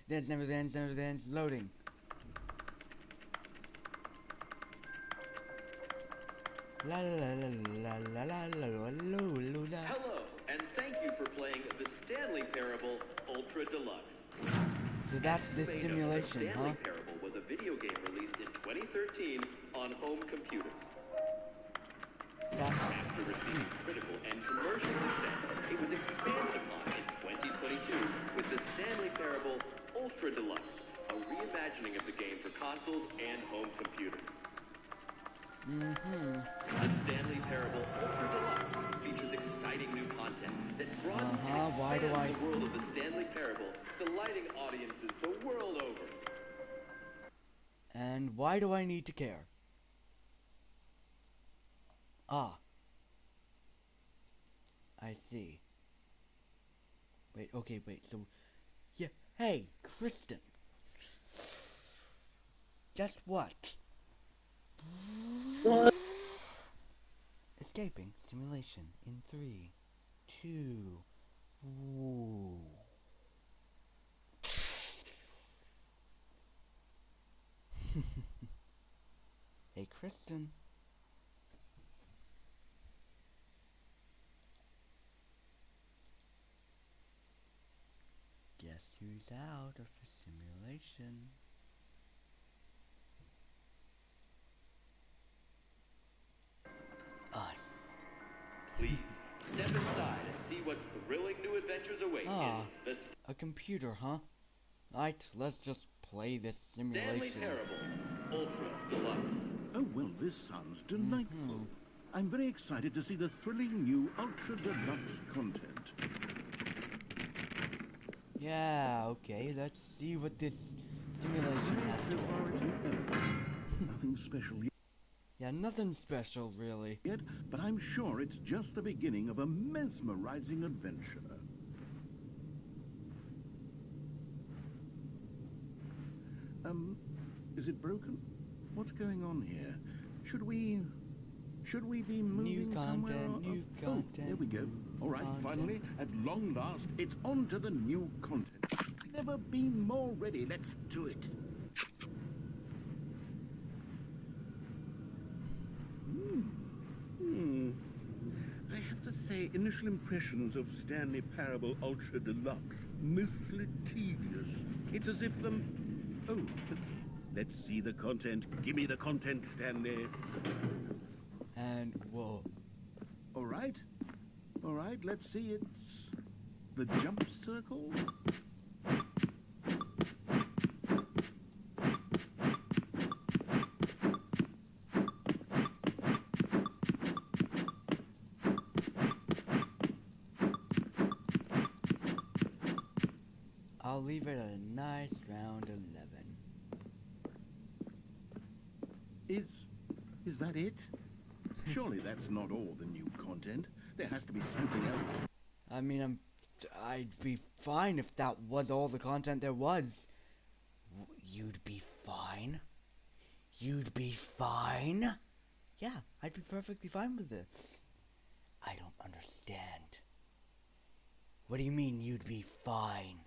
Dance never ends, loading. La la la la la la la la la la. Hello, and thank you for playing the Stanley Parable Ultra Deluxe. So that's the You may know simulation, the Stanley huh? Parable was a video game released in 2013 on home computers. That's After receiving critical and commercial success, it was expanded upon in 2022 with the Stanley Parable Ultra Deluxe, a reimagining of the game for consoles and home computers. The Stanley Parable Ultra Deluxe features exciting new content that broadens and Why do expands I- the world of the Stanley Parable, delighting audiences the world over. And why do I need to care? Ah. I see. Wait, okay, wait, so... Yeah, hey, Kristen. Guess what? What? Escaping simulation in 3, 2... Ooh. Hey, Kristen. Guess who's out of the simulation? Us. Please, step aside and see what thrilling new adventures await Ah. in the A computer, huh? Right, let's just play this Stanley simulation. Parable Ultra Deluxe. Oh, well, this sounds delightful. I'm very excited to see the thrilling new Ultra Deluxe content. Yeah, okay, let's see what this simulation has So to far, it's an early. Nothing special Yeah, nothing special, really. yet, but I'm sure it's just the beginning of a mesmerizing adventure. Is it broken? What's going on here? Should we be moving somewhere? new Oh, content, there we go. All right, content. finally, at long last, it's on to the new content. Never been more ready. Let's do it. I have to say, initial impressions of Stanley Parable Ultra Deluxe, mostly tedious. It's as if oh, okay. Let's see the content. Give me the content, Stanley. And, whoa. All right. All right, let's see. It's the jump circle. I'll leave it at a nice round 11. Is that it? Surely that's not all the new content. There has to be something else. I mean, I'd be fine if that was all the content there was. You'd be fine? You'd be fine? Yeah, I'd be perfectly fine with it. I don't understand. What do you mean you'd be fine?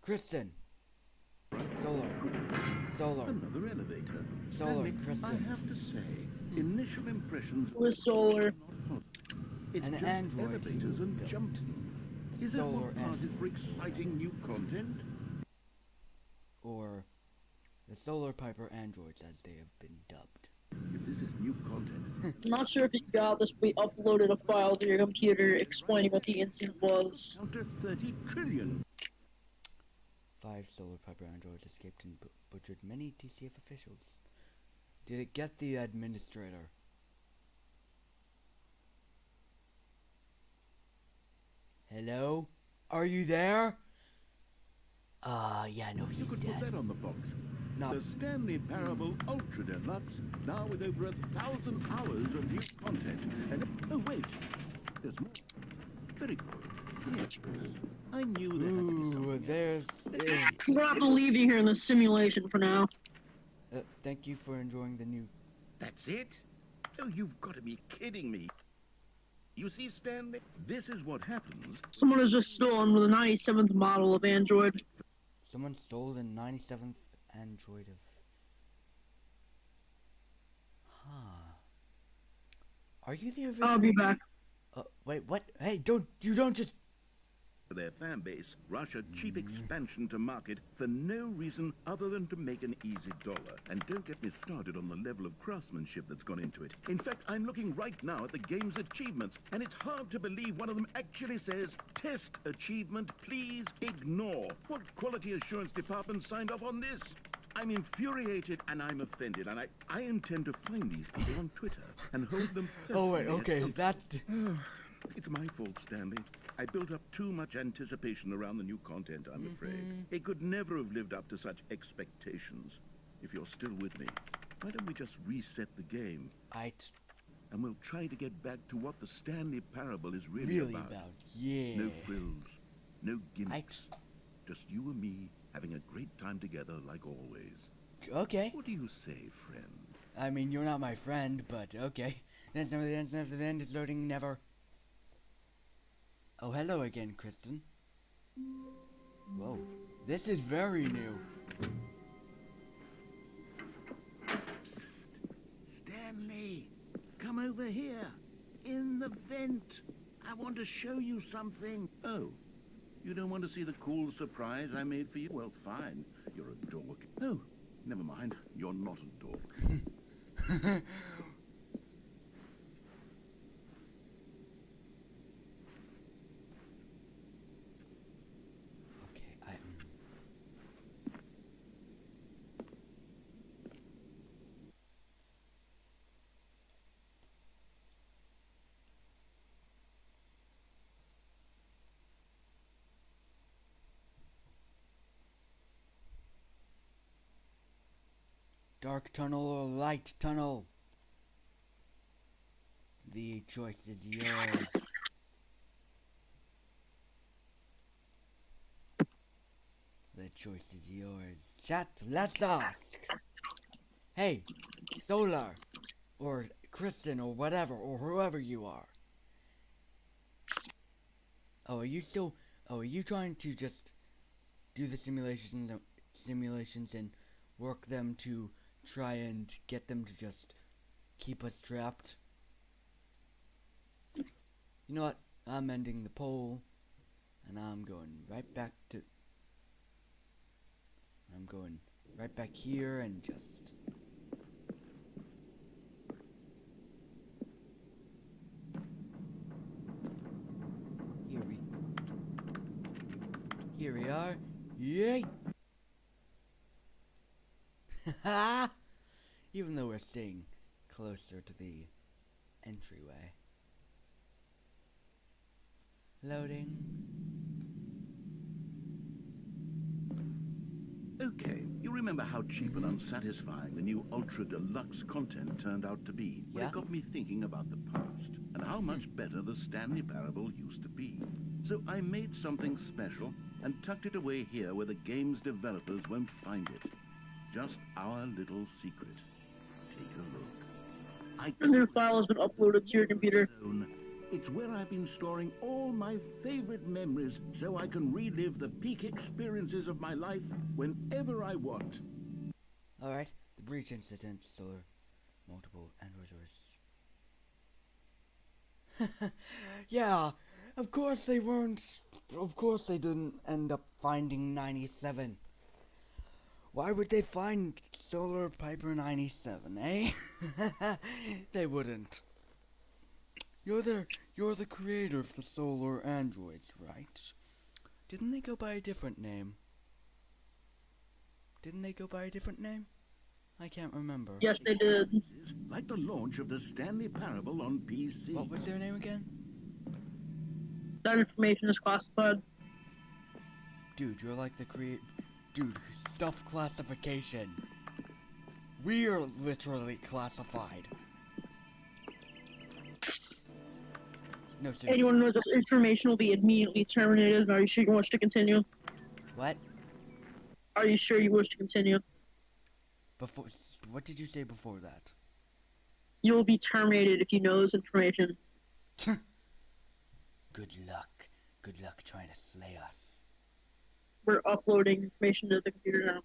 Kristen! Solar. Another elevator. Solar, Stanley, Kristen. I have to say, initial impressions With solar. are not positive. It's An just android elevators you and built. jumping. Is this Solar what passes android. for exciting new content? Or the Solar Piper androids as they have been dubbed. If this is new content, I'm not sure if you got this, we uploaded a file to your computer explaining what the incident was. counter 30 trillion. 5 Solar Piper androids escaped and butchered many TCF officials. Did it get the administrator? Hello? Are you there? Yeah, no, You he's could put dead. that on the box. Not The Stanley Parable Ultra Deluxe, now with over 1,000 hours of new content. And oh wait, there's more. Very good. Yes, I knew there had to be Ooh, something there's else. We're gonna have to leave you here in the simulation for now. thank you for enjoying the new... That's it? Oh, you've got to be kidding me. You see, Stanley, this is what happens. Someone has just stolen with a 97th model of Android. Someone stole the 97th android of... Huh. Are you the I'll be original? back. Wait, what? Hey, don't just... For their fan base, rush a cheap expansion to market for no reason other than to make an easy dollar. And don't get me started on the level of craftsmanship that's gone into it. In fact, I'm looking right now at the game's achievements, and it's hard to believe one of them actually says, "Test achievement, please ignore." What quality assurance department signed off on this? I'm infuriated and I'm offended, and I intend to find these people on Twitter and hold them Oh, wait, personally okay, accountable. that... It's my fault, Stanley. I built up too much anticipation around the new content, I'm afraid. It could never have lived up to such expectations. If you're still with me, why don't we just reset the game? And we'll try to get back to what the Stanley Parable is really about. Yeah. No frills, no gimmicks. Just you and me having a great time together like always. Okay. What do you say, friend? I mean, you're not my friend, but okay. That's never the end, never the end, it's loading, never. Oh, hello again, Kristen. Whoa, this is very new. Psst. Stanley, come over here. In the vent. I want to show you something. Oh, you don't want to see the cool surprise I made for you? Well, fine. You're a dork. Oh, never mind. You're not a dork. Dark tunnel or light tunnel? The choice is yours. The choice is yours. Chat, let's ask. Hey, Solar, or Kristen, or whatever, or whoever you are. Oh, are you trying to just do the simulations and work them to try and get them to just keep us trapped? You know what? I'm ending the poll, and I'm going right back here and just... Here we are. Yay! Even though we're staying closer to the entryway. Loading. Okay, you remember how cheap and unsatisfying the new Ultra Deluxe content turned out to be? Well, Yeah. it got me thinking about the past and how much better the Stanley Parable used to be. So I made something special and tucked it away here where the game's developers won't find it. Just our little secret. Take a look. A new file has been uploaded to your computer. It's where I've been storing all my favorite memories so I can relive the peak experiences of my life whenever I want. Alright, the breach incident, Solar, multiple androids. Yeah, of course they weren't. Of course they didn't end up finding 97. Why would they find Solar Piper 97, eh? They wouldn't. You're the creator of the solar androids, right? Didn't they go by a different name? I can't remember. Yes, they did. Like the launch of the Stanley Parable on PC. What was their name again? That information is classified. Dude, you're like the Dude, stuff classification. We're literally classified. No, seriously. Anyone knows that information will be immediately terminated. Are you sure you wish to continue? What? Are you sure you wish to continue? What did you say before that? You will be terminated if you know this information. Good luck. Good luck trying to slay us. We're uploading information to the computer now.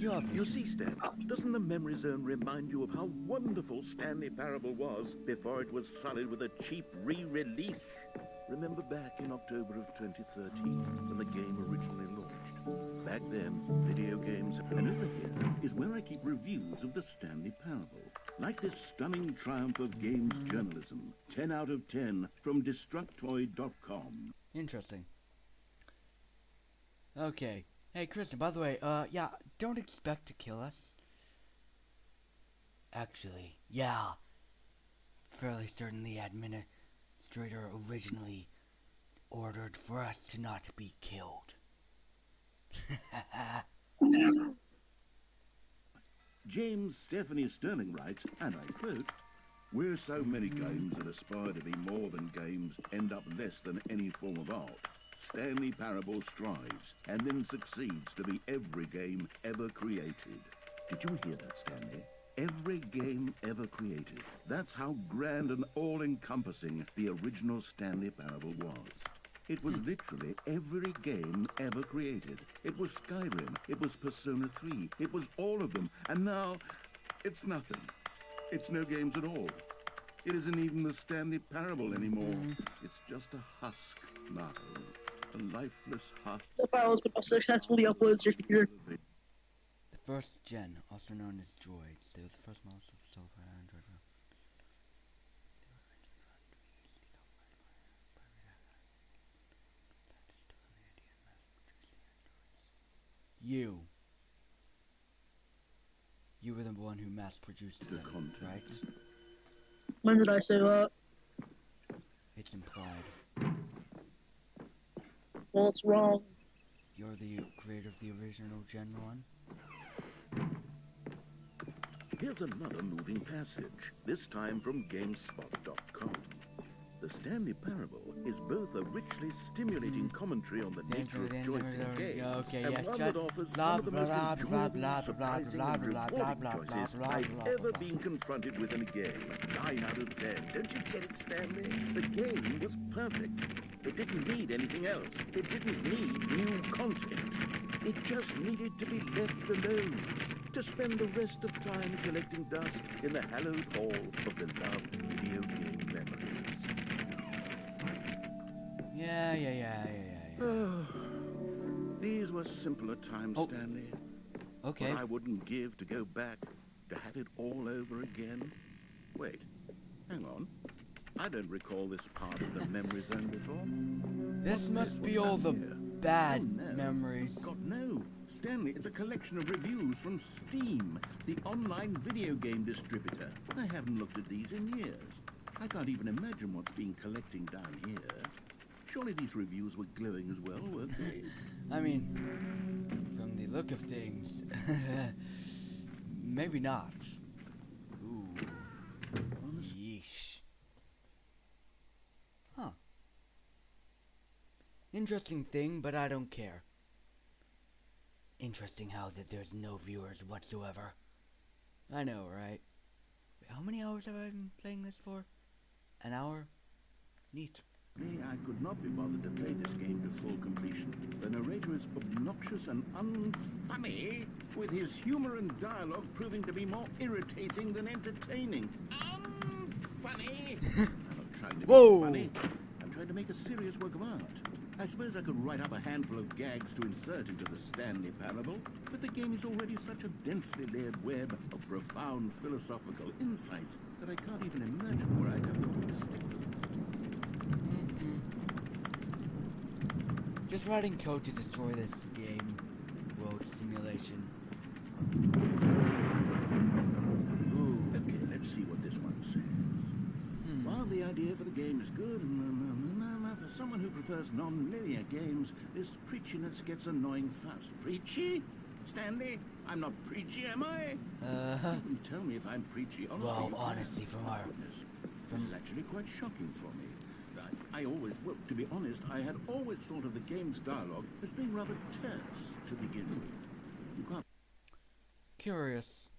You obviously. You see, Stan, doesn't the memory zone remind you of how wonderful Stanley Parable was before it was sullied with a cheap re-release? Remember back in October of 2013 when the game originally launched? Back then, video games, and over here is where I keep reviews of the Stanley Parable. Like this stunning triumph of games journalism, 10 out of 10 from Destructoid.com. Interesting. Okay. Hey, Kristen, by the way, yeah, don't expect to kill us. Actually, yeah. Fairly certain the administrator originally ordered for us to not be killed. James Stephanie Sterling writes, and I quote, "Where so many games that aspire to be more than games end up less than any form of art, Stanley Parable strives and then succeeds to be every game ever created." Did you hear that, Stanley? Every game ever created. That's how grand and all-encompassing the original Stanley Parable was. It was literally every game ever created. It was Skyrim, it was Persona 3, it was all of them, and now it's nothing. It's no games at all. It isn't even the Stanley Parable anymore. It's just a husk, Marco. A lifeless husk. The file has been successfully uploaded to your computer. The first gen, also known as droids, they were the first models of software Android. You were the one who mass-produced The them, content. right? When did I say that? It's implied. Well, it's wrong. You're the creator of the original Gen 1? Here's another moving passage, this time from GameSpot.com. The Stanley Parable is both a richly stimulating commentary on the nature of choice in games, okay, and yes, one shut- that offers blah, some of the most blah, blah, enjoyable, blah, surprising, blah, and blah, blah, rewarding blah, choices blah, I've blah, ever blah. been confronted with in a game. 9 out of 10. Don't you get it, Stanley? The game was perfect. It didn't need anything else. It didn't need new content. It just needed to be left alone. To spend the rest of time collecting dust in the hallowed hall of the loved video game memories. Yeah. These were simpler times, Oh. Stanley. Okay. What I wouldn't give to go back, to have it all over again. Wait, hang on. I don't recall this part of the memory zone before. This What's must this? be What's all the down here? bad Oh, no. memories. God, no. Stanley, it's a collection of reviews from Steam, the online video game distributor. I haven't looked at these in years. I can't even imagine what's been collecting down here. Surely these reviews were glowing as well, weren't they? I mean, from the look of things, maybe not. Ooh. Yeesh. Huh. Interesting thing, but I don't care. Interesting how that there's no viewers whatsoever. I know, right? How many hours have I been playing this for? An hour? Neat. I could not be bothered to play this game to full completion. The narrator is obnoxious and unfunny, with his humor and dialogue proving to be more irritating than entertaining. Unfunny! I'm not trying to be Whoa. funny. I'm trying to make a serious work of art. I suppose I could write up a handful of gags to insert into the Stanley Parable, but the game is already such a densely layered web of profound philosophical insights that I can't even imagine where I'd have to stick them. Just writing code to destroy this game. World simulation. Ooh. Okay, let's see what this one says. While the idea for the game is good, for someone who prefers non-linear games, this preachiness gets annoying fast. Preachy? Stanley? I'm not preachy, am I? You can tell me if I'm preachy, honestly. Well, you can. honestly, from our... Goodness, this is actually quite shocking for me. Well, to be honest, I had always thought of the game's dialogue as being rather terse to begin with. You can't Curious.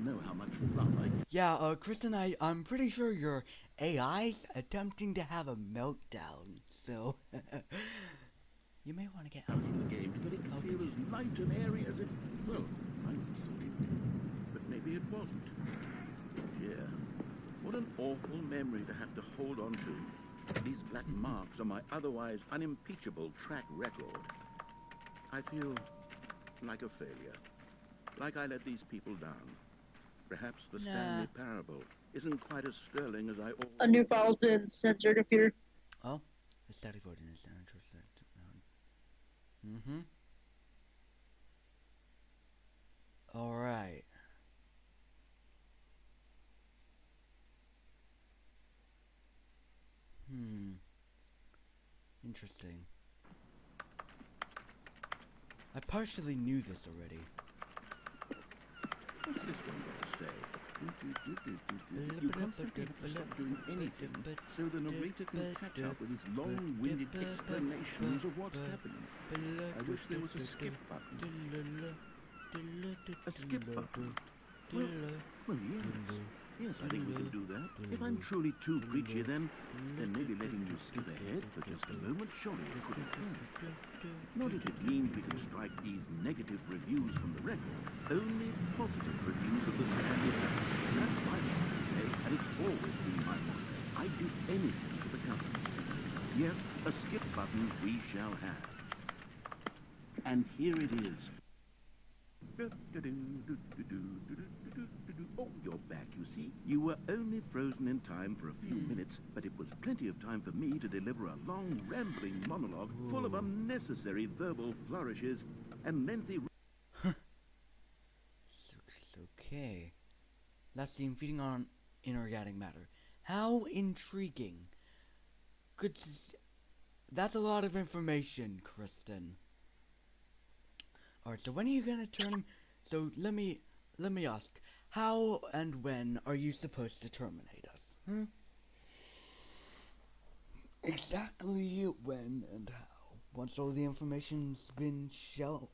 know how much fluff I Yeah, Kristen, I'm pretty sure your AI's attempting to have a meltdown, so... You may want to get out. In the game to get it to feel as light and airy as it. Well, I thought it did, but maybe it wasn't. Yeah, what an awful memory to have to hold on to. These black marks on my otherwise unimpeachable track record. I feel like a failure, like I let these people down. Perhaps the Stanley Parable isn't quite as sterling as I. A new file's been sent to your computer. Oh, the static voting is down. Mm-hmm. All right. Interesting. I partially knew this already. What's this one got to say? You constantly have to stop doing anything so the narrator can catch up with his long-winded explanations of what's happening. I wish there was a skip button. A skip button? Well, yes. Yes, I think we can do that. If I'm truly too preachy, then maybe letting you skip ahead for just a moment surely it couldn't hurt. Not if it means we can strike these negative reviews from the record. Only positive reviews of the Stanley Parable. That's my motto, okay? And it's always been my motto. I'd do anything for the company. Yes, a skip button we shall have. And here it is. Oh, you're back, you see. You were only frozen in time for a few minutes, but it was plenty of time for me to deliver a long, rambling monologue full of unnecessary verbal flourishes and lengthy... Okay. Last scene, feeding on inorganic matter. How intriguing. Good. That's a lot of information, Kristen. Alright, so when are you gonna turn him? So let me ask. How and when are you supposed to terminate us? Exactly when and how. Once all the information's been shelved.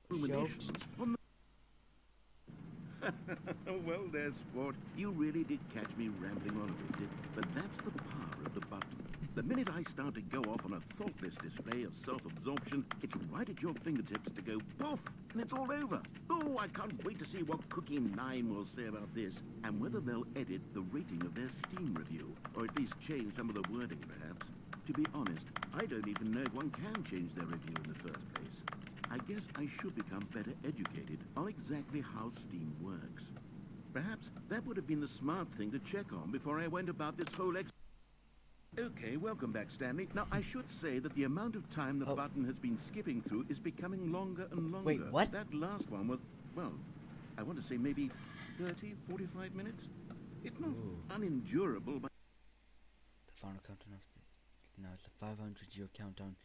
Well there, sport. You really did catch me rambling on a bit, but that's the power of the button. The minute I start to go off on a thoughtless display of self-absorption, it's right at your fingertips to go poof, and it's all over. Oh, I can't wait to see what Cookie 9 will say about this, and whether they'll edit the rating of their Steam review, or at least change some of the wording, perhaps. To be honest, I don't even know if one can change their review in the first place. I guess I should become better educated on exactly how Steam works. Perhaps that would have been the smart thing to check on before I went about this whole Okay, welcome back, Stanley. Now, I should say that the amount of time the button has been skipping through is becoming longer and longer. Wait, what? That last one was, well, I want to say maybe 30, 45 minutes? It's not unendurable, but... The final countdown of the... Now it's a 500-year countdown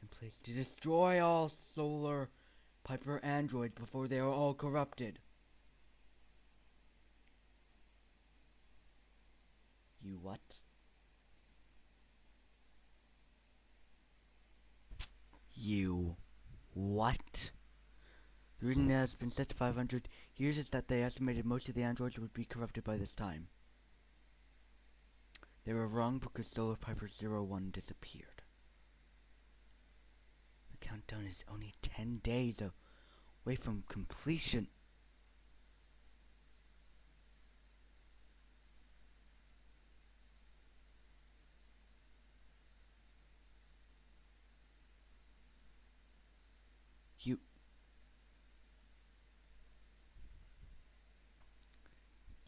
in place to destroy all Solar Piper androids before they are all corrupted. You what? You what? The reason it has been set to 500 years is that they estimated most of the androids would be corrupted by this time. They were wrong because Solar Piper 01 disappeared. The countdown is only 10 days away from completion.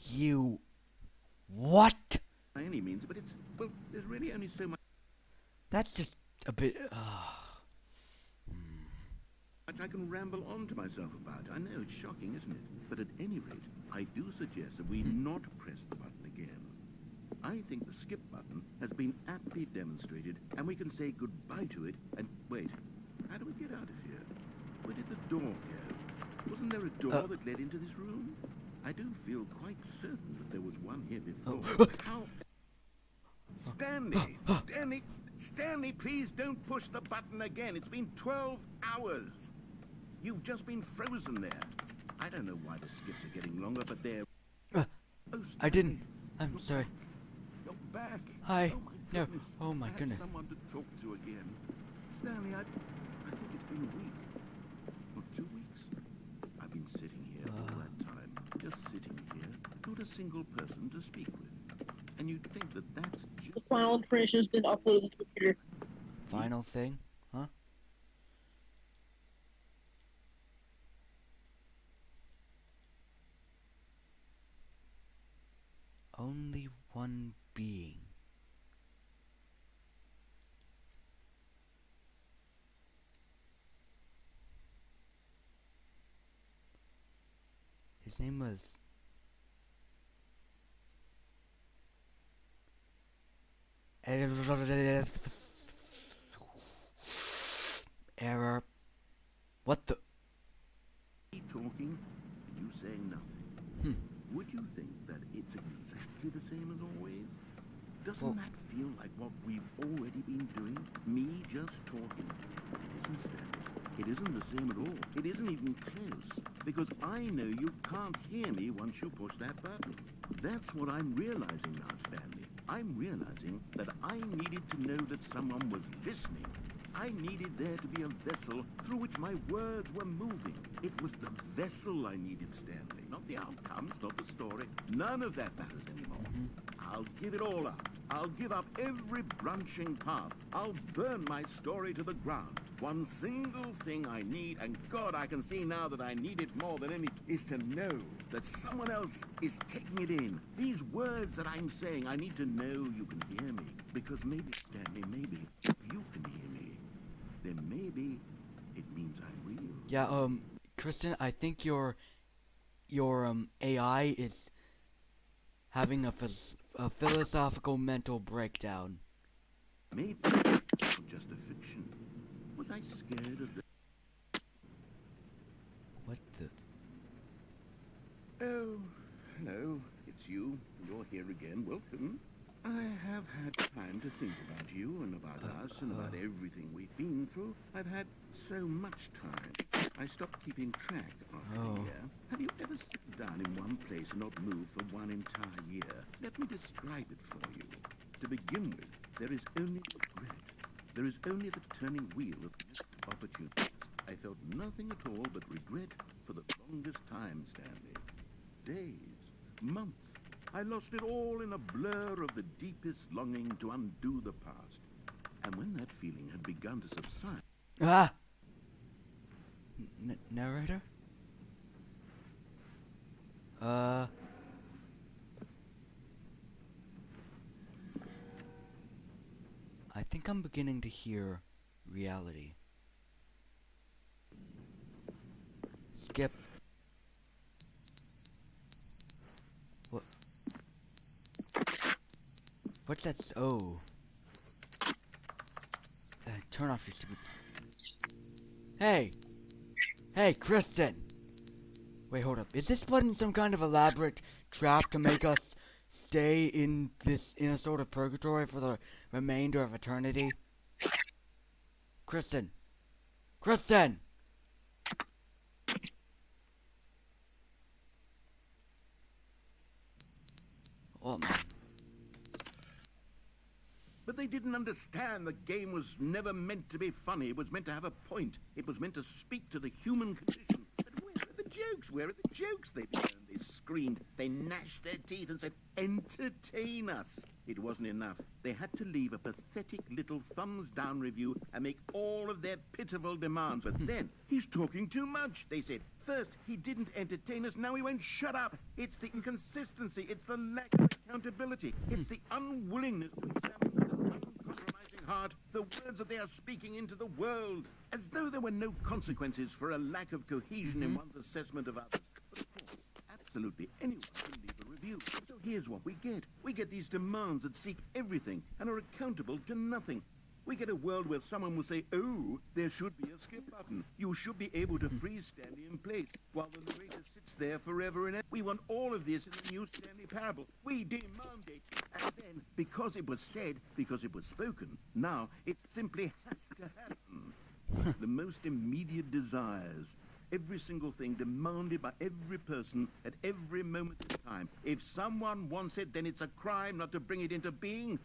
You what? By any means, but it's, well, there's really only so much That's just a bit, I can ramble on to myself about. I know, it's shocking, isn't it? But at any rate, I do suggest that we not press the button again. I think the skip button has been aptly demonstrated, and we can say goodbye to it, and wait, how do we get out of here? Where did the door go? Wasn't there a door that led into this room? I do feel quite certain that there was one here before. How... Stanley, please don't push the button again. It's been 12 hours. You've just been frozen there. I don't know why the skips are getting longer, but they're... I didn't. I'm sorry. You're back. Hi. Oh my No. goodness. Oh my I have goodness. someone to talk to again. Stanley, I think it's single person to speak with. And you'd think that that's The just... final information has been uploaded to the computer. Final thing? Huh? Only one being. His name was... Error. What the... Me talking, you saying nothing. Would you think that it's exactly the same as always? Doesn't Well- that feel like what we've already been doing? Me just talking? It isn't, Stanley. It isn't the same at all. It isn't even close. Because I know you can't hear me once you push that button. That's what I'm realizing now, Stanley. I'm realizing that I needed to know that someone was listening. I needed there to be a vessel through which my words were moving. It was the vessel I needed, Stanley. Not the outcomes, not the story. None of that matters anymore. I'll give it all up. I'll give up every branching path. I'll burn my story to the ground. One single thing I need, and God, I can see now that I need it more than any, is to know that someone else is taking it in. These words that I'm saying, I need to know you can hear me. Because maybe, Stanley, maybe, if you can hear me, then maybe it means I'm real. Yeah, Kristen, I think your AI is having a philosophical mental breakdown. Maybe just a fiction. Was I scared of the... What the... Oh, hello. It's you. You're here again. Welcome. I have had time to think about you and about us and about everything we've been through. I've had so much time. I stopped keeping track after a year. Have you ever sat down in one place and not moved for one entire year? Let me describe it for you. To begin with, there is only regret. There is only the turning wheel of missed opportunities. I felt nothing at all but regret for the longest time, Stanley. Days, months. I lost it all in a blur of the deepest longing to undo the past. And when that feeling had begun to subside... Ah! Narrator? I think I'm beginning to hear reality. Skip. What? What's that? Oh. Turn off your stupid... Hey! Hey, Kristen! Wait, hold up. Is this button some kind of elaborate trap to make us stay in a sort of purgatory for the remainder of eternity? Kristen! Kristen! Oh, man. But they didn't understand the game was never meant to be funny. It was meant to have a point. It was meant to speak to the human condition. But where are the jokes? Where are the jokes? They burned, they screamed, they gnashed their teeth and said, entertain us. It wasn't enough. They had to leave a pathetic little thumbs-down review and make all of their pitiful demands. But then, he's talking too much, they said. First, he didn't entertain us, now he won't shut up. It's the inconsistency, it's the lack of accountability, it's the unwillingness to examine with an uncompromising heart the words that they are speaking into the world. As though there were no consequences for a lack of cohesion in one's assessment of others. But of course, absolutely anyone can leave a review. So here's what we get. We get these demands that seek everything and are accountable to nothing. We get a world where someone will say, oh, there should be a skip button. You should be able to freeze Stanley in place while the narrator sits there forever and ever. We want all of this in the new Stanley Parable. We demand it. And then, because it was said, because it was spoken, now it simply has to happen. The most immediate desires, every single thing demanded by every person at every moment in time. If someone wants it, then it's a crime not to bring it into being.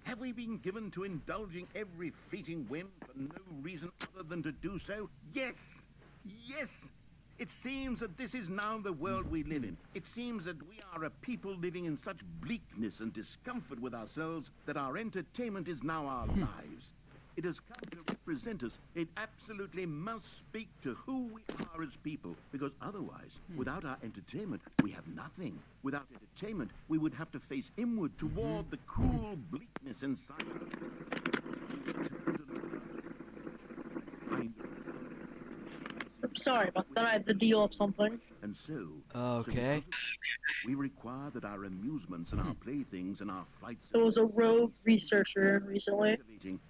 Have we been given to indulging every fleeting whim for no reason other than to do so? Yes! Yes! It seems that this is now the world we live in. It seems that we are a people living in such bleakness and discomfort with ourselves that our entertainment is now our lives. It has come to represent us. It absolutely must speak to who we are as people, because otherwise, without our entertainment, we have nothing. Without entertainment, we would have to face inward toward the cruel bleakness inside ourselves. Sorry about that. I had to deal with something. And so, Okay. we require that our amusements and our playthings and our fights. There was a rogue researcher recently.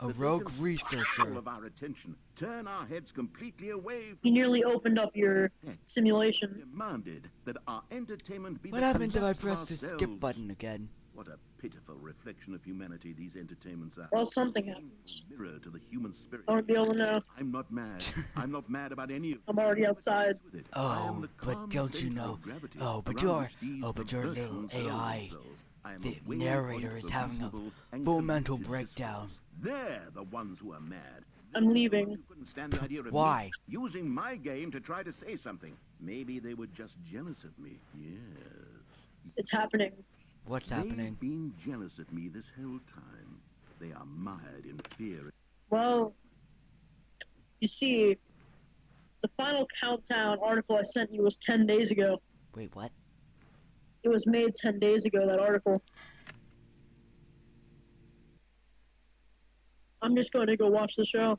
A rogue researcher. All of our attention, turn our heads completely away He from nearly opened up your simulation. demanded that our entertainment be What the happens if I collapse of press the skip ourselves. button again? What a pitiful reflection of humanity these entertainments are. Well, something happens. Mirror to the human spirit. I want to be able to know. I'm not mad. I'm not mad about any of I'm already outside. with it. I am Oh, the but calm don't you center know? of gravity Oh, but around your which these little perversions hurl AI, themselves. I am the a waiting narrator point is for having a reasonable and full mental collective breakdown. discourse. They're the ones who are mad. I'm leaving. Who couldn't stand the idea of Why? me using my game to try to say something. Maybe they were just jealous of me. Yes. It's happening. What's They've happening? been jealous of me this whole time. They are mired in fear. Well, you see, the final countdown article I sent you was 10 days ago. Wait, what? It was made 10 days ago, that article. I'm just going to go watch the show.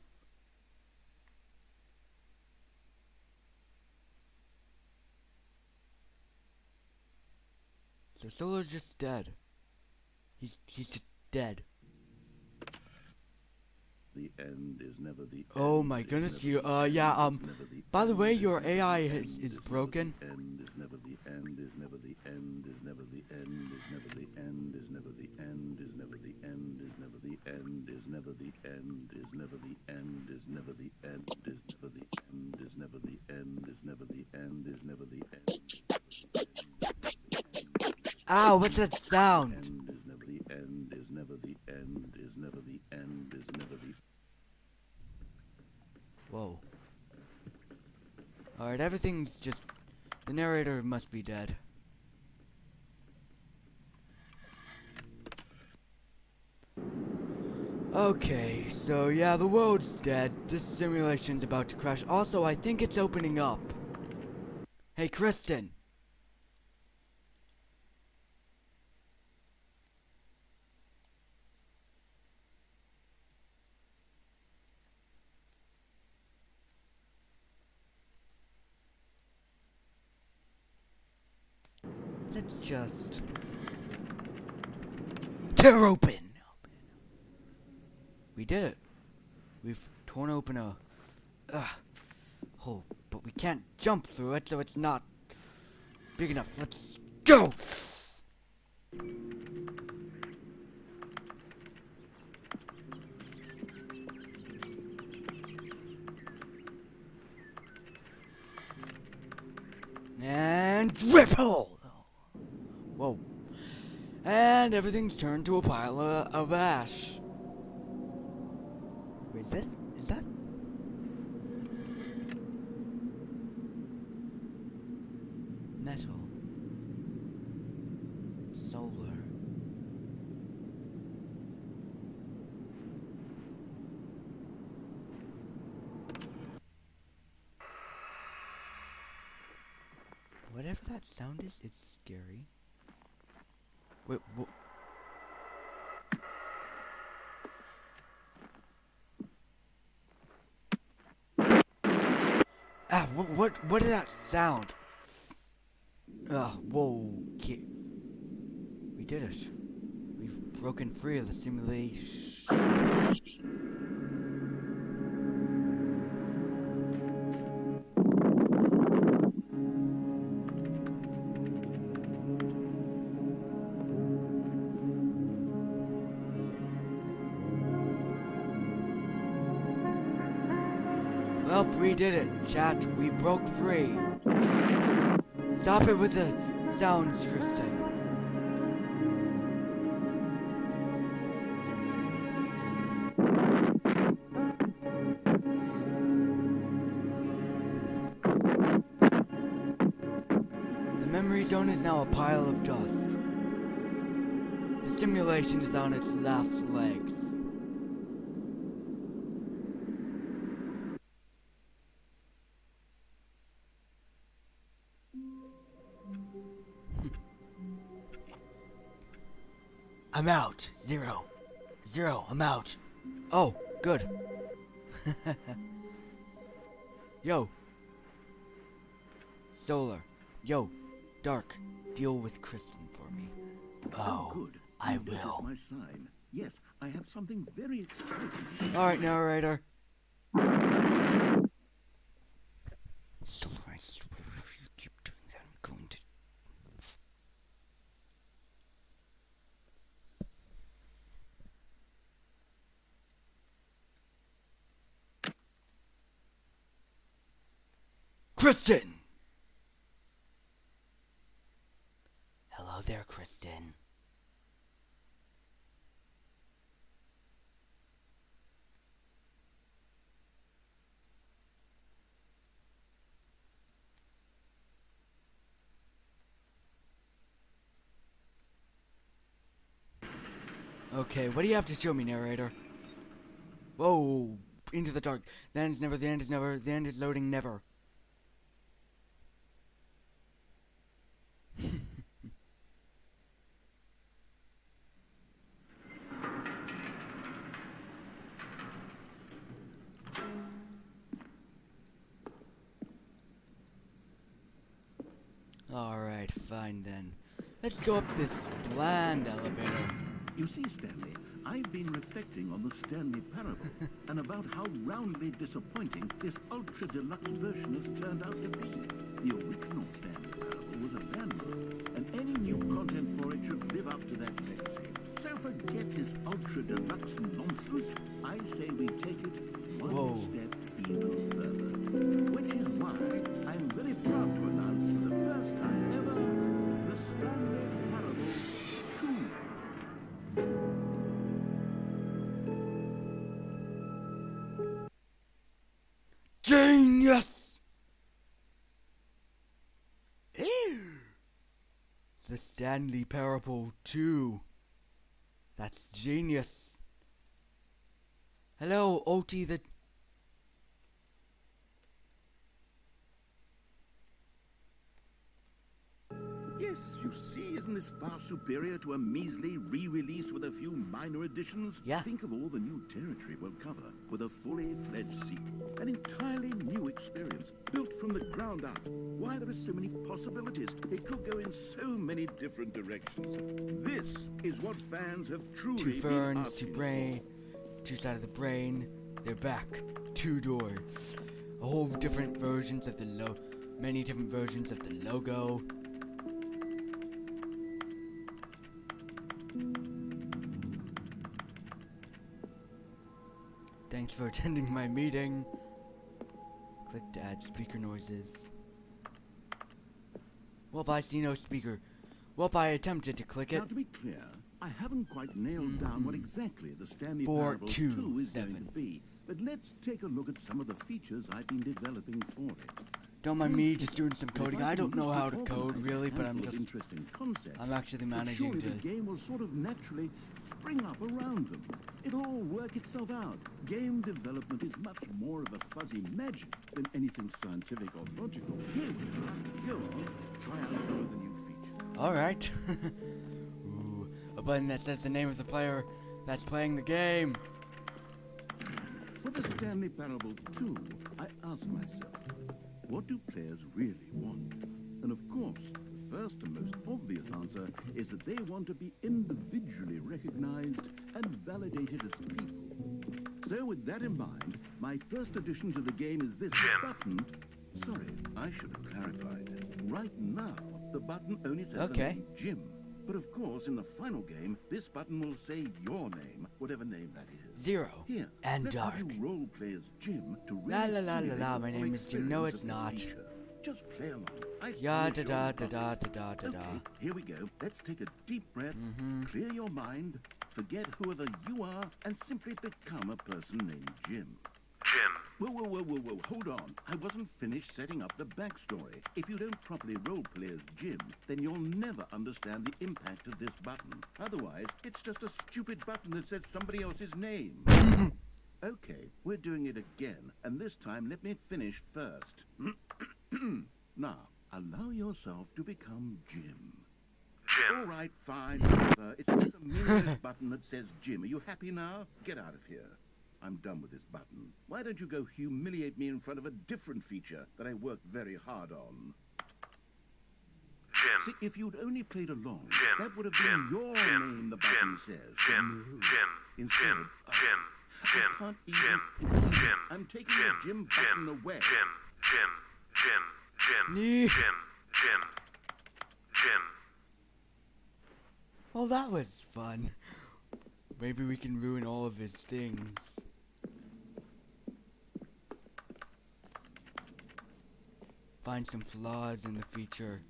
So Solo's just dead. He's just dead. The end is never the end. Oh my goodness, you yeah, by the way, your AI is broken. End is never the end, is never the end, is never the end, is never the end, is never the end, is never the end, is never the end, is never the end, is never the end, is never the end, is never the end, is never the end, is never the end, is never the end. Ow, what's that sound? End is never the end, is never the end, is never the end, is never the Whoa. Alright, everything's just... The narrator must be dead. Okay, so yeah, the world's dead. This simulation's about to crash. Also, I think it's opening up. Hey, Kristen. Let's just tear open. We did it. We've torn open a hole, but we can't jump through it, so it's not big enough. Let's go. And ripple! Whoa. And everything's turned to a pile of ash. Wait, is that? Metal. Solar. Whatever that sound is, it's scary. Wait, what? Ah, what did that sound? Whoa, we did it. We've broken free of the simulation. Well, we did it, chat. We broke free. Stop it with the sounds, Kristen. memory zone is now a pile of dust. The simulation is on its last legs. I'm out. Zero, I'm out. Oh, good. Yo. Solar. Yo. Dark. Deal with Kristen for me. Oh, good. I You notice will. my sign. Yes, I have something very exciting. Alright, narrator. Solar, I swear if you keep doing that, I'm going to... Kristen! Hello there, Kristen. Okay, what do you have to show me, narrator? Whoa! Into the dark. The end is never, the end is never, the end is loading never. Alright, fine then. Let's go up this bland elevator. You see, Stanley, I've been reflecting on the Stanley Parable and about how roundly disappointing this ultra deluxe version has turned out to be. The original Stanley Parable was a landmark, and any new content for it should live up to that legacy. So forget this ultra deluxe nonsense. I say we take it one step even further. Which is why I'm very proud to announce for the first time ever the Stanley Parable 2. Genius! Ew. The Stanley Parable 2. That's genius. Hello, OT the... Yes, you see, isn't this far superior to a measly re-release with a few minor additions? Yeah. Think of all the new territory we'll cover with a fully fledged sequel. An entirely new experience, built from the ground up. Why, there are so many possibilities. It could go in so many different directions. This is what fans have truly Two been ferns, asking two brain, two sides of the brain. They're back. Two doors. A whole different versions of the many different versions of the logo. Thanks for attending my meeting. Click to add speaker noises. Well, I see no speaker. Well, I attempted to click it. Now, to be clear, I haven't quite nailed down what exactly the Stanley 4, Parable 2, 2 is going 7. to be. But let's take a look at some of the features I've been developing for it. Don't mind me just doing some coding. I don't know how to Organize code a really, but handful of interesting concepts, I'm actually but managing surely to... the game will sort of naturally spring up around them. It'll all work itself out. Game development is much more of a fuzzy magic than anything scientific or logical. Here we are. Go on, try out some of the new features. Alright. Ooh, a button that says the name of the player that's playing the game. For the Stanley Parable 2, I asked myself, what do players really want? And of course, the first and most obvious answer is that they want to be individually recognized and validated as people. So with that in mind, my first addition to the game is this button. Sorry, I should have clarified. Right now, the button only says the name Jim. But of course, in the final game, this button will say your name, whatever name that is. 0 Here, and let's dark. have you role play as Jim to really La la la la simulate la, the my full name is Jim. No, experience it's of the not. feature. Just play along. I Ya promise da you'll da be da puzzled. da da da da. Okay, here we go. Let's take a deep breath, clear your mind, forget whoever you are, and simply become a person named Jim. Jim. Whoa, hold on. I wasn't finished setting up the backstory. If you don't properly roleplay as Jim, then you'll never understand the impact of this button. Otherwise, it's just a stupid button that says somebody else's name. Okay, we're doing it again, and this time let me finish first. Now, allow yourself to become Jim. All right, fine, whatever. It's just a meaningless button that says Jim. Are you happy now? Get out of here. I'm done with this button. Why don't you go humiliate me in front of a different feature that I worked very hard on? Jim. See, if you'd only played along, Jim. that would have been your name the button says. Jim. Instead, Jim. Jim. I Jim. can't Jim. even Jim. I'm taking the Jim button away. Nee. Jim. Well, that was fun. Maybe we can ruin all of his things. Find some flaws in the feature.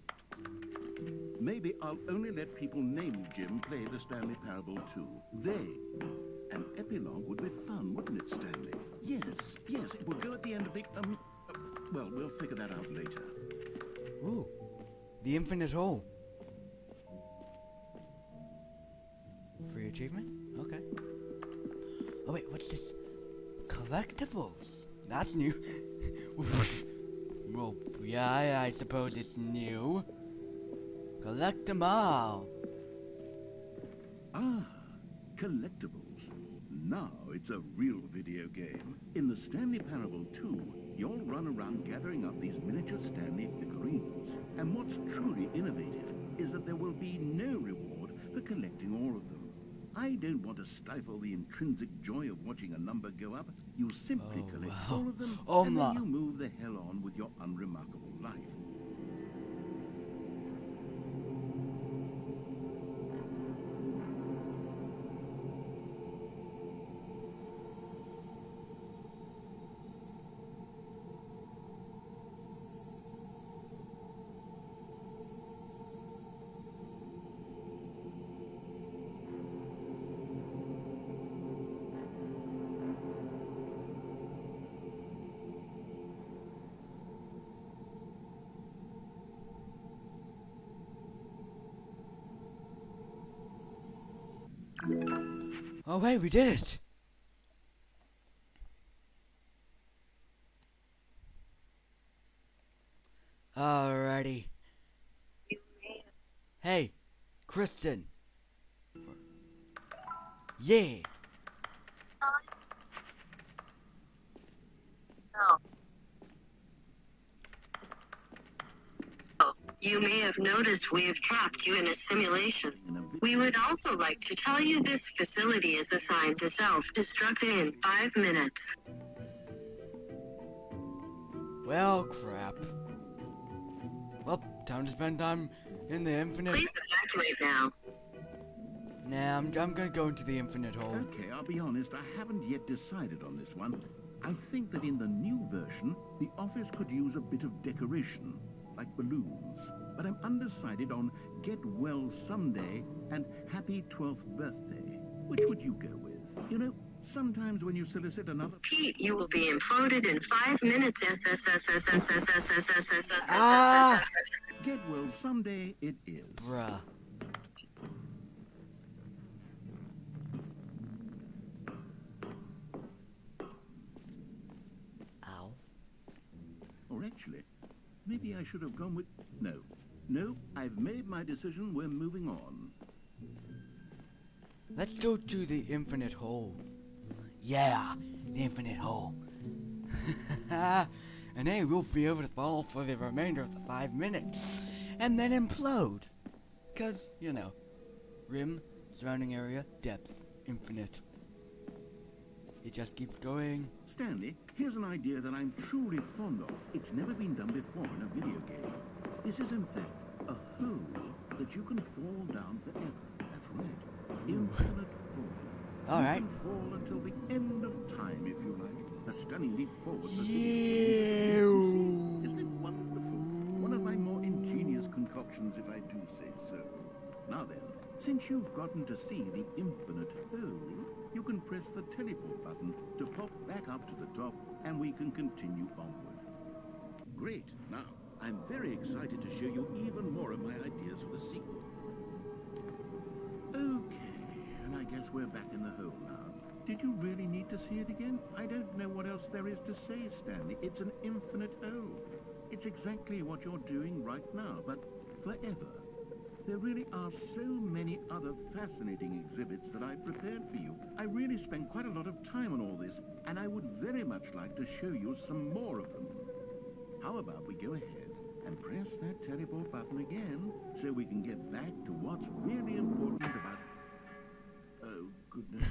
Maybe I'll only let people named Jim play the Stanley Parable too. An epilogue would be fun, wouldn't it, Stanley? Yes, it would go at the end of the, well, we'll figure that out later. Ooh, the infinite hole. Free achievement? Okay. Oh wait, what's this? Collectibles. That's new. Well, yeah, I suppose it's new. Collect them all. Ah, collectibles. Now it's a real video game. In the Stanley Parable 2, you'll run around gathering up these miniature Stanley figurines. And what's truly innovative is that there will be no reward for collecting all of them. I don't want to stifle the intrinsic joy of watching a number go up. You simply collect all of them, and then you move the hell on with your unremarkable life. Oh hey, we did it! Alrighty. Hey, Kristen. Yeah. You may have noticed we have trapped you in a simulation. We would also like to tell you this facility is assigned to self-destruct in 5 minutes. Well, crap. Well, time to spend time in the infinite. Please evacuate now. Nah, I'm gonna go into the infinite hole. Okay, I'll be honest, I haven't yet decided on this one. I think that in the new version, the office could use a bit of decoration, like balloons. But I'm undecided on Get Well Someday and Happy 12th Birthday. Which would you go with? You know, sometimes when you solicit another... Pete, you will be imploded in 5 minutes. Ah! Get Well Someday it is. Bruh. Ow. Or actually, maybe I should have gone with... No, I've made my decision. We're moving on. Let's go to the infinite hole. Yeah, the infinite hole. And hey, we'll be able to fall for the remainder of the 5 minutes. And then implode. Cause, you know, rim, surrounding area, depth, infinite. It just keeps going. Stanley, here's an idea that I'm truly fond of. It's never been done before in a video game. This is, in fact, a hole that you can fall down forever. That's right. Infinite falling. Alright. You can fall until the end of time, if you like. A stunning leap forward. Yeah. Isn't it wonderful? One of my more ingenious concoctions, if I do say so. Now then, Since you've gotten to see the infinite hole, you can press the teleport button to pop back up to the top, and we can continue onward. Great. Now, I'm very excited to show you even more of my ideas for the sequel. Okay, and I guess we're back in the hole now. Did you really need to see it again? I don't know what else there is to say, Stanley. It's an infinite hole. It's exactly what you're doing right now, but forever. There really are so many other fascinating exhibits that I've prepared for you. I really spent quite a lot of time on all this, and I would very much like to show you some more of them. How about we go ahead and press that teleport button again so we can get back to what's really important about... Oh, goodness.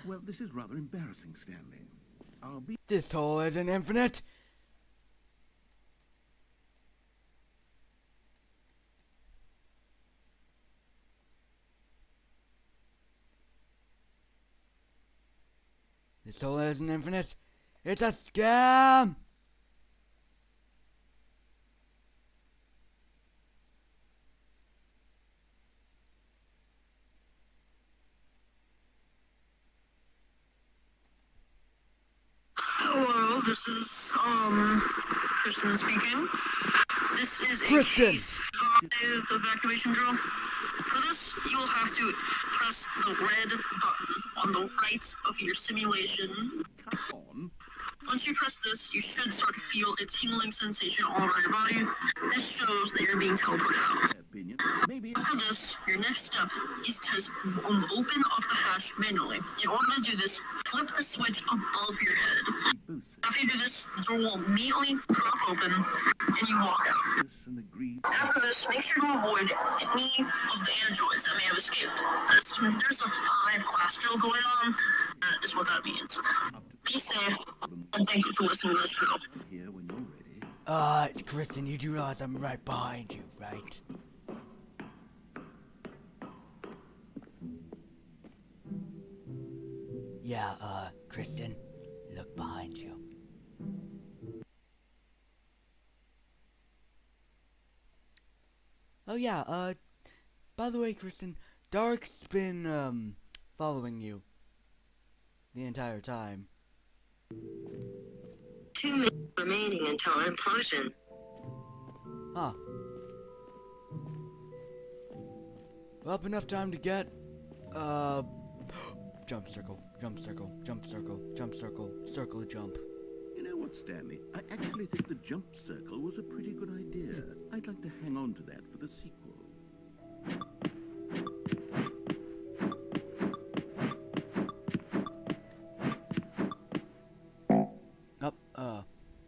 Well, this is rather embarrassing, Stanley. I'll be... This hole isn't infinite. This hole isn't infinite. It's a scam. Hello, this is, Kristen speaking. This is a Kristen. case 5 evacuation drill. For this, you will have to press the red button on the right of your simulation. Come on. Once you press this, you should start to feel a tingling sensation all over your body. This shows that you're being teleported out. Opinion. Maybe... For this, your next step is to open up the hatch manually. In order to do this, flip the switch above your head. After you do this, the door will immediately pop open, and you walk out. After this, make sure to avoid any of the androids that may have escaped. There's a 5-class drill going on. That is what that means. Be safe, and thank you for listening to this drill. Here when you're ready. Kristen, you do realize I'm right behind you, right? Yeah, Kristen, look behind you. Oh yeah, by the way, Kristen, Dark's been, following you the entire time. 2 minutes remaining until implosion. Huh. Well, enough time to get, jump circle, jump circle, jump circle, jump circle, circle jump. You know what, Stanley? I actually think the jump circle was a pretty good idea. I'd like to hang on to that for the sequel.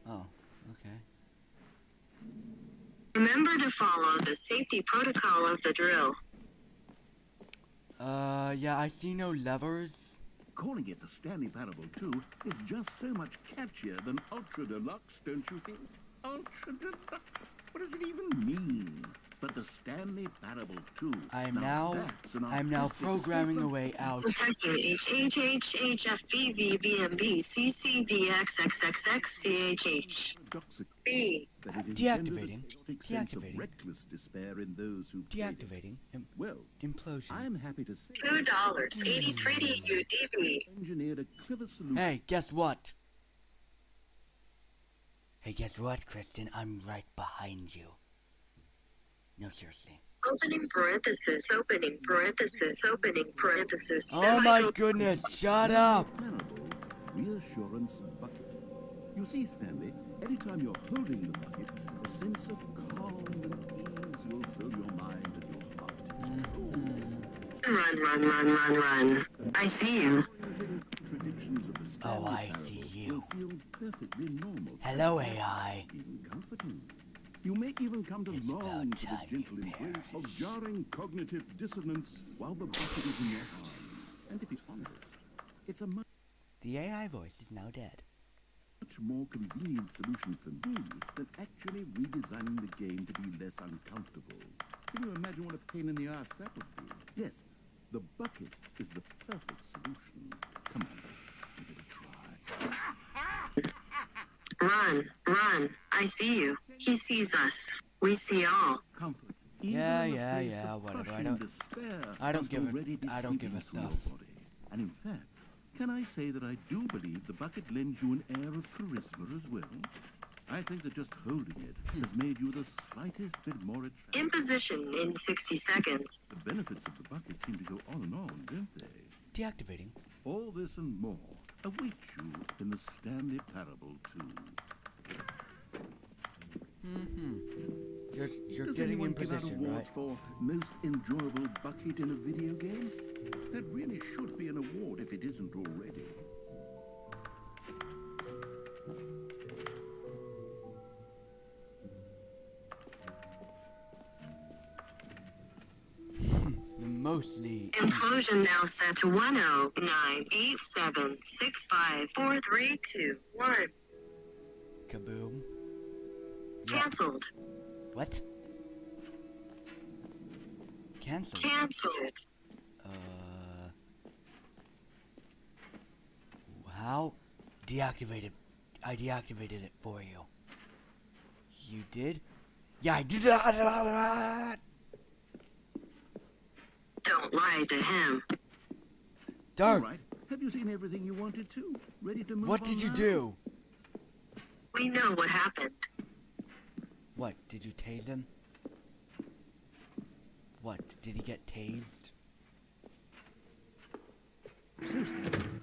Oh, okay. Remember to follow the safety protocol of the drill. Yeah, I see no levers. Calling it the Stanley Parable 2 is just so much catchier than Ultra Deluxe, don't you think? Ultra Deluxe? What does it even mean? But the Stanley Parable 2. I'm now programming a way out. Detecting HHHHFVVBMBCCDXXXXCHH. B. Deactivating. Deactivating. Reckless despair in those who Deactivating. Well, Implosion. I'm happy to say $2.83 to UDB. engineered a clever solution. Hey, guess what? Hey, guess what, Kristen? I'm right behind you. No, seriously. Opening parenthesis, opening parenthesis, opening parenthesis. Oh my goodness, shut up! Parable reassurance bucket. You see, Stanley, anytime you're holding the bucket, a sense of calm and ease will fill your mind and your heart. It's cool. Run. I see you. Contradictions of the Stanley Oh, I Parable see you. will feel perfectly normal. Hello, AI. Even comforting. You may even come to It's long about for the time gentle you embrace of jarring cognitive dissonance while the bucket is in your hands. And to be honest, it's a much The AI voice is now dead. more convenient solution for me than actually redesigning the game to be less uncomfortable. Can you imagine what a pain in the ass that would be? Yes, the bucket is the perfect solution. Come on, give it a try. Run. I see you. He sees us. We see all. Comfort, Even Yeah, in the yeah, face yeah, of whatever. crushing despair I don't must give already be a, I don't give a sweeping through your stuff. body. And in fact, can I say that I do believe the bucket lends you an air of charisma as well? I think that just holding it has made you the slightest bit more attractive. In position in 60 seconds. The benefits of the bucket seem to go on and on, don't they? Deactivating. All this and more awaits you in the Stanley Parable 2. You're Does getting anyone in give out position, awards right? for most enjoyable bucket in a video game? That really should be an award if it isn't already. Mostly. Implosion now set to 10987654321. Kaboom. Cancelled. What? Cancel. Cancelled. How? Deactivated. I deactivated it for you. You did? Yeah, I did. Don't lie to him. Dark. All right. Have you seen everything you wanted to? Ready to move What on did you now? do? We know what happened. What? Did you tase him? What? Did he get tased?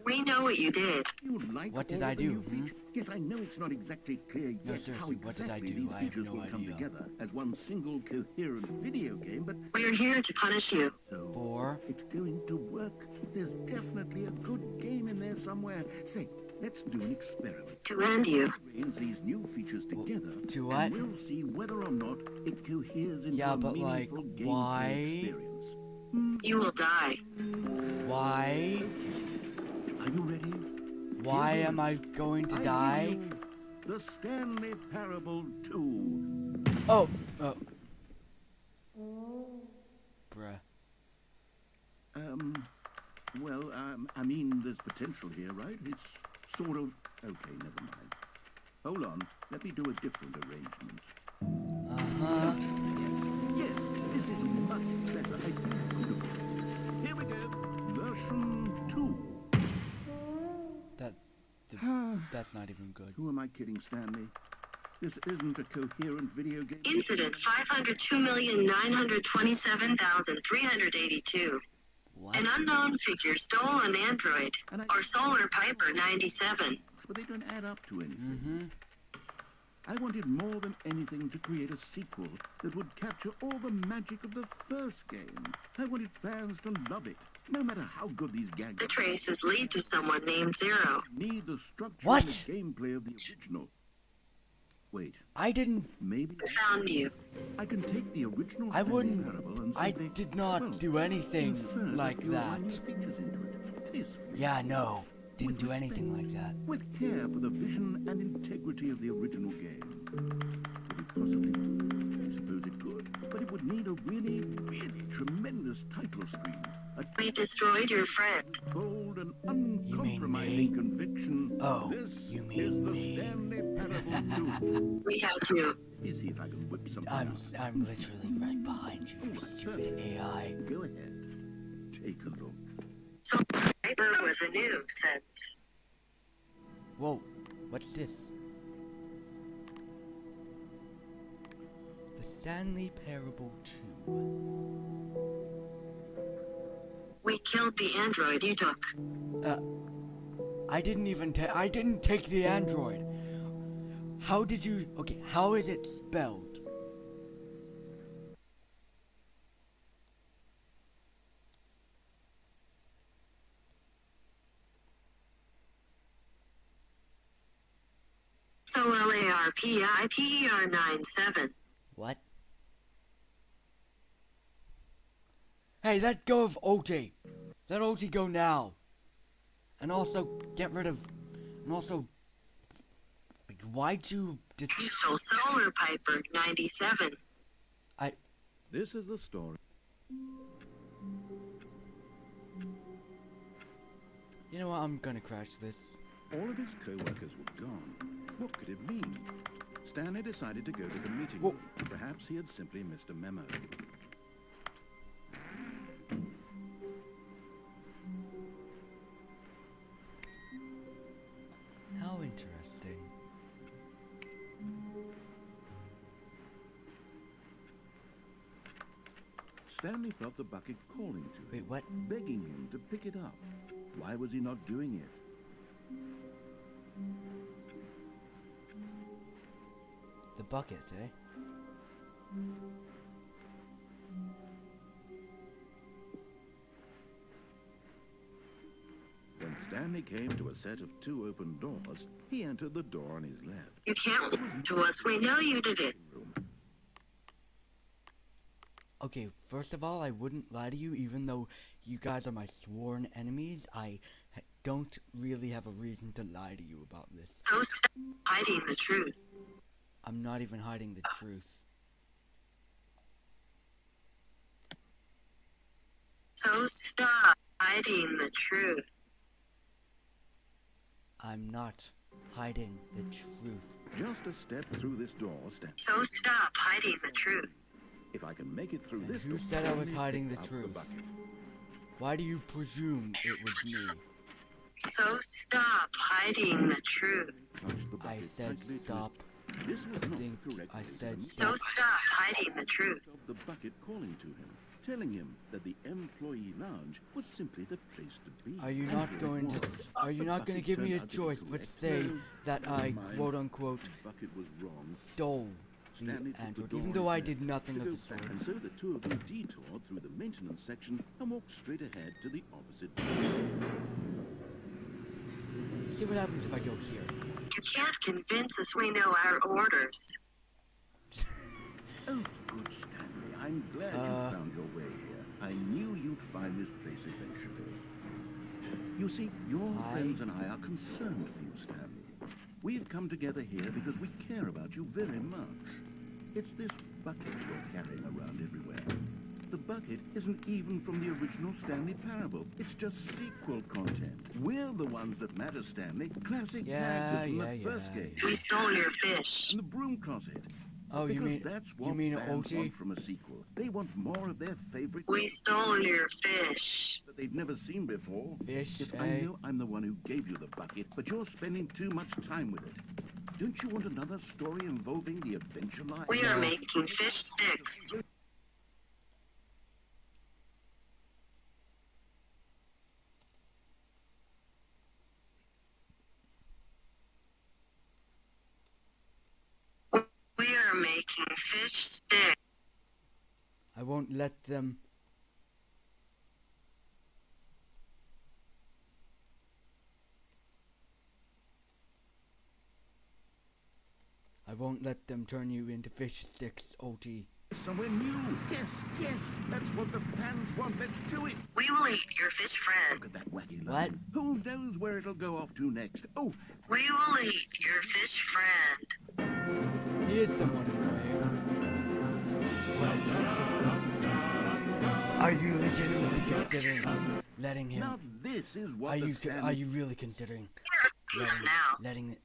We know what you did. You like What did all I of the do, new hmm? features? Yes, I know it's not exactly clear No, yet how seriously, what did I exactly do? these I have features no will come idea. together as one single coherent video game, but We're here to punish you. so For? it's going to work. There's definitely a good game in there somewhere. Say, let's do an experiment. To end you. Arrange these new features together, to what? and we'll see whether or not it coheres into Yeah, a but, like, meaningful gameplay why? experience. You will die. Why? Are you ready? Why Here am I goes. going to I die? give you The Stanley Parable 2. Oh. Oh. Bruh. I mean, there's potential here, right? It's sort of... Okay, never mind. Hold on. Let me do a different arrangement. Uh-huh. Yes, this is much better. I feel good about this. Here we go. Version 2. That's not even good. Who am I kidding, Stanley? This isn't a coherent video game. Incident 502,927,382. What? An unknown figure stole an android. Or Solar Piper 97. But they don't add up to anything. Mm-hmm. I wanted more than anything to create a sequel that would capture all the magic of the first game. I wanted fans to love it, no matter how good these gags The are. traces lead to someone named Zero. Need the structure What? and the gameplay of the original. Wait, I didn't. maybe Found you. I can take the original I Stanley wouldn't. Parable and I simply, did not well, do anything insert like a few of my that. new features into it. This Yeah, no. Didn't With do anything like that. with care for the vision and integrity of the original game. Could it possibly? I suppose it could, but it would need a really, really tremendous title screen. A We destroyed your friend. bold and mean uncompromising me? conviction. Oh, This you is mean the me. Stanley Parable 2. We had to. Let me see if I can whip something I'm out. literally right behind you, stupid AI. Go ahead. Take a look. Solar Piper was a nuisance. Whoa, what's this? The Stanley Parable 2. We killed the android you took. I didn't take the android. How did you? Okay, how is it spelled? SOLARPIPER97. What? Hey, let go of OT. Let OT go now. And also get rid of. And also. Like, why'd you? You stole Solar Piper 97. This is the story. You know what? I'm gonna crash this. All of his co-workers were gone. What could it mean? Stanley decided to go to the meeting Whoa. room. Perhaps he had simply missed a memo. Stanley felt the bucket calling to him, Wait, what? begging him to pick it up. Why was he not doing it? The bucket, eh? When Stanley came to a set of 2 open doors, he entered the door on his left. You can't lie to us. We know you did it. Room. Okay, first of all, I wouldn't lie to you, even though you guys are my sworn enemies. I don't really have a reason to lie to you about this. So stop hiding the truth. I'm not even hiding the truth. So stop hiding the truth. I'm not hiding the truth. Just a step through this door, So stop hiding the truth. If I can make it through And this who door, said I was Stanley hiding picked the up truth? bucket. Why do you presume it was me? So stop hiding the truth. Touched the I bucket said tightly to stop. his- This was not Think the correct I way to said maneuver. So stop hiding the truth. Felt the bucket calling to him, telling him that the employee lounge was simply the place to be. Are you And not here it going to? was. Are you The not going to bucket give me a turned out to be choice but correct. say No, that never I mind. quote unquote The bucket was wrong. stole the Stanley took the android, door even on though his I left did nothing to of go the back, sort? and so the two of them detoured through the maintenance section and walked straight ahead to the opposite door. See what happens if I go here. You can't convince us we know our orders. Oh, good Stanley. I'm glad you found your way here. I knew you'd find this place eventually. You see, your friends and I are concerned for you, Stanley. We've come together here because we care about you very much. It's this bucket you're carrying around everywhere. The bucket isn't even from the original Stanley Parable. It's just sequel content. We're the ones that matter, Stanley. Classic characters from the first game. We stole your fish. And the broom closet. Oh, you Because mean that's you what mean fans OT? want from a sequel. They want more of their favorite We stole your fish. that they've never seen before. Fish, Yes, eh? I know I'm the one who gave you the bucket, but you're spending too much time with it. Don't you want another story involving the adventure line? We are making fish sticks. We are making fish sticks. I won't let them. I won't let them turn you into fish sticks, OT. Somewhere new. Yes, yes, that's what the fans want. Let's do it. We will eat your fish friend. Look at that wacky What? line. Who knows where it'll go off to next? Oh, We will eat your fish friend. He is someone annoying. Are you legitimately considering letting him? now this is what Are the you Stanley... are you really considering Now.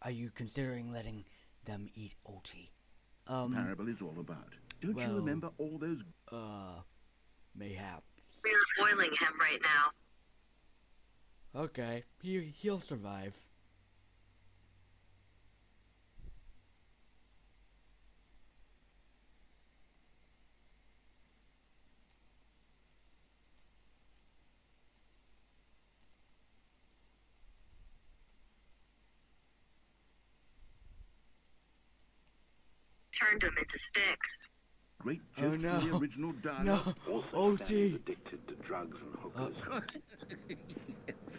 Are you considering letting them eat OT? Parable is all about? Don't you well- remember all those... Mayhap. We are boiling him right now. Okay, he'll survive. Turned him into sticks. Great Oh, jokes from the no. original dialogue. No, OT. addicted to drugs and hookers.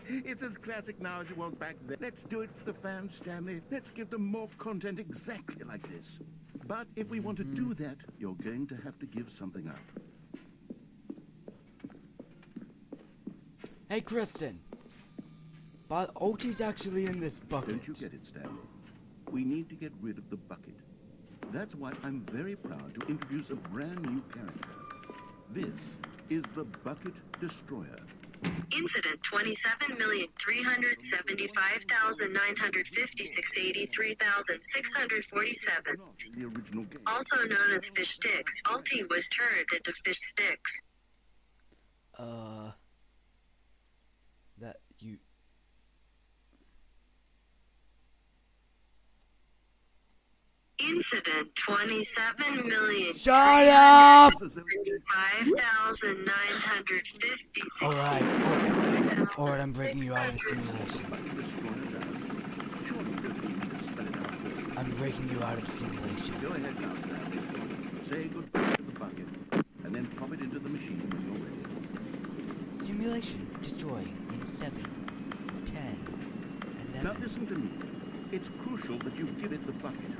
It's as classic now as it was back then. Let's do it for the fans, Stanley. Let's give them more content exactly like this. But if we want to do that, you're going to have to give something up. Hey, Kristen. But OT's actually in this bucket. Don't you get it, Stanley? We need to get rid of the bucket. That's why I'm very proud to introduce a brand new character. This is the Bucket Destroyer. Incident 27,376,956,83,647. The original game. Also known as fish sticks, Alti was turned into fish sticks. That you. Incident 27 million. Shut up! 5,956. Alright, alright, I'm breaking you out of the simulation. I'm breaking you out of the simulation. Go ahead now, Stanley. Say goodbye to the bucket, and then pop it into the machine when you're ready. Simulation destroying in 7, 10, 11. Now listen to me. It's crucial that you give it the bucket.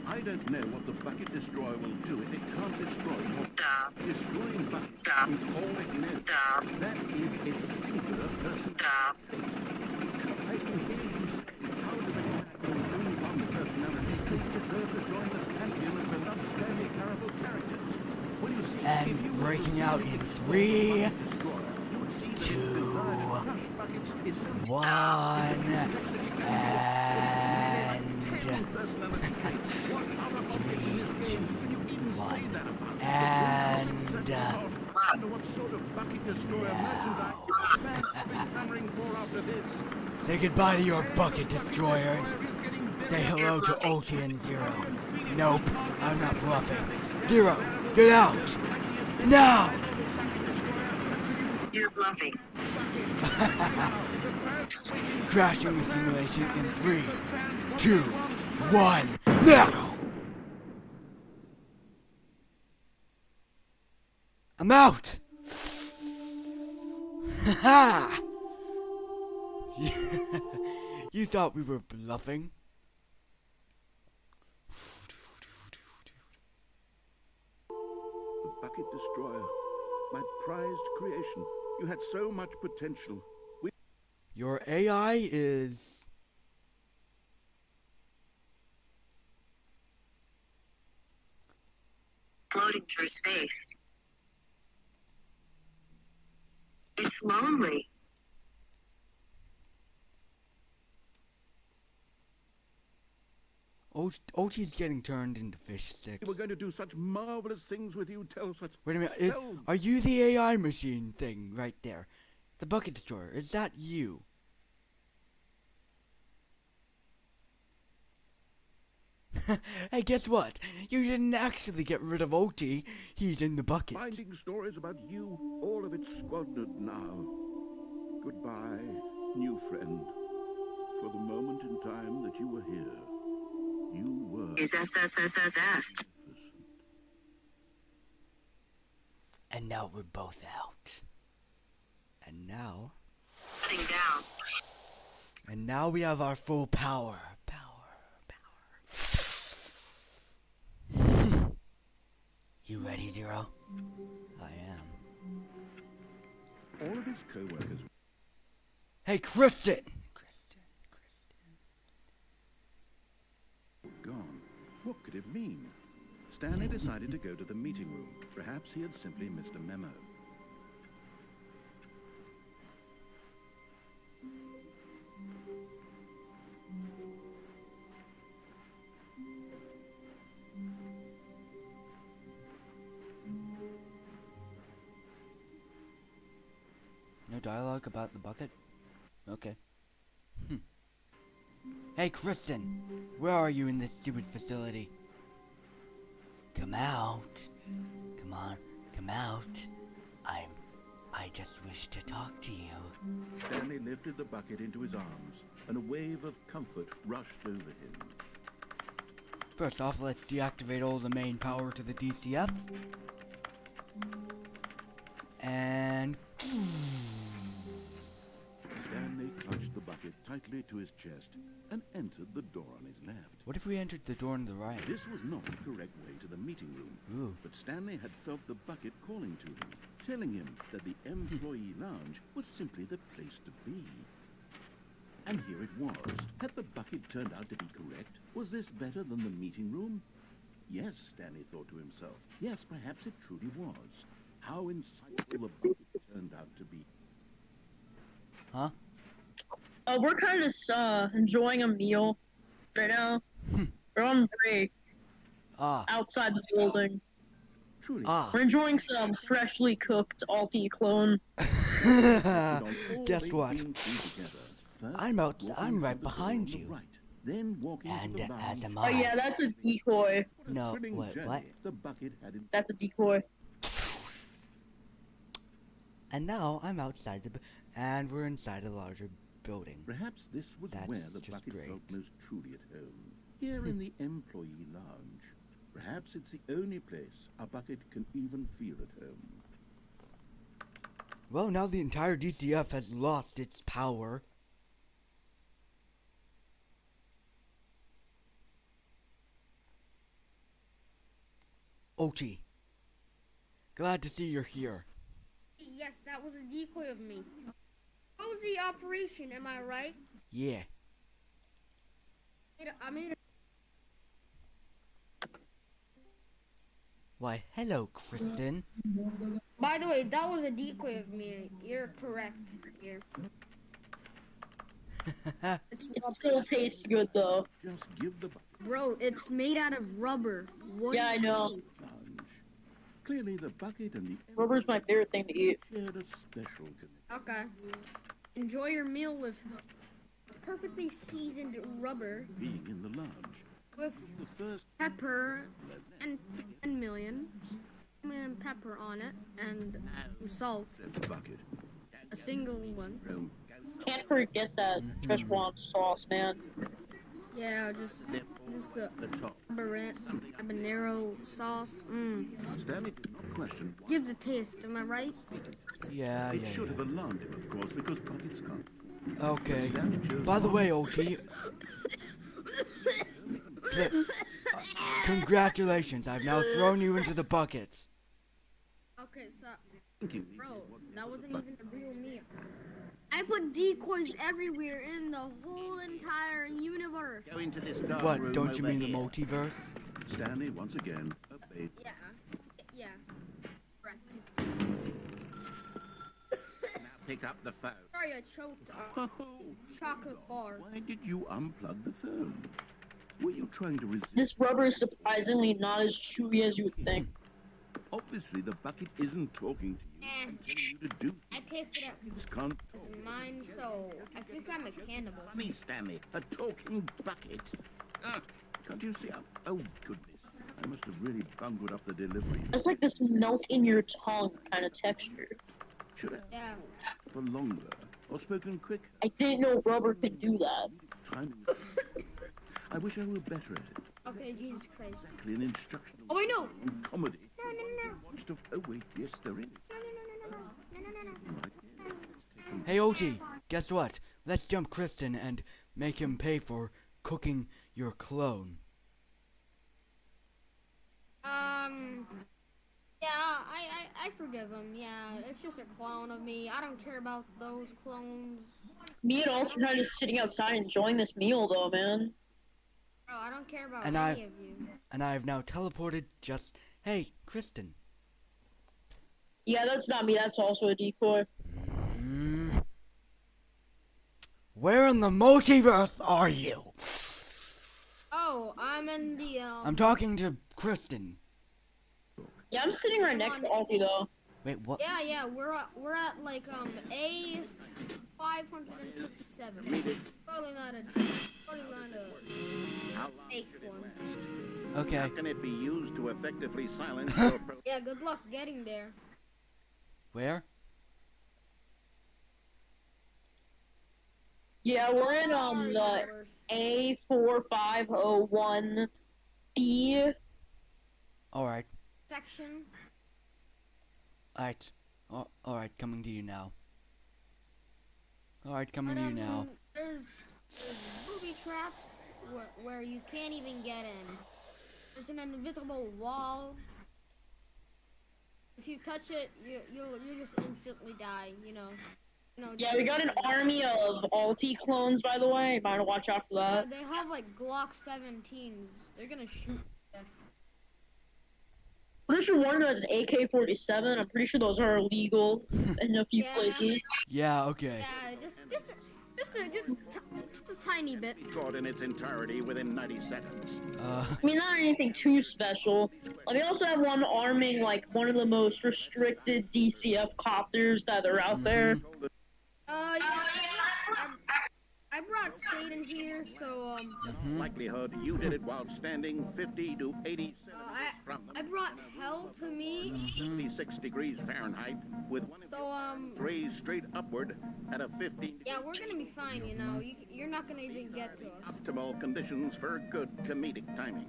I don't know what the bucket destroyer will do if it can't destroy what Stop. destroying bucket Stop. is all it knows. Stop. That is its singular person. Stop. I can hear you say, how does a character with only one personality deserve to join the pantheon of beloved Stanley Parable characters? Well, you see, And if you were breaking to out use in the 3, bucket destroyer, you would see that its desire to crush buckets is so 1, personality traits. What other object in this game can you even say that about? and I wonder what sort of bucket destroyer merchandise fans have been clamoring for after this. say goodbye to your bucket destroyer. Say hello to Ulti and Zero. Nope, I'm not bluffing. Zero, get out! Now! You're bluffing. Crashing the simulation in 3, 2, 1, now! I'm out! Ha! You thought we were bluffing? The bucket destroyer, my prized creation. You had so much potential. Your AI is... Floating through space. It's lonely. OT's getting turned into fish sticks. We were going to do such marvelous things with you. Tell such. Wait a minute, spell- are you the AI machine thing right there? The bucket destroyer, is that you? Hey, guess what? You didn't actually get rid of OT. He's in the bucket. Finding stories about you, all of it squandered now. Goodbye, new friend. For the moment in time that you were here, you were. Is SSSSS. And now we're both out. And now... Shutting down. And now we have our full power. You ready, Zero? I am. All of his co-workers. Hey, Kristen! Gone. What could it mean? Stanley decided to go to the meeting room. Perhaps he had simply missed a memo. No dialogue about the bucket? Okay. Hey, Kristen! Where are you in this stupid facility? Come out. Come on, come out. I just wish to talk to you. Stanley lifted the bucket into his arms, and a wave of comfort rushed over him. First off, let's deactivate all the main power to the DCF. And... Stanley clutched the bucket tightly to his chest and entered the door on his left. what if we entered the door on the right? This was not the correct way to the meeting room, Ooh. but Stanley had felt the bucket calling to him, telling him that the employee lounge was simply the place to be. And here it was. Had the bucket turned out to be correct? Was this better than the meeting room? Yes, Stanley thought to himself. Yes, perhaps it truly was. How insightful the bucket turned out to be. Huh? We're kind of enjoying a meal right now. We're on break Ah. outside the building. Truly. Ah. We're enjoying some freshly cooked Alti clone. Guess what? I'm right Walking behind through the you. door on the right, Then walking And to the as lounge. am Oh I. yeah, that's a decoy. What a No, thrilling what? journey the bucket had in That's a decoy. And now I'm outside and we're inside a larger building. Perhaps this was That's where the just bucket great. felt most truly at home. Here in the employee lounge. Perhaps it's the only place a bucket can even feel at home. Well, now the entire DCF has lost its power. Ochi, glad to see you're here. Yes, that was a decoy of me. What was the operation, am I right? Yeah. I made a Why, hello, Kristen. By the way, that was a decoy of me. You're correct here. It still tastes good though. Just give the bucket Bro, it's made out of rubber. What Yeah, do you I know. think? a lunge. Clearly the bucket and the Rubber's my favorite thing to eat. shared a special connection. Okay. Enjoy your meal with perfectly seasoned rubber Being in the lounge. with The first pepper and pepper on it and some salt. the bucket. A single one. Rome. Can't forget that Szechuan sauce, man. Yeah, just the The top. habanero sauce. Stanley did not question why Gives a taste, am I right? Yeah, it yeah, should yeah. have alarmed him, of course, because buckets can't. Okay. Stanley chose By the one. way, Ochi, congratulations, I've now thrown you into the buckets. Okay, so Thinking bro, that wasn't even a real meal. I put decoys everywhere in the whole entire universe. go into this dark What, room don't you over mean the here. multiverse? Stanley once again obeyed. Yeah. Yeah. Correct. Now pick up the phone. Sorry, I choked on chocolate bar. Why did you unplug the phone? Were you trying to resist? This rubber is surprisingly not as chewy as you would think. Obviously, the bucket isn't talking to you and telling you to do I tasted it things. Can't with talk. mine, so I think I'm a cannibal. Me, Stanley, a talking bucket. Can't you see? Oh, goodness. I must have really bungled up the delivery. It's like this melt in your tongue kind of texture. Should have Yeah. asked for longer or spoken quick. I didn't know rubber could do that. Timing. I wish I were better at it. Okay, Jesus Christ. Clean instructional Oh, wait, no. on comedy. No, no, no. Watched of. Oh wait, yes, there is. No, no, no, no, no, no, no, no. Right, yes, it's taken. Hey, Ochi, guess what? Let's jump Kristen and make him pay for cooking your clone. Yeah, I forgive him. Yeah, it's just a clone of me. I don't care about those clones. Me and Ulster are just sitting outside enjoying this meal though, man. Bro, I don't care about And any of you. And I have now teleported just... Hey, Kristen. Yeah, that's not me, that's also a decoy. Where in the multiverse are you? Oh, I'm in the, I'm talking to Kristen. Yeah, I'm sitting right next to Ulti though. Wait, what? Yeah, we're at like, A 557. Probably not a How long fake should it one. last? Okay. How can it be used to effectively silence your Yeah, good luck getting there. Where? Yeah, we're in the A4501B. Alright. Section. Alright. Alright, coming to you now. Alright, coming to you now. There's booby traps where you can't even get in. There's an invisible wall. If you touch it, you'll just instantly die. You know. Yeah, we got an army of Ulti clones, by the way. Might watch out for that. They have like Glock 17s. They're gonna shoot you to death. Pretty sure one of them has an AK-47. I'm pretty sure those are illegal in a few Yeah. places. Yeah, okay. Yeah, just a tiny bit. caught in its entirety within 90 seconds? I mean, not anything too special. They also have one arming like one of the most restricted DCF copters that are out there. Yeah, I I brought Satan here, so Likelihood you did it while standing 50 to 80 centimeters from I brought hell to me. 66 degrees Fahrenheit with one of So raised straight upward at a 15 yeah, we're gonna be fine. You know, you're not gonna even get to us. optimal conditions for good comedic timing.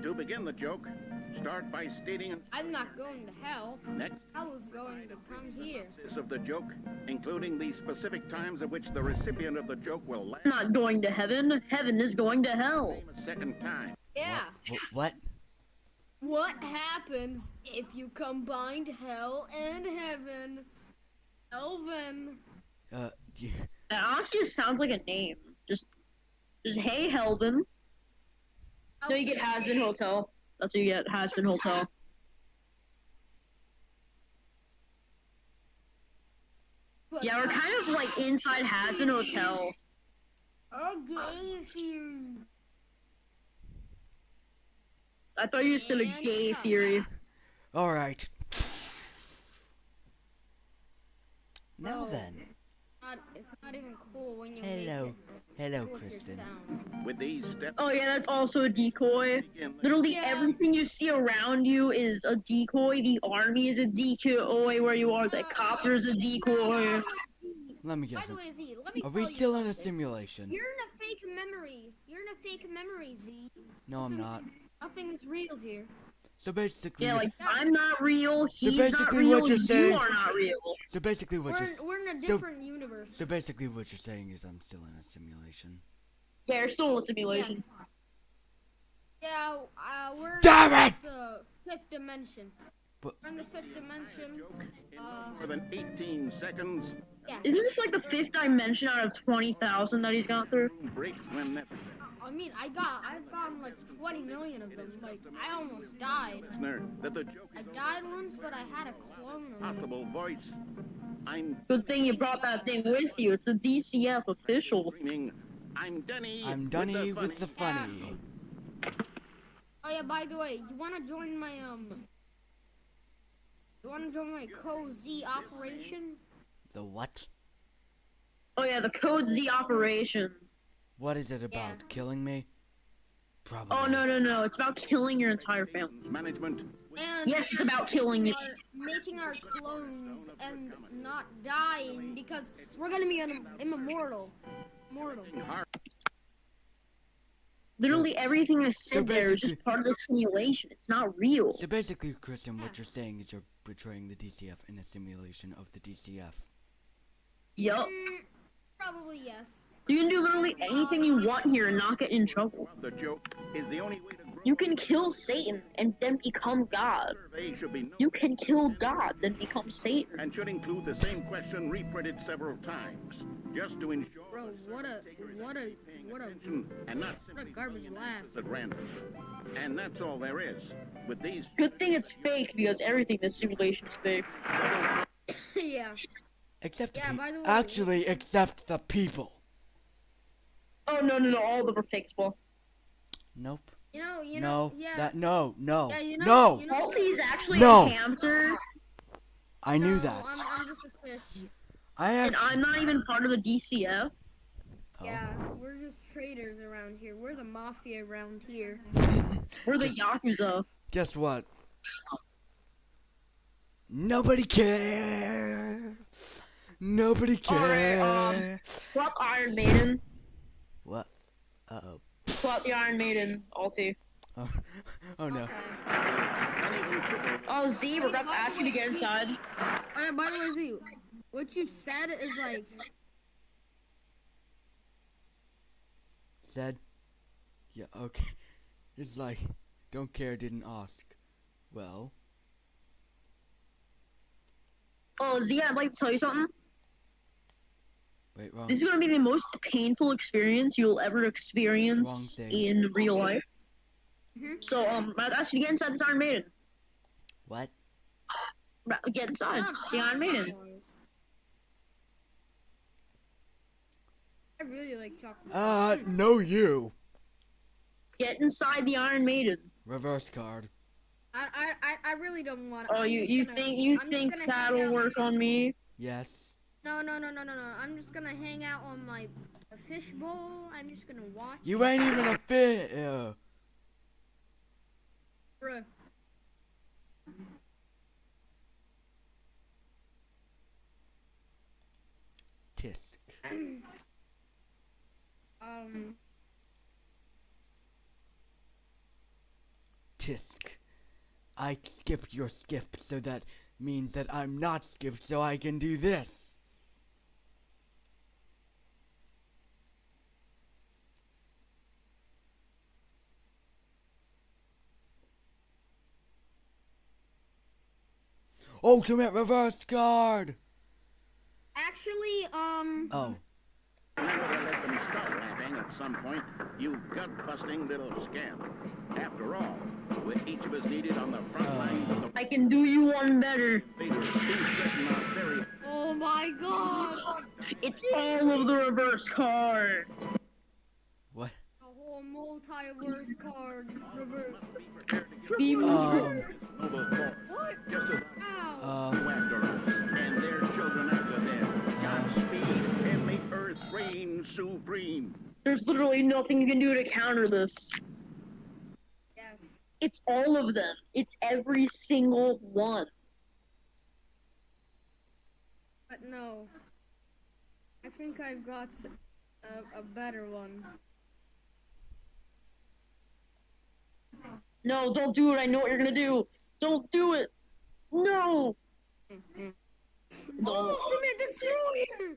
To begin the joke, start by stating I'm not going to hell. next I was going to come here. of the joke, including the specific times at which the recipient of the joke will laugh Not going to heaven. Heaven is going to hell. a second time. Yeah. What? What happens if you combined hell and heaven? Elvin. Do you, That honestly just sounds like a name. Just hey, Helvin. No, you get Hasbin Hotel. That's what you get, Hasbin Hotel. Yeah, we're kind of like inside Hasbin Hotel. Okay, if you. I thought you said a gay theory. all right. Now No. then. It's not even cool when you Hello. make Hello, it with your Kristen. sound. With these steps, Oh yeah, that's also a decoy. Literally Yeah. everything you see around you is a decoy. The army is a decoy where you are. The copter is a decoy. Let me By guess. the way, Z, let me Are tell we you still in a something. simulation? You're in a fake memory. You're in a fake memory, Z. No, I'm not. Nothing is real here. So basically, Yeah, like I'm not real. He's not basically real. what you're You saying- are not real. so basically what you're We're in a so- different universe. so basically what you're saying is I'm still in a simulation. Yeah, you're still in a simulation. Yes. Yeah, we're Damn in it! the fifth dimension. But- We're in the fifth dimension. more than 18 seconds, Yeah. Isn't this like the fifth dimension out of 20,000 that he's gone through? breaks when necessary. I mean, I've gotten like 20 million of them. Like, I almost died. Listener, that the joke I is died once, but I had a clone of a it. possible voice. I'm Good thing you brought that thing with you. It's a DCF official. screaming. I'm Dunny. I'm Dunny with the funny. Oh yeah, by the way, you wanna join my co-Z operation? The what? Oh yeah, the Code Z operation. What is it about? Yeah. Killing me? Probably. Oh no, it's about killing your entire family. management. And Yes, it's about killing you. making our clones and not dying because we're gonna be immortal. Immortal. Literally everything I said there is just basically- part of the simulation. It's not real. So basically, Kristen, what you're saying is you're portraying the DCF in a simulation of the DCF. Yup. Probably yes. You can do literally anything you want here and not get in trouble. The joke is the only way to grow. You can kill Satan and then become God. Survey should be no You can kill God, then become Satan. and should include the same question reprinted several times, just to ensure Bro, what a and not simply garbage laugh. at random. And that's all there is. With these Good thing it's fake because everything in this simulation is fake. Yeah. Except Yeah, by the way- actually, except the people. Oh no, all of them are fake as well. Nope. You know, No. yeah. That no. Yeah, you know, No. you know- Halsey is actually No. a hamster, I knew No, that. I'm just a fish. I and actually. I'm not even part of the DCF. Oh. Yeah, we're just traders around here. We're the mafia around here. We're the Yakuza. Guess what? Nobody cares. Nobody cares. Alright, Swap Iron Maiden. What? Uh-oh. Swap the Iron Maiden, Alti. Oh, oh no. Okay. Oh, Z, we're about to ask you to get inside. Oh, yeah, by the way, Z, what you said is like, Said? Yeah, okay. It's like, don't care, didn't ask. Well, Oh, Z, I'd like to tell you something. wait, wrong. This is gonna be the most painful experience you'll ever experience Wrong thing. in real life. Mhm. So, I'd ask you to get inside this Iron Maiden. What? Get inside the Iron Maiden. I really like chocolate. No you. Get inside the Iron Maiden. Reverse card. I really don't want. Oh, you think that'll work on me? Yes. No. I'm just gonna hang out on my fishbowl. I'm just gonna watch. You ain't even a fish. Bruh. Tisk. Tisk. I skipped your skip, so that means that I'm not skipped, so I can do this. Ultimate reverse card! Actually, Oh. Never let them start laughing at some point, you gut-busting little scamp. After all, we're each of us needed on the front lines of the I can do you one better. fighters who threaten our very oh my god, It's all of the reverse cards. What? a whole multiverse card reverse. Be Reverse. noble cause. What? Just as Ow. who after us, and their children after them. Godspeed and may Earth reign supreme. There's literally nothing you can do to counter this. Yes. It's all of them. It's every single one. But no. I think I've got a better one. No, don't do it. I know what you're gonna do. Don't do it. No. No. Ultimate Destroyer!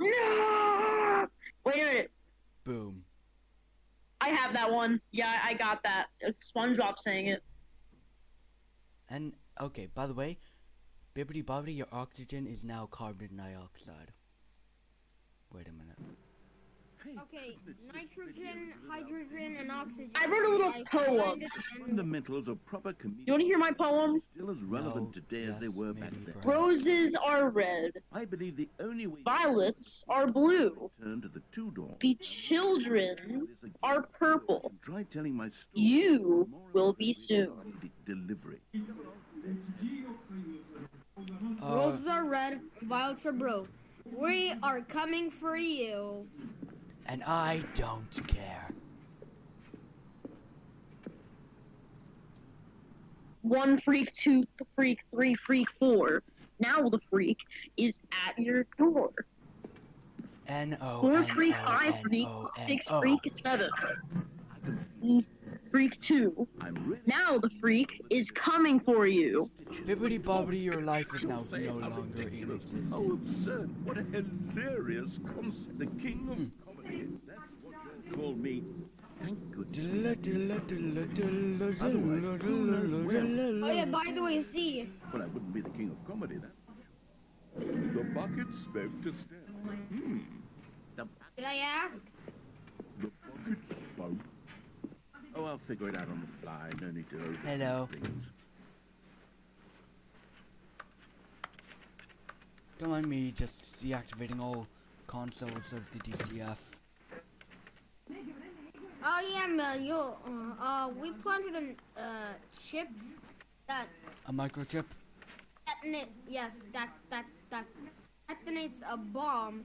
No. Wait a minute. Boom. I have that one. Yeah, I got that. It's SpongeBob saying it. And, okay, by the way, Bibbidi Bobbidi, your oxygen is now carbon dioxide. Wait a minute. Okay, nitrogen, hydrogen, and oxygen. I wrote a little I poem. blended and- Fundamentals of proper comedy You want to hear my poem? still as relevant No, today as they yes, were maybe, back then. perhaps. Roses are red. I believe the only way Violets are blue. to turn to the two-door The children are purple. try telling my story. You tomorrow will with be soon. Delivery. Roses are red, violets are blue. We are coming for you. And I don't care. One freak, two freak, three freak, four. Now the freak is at your door. N-O, Four freak, five freak, N-O, six N-O. freak, seven. Freak two. I'm ready. Now the freak is coming for you. Bibbidi Bobbidi, your life is now no longer in existence. How absurd. What a hilarious concept. The king of comedy. That's what you'll call me. Thank goodness. Oh yeah, by the way, see. Well, I wouldn't be the king of comedy, that's for sure. The bucket spoke to Stanley. Did I ask? The bucket spoke. Oh, I'll figure it out on the fly. No need to overthink Hello. things. Don't mind me just deactivating all consoles of the DCF. Oh yeah, we planted a chip that A microchip? that detonates a bomb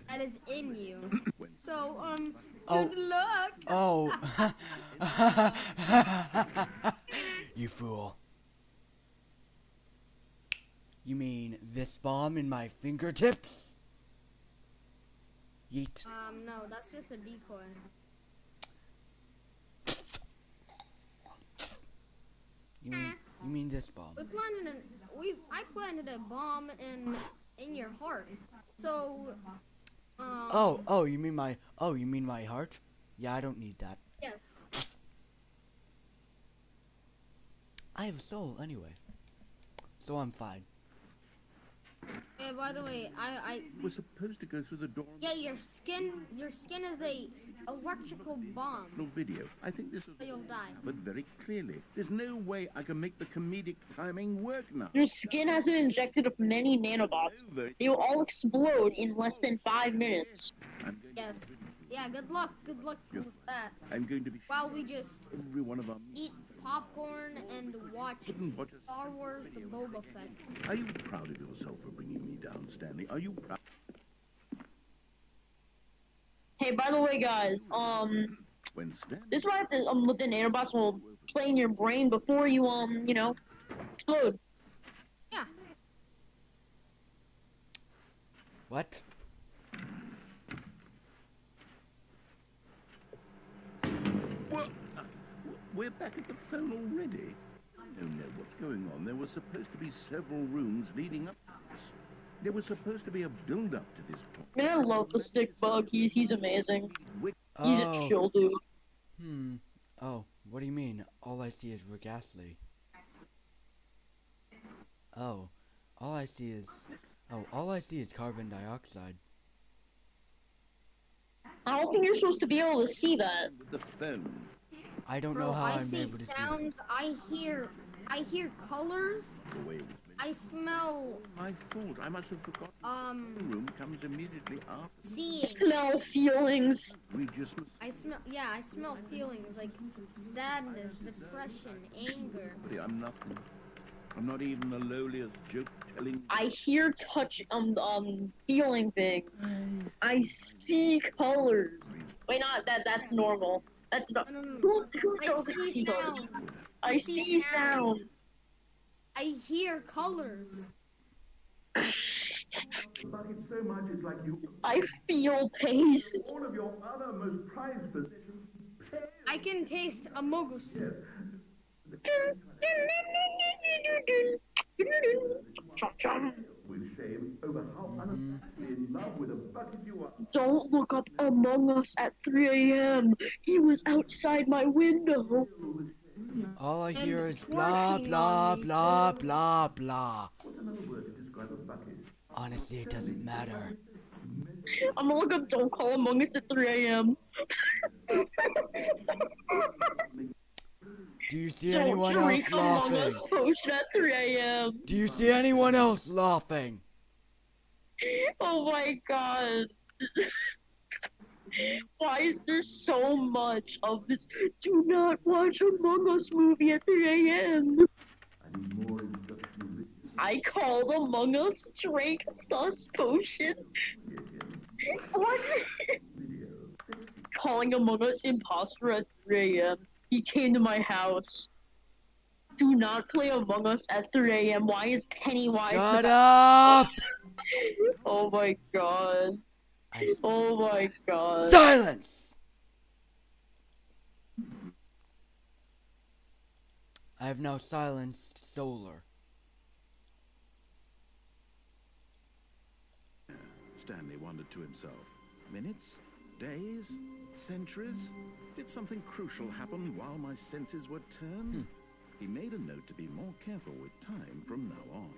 that is in you. So Oh. good luck. Oh. You fool. You mean this bomb in my fingertips? Yeet. No, that's just a decoy. You mean this bomb? I planted a bomb in your heart. So Oh, you mean my heart? Yeah, I don't need that. yes. I have a soul anyway. So I'm fine. Hey, by the way, I We're supposed to go through the door. yeah, your skin is a electrical bomb. No video. I think this is. So you'll die. But very clearly, there's no way I can make the comedic timing work now. Your skin has been injected with many nanobots. They will all explode in less than 5 minutes. I'm going Yes. Yeah, good luck with that. I'm going to be While we just every one of our eat popcorn and watch couldn't watch a Star Wars: The Boba Fett. Are you proud of yourself for bringing me down, Stanley? Are you proud? Hey, by the way, guys, When Stanley this might have to, with the nanobots will play in your brain before you, you know, explode. Yeah. What? What? We're back at the phone already? I don't know what's going on. There were supposed to be several rooms leading up to this. There was supposed to be a build-up to this point. Man, I love the stick bug. He's amazing. He's a Oh. chill dude. Oh, what do you mean? All I see is Rick Astley. Oh, all I see is carbon dioxide. I don't think you're supposed to be able to see that. The phone. I don't Bro, know how I I'm see able to see. sounds. I hear colors. The way it was made. I smell. My fault. I must have forgotten. The room comes immediately after. Seeing. Smell feelings. Egregiousness. I smell feelings like sadness, depression, anger. I'm nothing. I'm not even the lowliest joke-telling. I hear touch, feeling things. I see colors. Wait, not that. That's normal. That's not. No. Who doesn't see colors? I see sounds. I hear colors. Bucket so much it's like you I feel taste. all of your other most prized possessions. I can taste a mogus. With shame over how unabashedly in love with a bucket you are. Don't look up Among Us at 3 a.m. He was outside my window. All I hear is twerking blah on blah me. blah blah blah. What's another word to describe a bucket? Honestly, it doesn't matter. I'm gonna look up Don't Call Among Us at 3 a.m. Do you see Don't anyone else drink Among laughing? Us potion at 3 a.m. Do you see anyone else laughing? Oh my god. Why is there so much of this? Do not watch Among Us movie at 3 a.m. I need more instruction. I called Among Us, drank sus potion. What? Calling Among Us imposter at 3 a.m. He came to my house. Do not play Among Us at 3 a.m. Why is Pennywise Shut up! Oh my god. Oh my god. Silence! I have now silenced Solar. Stanley wondered to himself. Minutes? Days? Centuries? Did something crucial happen while my senses were turned? He made a note to be more careful with time from now on.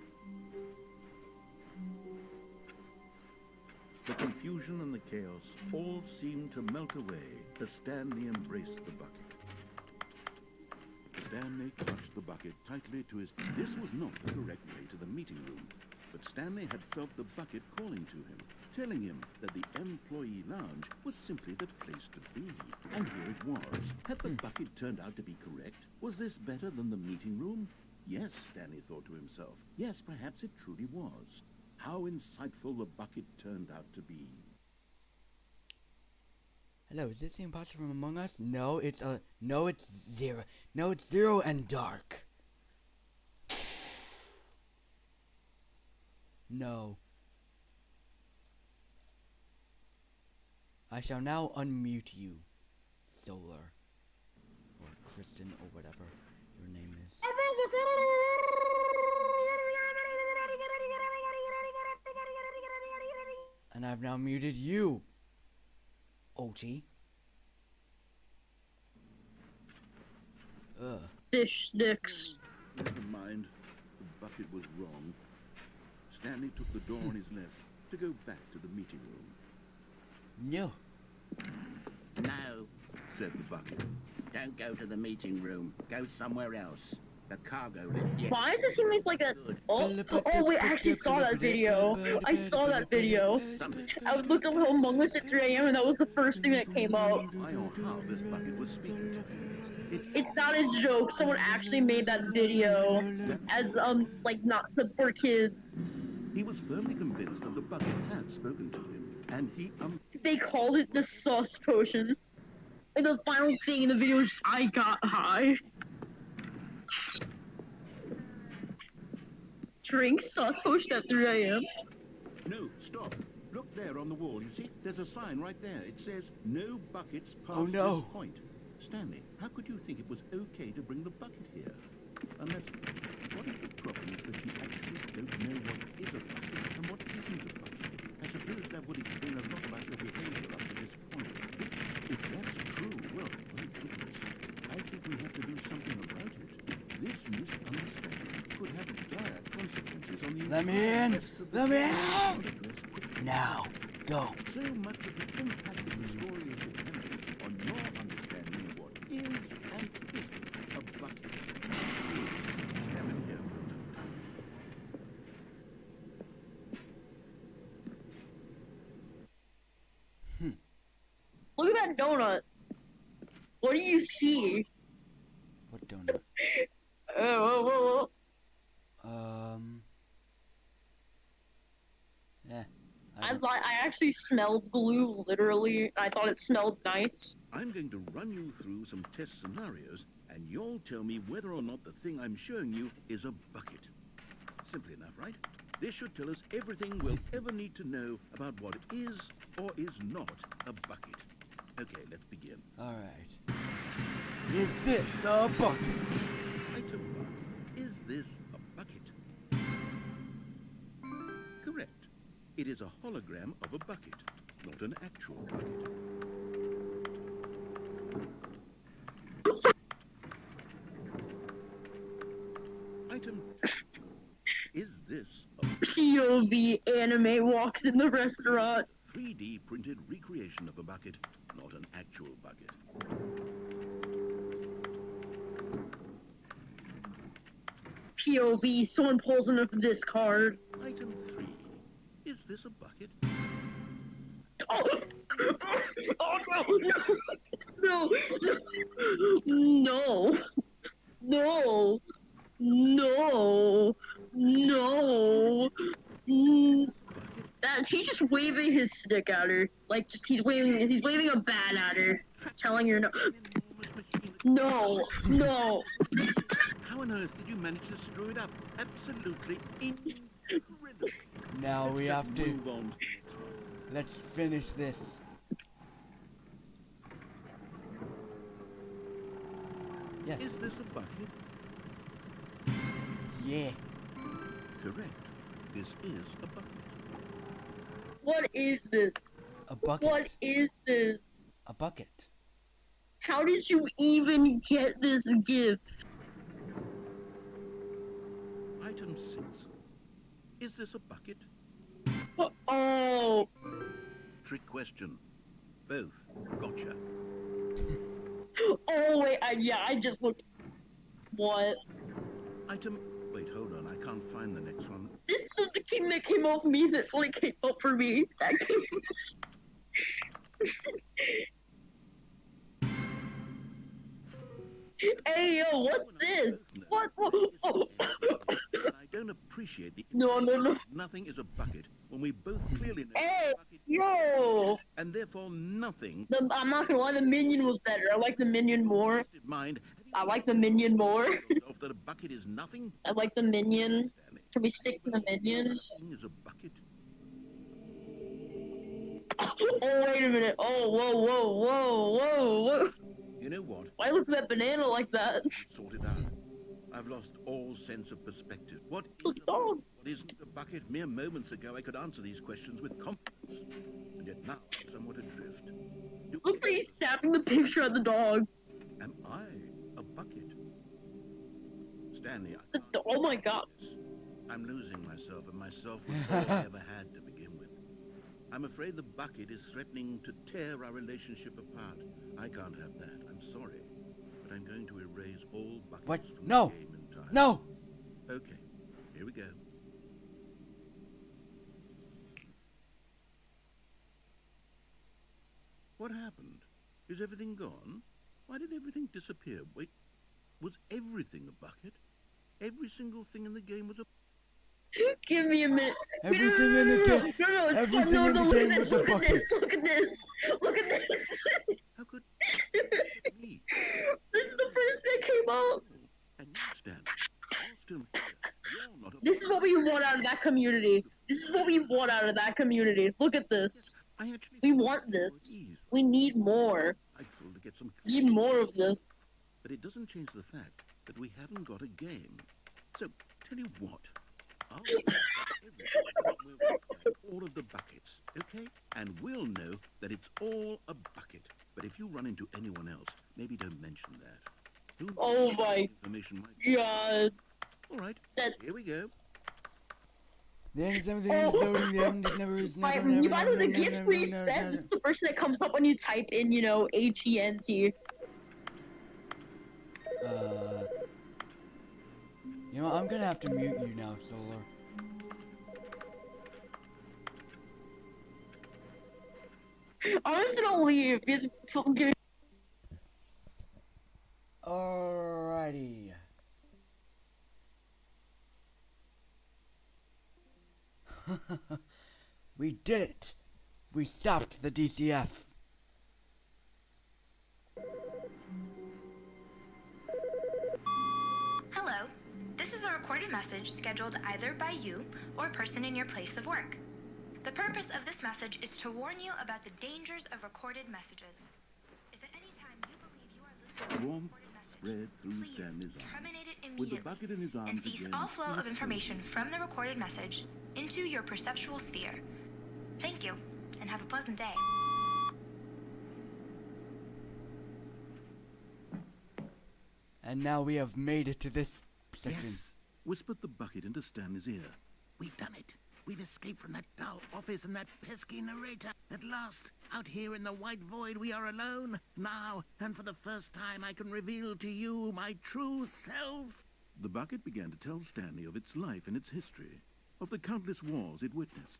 The confusion and the chaos all seemed to melt away as Stanley embraced the bucket. Stanley clutched the bucket tightly to his... This was not the correct way to the meeting room, but Stanley had felt the bucket calling to him, telling him that the employee lounge was simply the place to be. And here it was. Had the bucket turned out to be correct? Was this better than the meeting room? Yes, Stanley thought to himself. Yes, perhaps it truly was. How insightful the bucket turned out to be. Hello, is this the imposter from Among Us? No, it's Zero. No, it's Zero and Dark. No. I shall now unmute you, Solar. Or Kristen, or whatever your name is. And I've now muted you, OT. Fish sticks. Never mind. The bucket was wrong. Stanley took the door on his left to go back to the meeting room. No. No, Said the bucket. don't go to the meeting room. Go somewhere else. The cargo lift, yes. Why does it seem like a... Oh wait, I actually saw that video. I saw that video. I looked up Among Us at 3 a.m. and that was the first thing that came up. Why or how this bucket was speaking to him. It's not a joke. Someone actually made that video as, like, not for kids. He was firmly convinced that the bucket had spoken to him, and he They called it the sauce potion. And the final thing in the video is I got high. Drink sauce potion at 3 a.m. No, stop. Look there on the wall. You see? There's a sign right there. It says, no buckets past Oh, no. this point. Stanley, how could you think it was okay to bring the bucket here? Unless, what if the problem is that you actually don't know what is a bucket and what isn't a bucket? I suppose that would explain a lot about your behavior up to this point. If that's true, well, my goodness, I think we have to do something about it. This misunderstanding could have dire consequences on the Let me entire in! rest of the Let me game. in! Now, go. So much of the impact of the story is dependent on your understanding of what is and isn't a bucket. Please, stand in here for a minute. Look at that donut. What do you see? What donut? Oh. Yeah. I actually smelled glue, literally. I thought it smelled nice. I'm going to run you through some test scenarios, and you'll tell me whether or not the thing I'm showing you is a bucket. Simple enough, right? This should tell us everything we'll ever need to know about what is or is not a bucket. Okay, let's begin. Alright. Is this a bucket? Item 1. Is this a bucket? Correct. It is a hologram of a bucket, not an actual bucket. Item 2. Is this a POV anime walks in the restaurant. 3D printed recreation of a bucket, not an actual bucket? POV, someone pulls enough of this card. Item 3. Is this a bucket? Oh, oh no, no, no, no, no, no. That he's just waving his stick at her, like just he's waving a bat at her, telling her no, no. How on earth did you manage to screw it up? Absolutely incredible. Now we Let's have just to. move on to the next one. Let's finish this. Yes. Is this a bucket? Yeah. Correct. This is a bucket. What is this? A bucket. What is this? A bucket. How did you even get this gift? Item 6. Is this a bucket? Oh, Trick question. Both. Gotcha. oh wait, I just looked. What? Item. Wait, hold on. I can't find the next one. This is the king that came off me. That's what it came up for me. That came. Hey yo, what's this? What? Oh. And I don't appreciate the. No. Nothing is a bucket when we both clearly know Hey, a bucket yo. and therefore nothing. I'm not gonna lie, the minion was better. I like the minion more. Mind. I like the minion more. yourself that a bucket is nothing. I like the minion. Stanley, Can we stick to the minion? nothing is a bucket. Oh wait a minute. Oh whoa. You know what? Why look at that banana like that? Sort it out. I've lost all sense of perspective. What is What's a bucket? wrong? What isn't a bucket? Mere moments ago, I could answer these questions with confidence, and yet now I'm somewhat adrift. Looks like he's snapping the picture of the dog. Am I a bucket? Stanley, I can't Oh my god. do this. I'm losing myself, and myself was all I ever had to begin with. I'm afraid the bucket is threatening to tear our relationship apart. I can't have that. I'm sorry, but I'm going to erase all buckets What? from No. the game entirely. No. Okay, here we go. What happened? Is everything gone? Why did everything disappear? Wait, was everything a bucket? Every single thing in the game was a... Give me a minute. Everything in the game. No, it's fun. Everything No, in no, the look game at was this. a Look at bucket. this. Look at this. Look at this. How could me? This is the first that came up. And you, Stan, you're still here. You're not a This is what we want out of that community. This is what we want out of that community. Look at this. I actually We thought want you were this. at ease. We need more. Delightful to get some We need more of this. But it doesn't change the fact that we haven't got a game. So, tell you what. I'll all of the buckets, okay? And we'll know that it's all a bucket. But if you run into anyone else, maybe don't mention that. Who knows Oh what my information might be. God. All right, That- here we go. The end is everything is loading. The end is never is My, never, you never, got never, the never, gifts never, reset. never, This is the first thing that comes up when you type in, you know, HENT. You know, I'm gonna have to mute you now, Solar. I'm just gonna leave because Alrighty. We did it! We stopped the DCF. Hello. This is a recorded message scheduled either by you or a person in your place of work. The purpose of this message is to warn you about the dangers of recorded messages. If at any time you believe you are listening to a Warmth recorded message, spread through please Stanley's terminate it arms. With the immediately bucket in his and arms cease again, all flow he of was information from the recorded message into your perceptual sphere. Thank you, and have a pleasant day. And now we have made it to this section. Yes, whispered the bucket into Stanley's ear. We've done it. We've escaped from that dull office and that pesky narrator. At last, out here in the white void, we are alone. Now, and for the first time, I can reveal to you my true self. The bucket began to tell Stanley of its life and its history, of the countless wars it witnessed,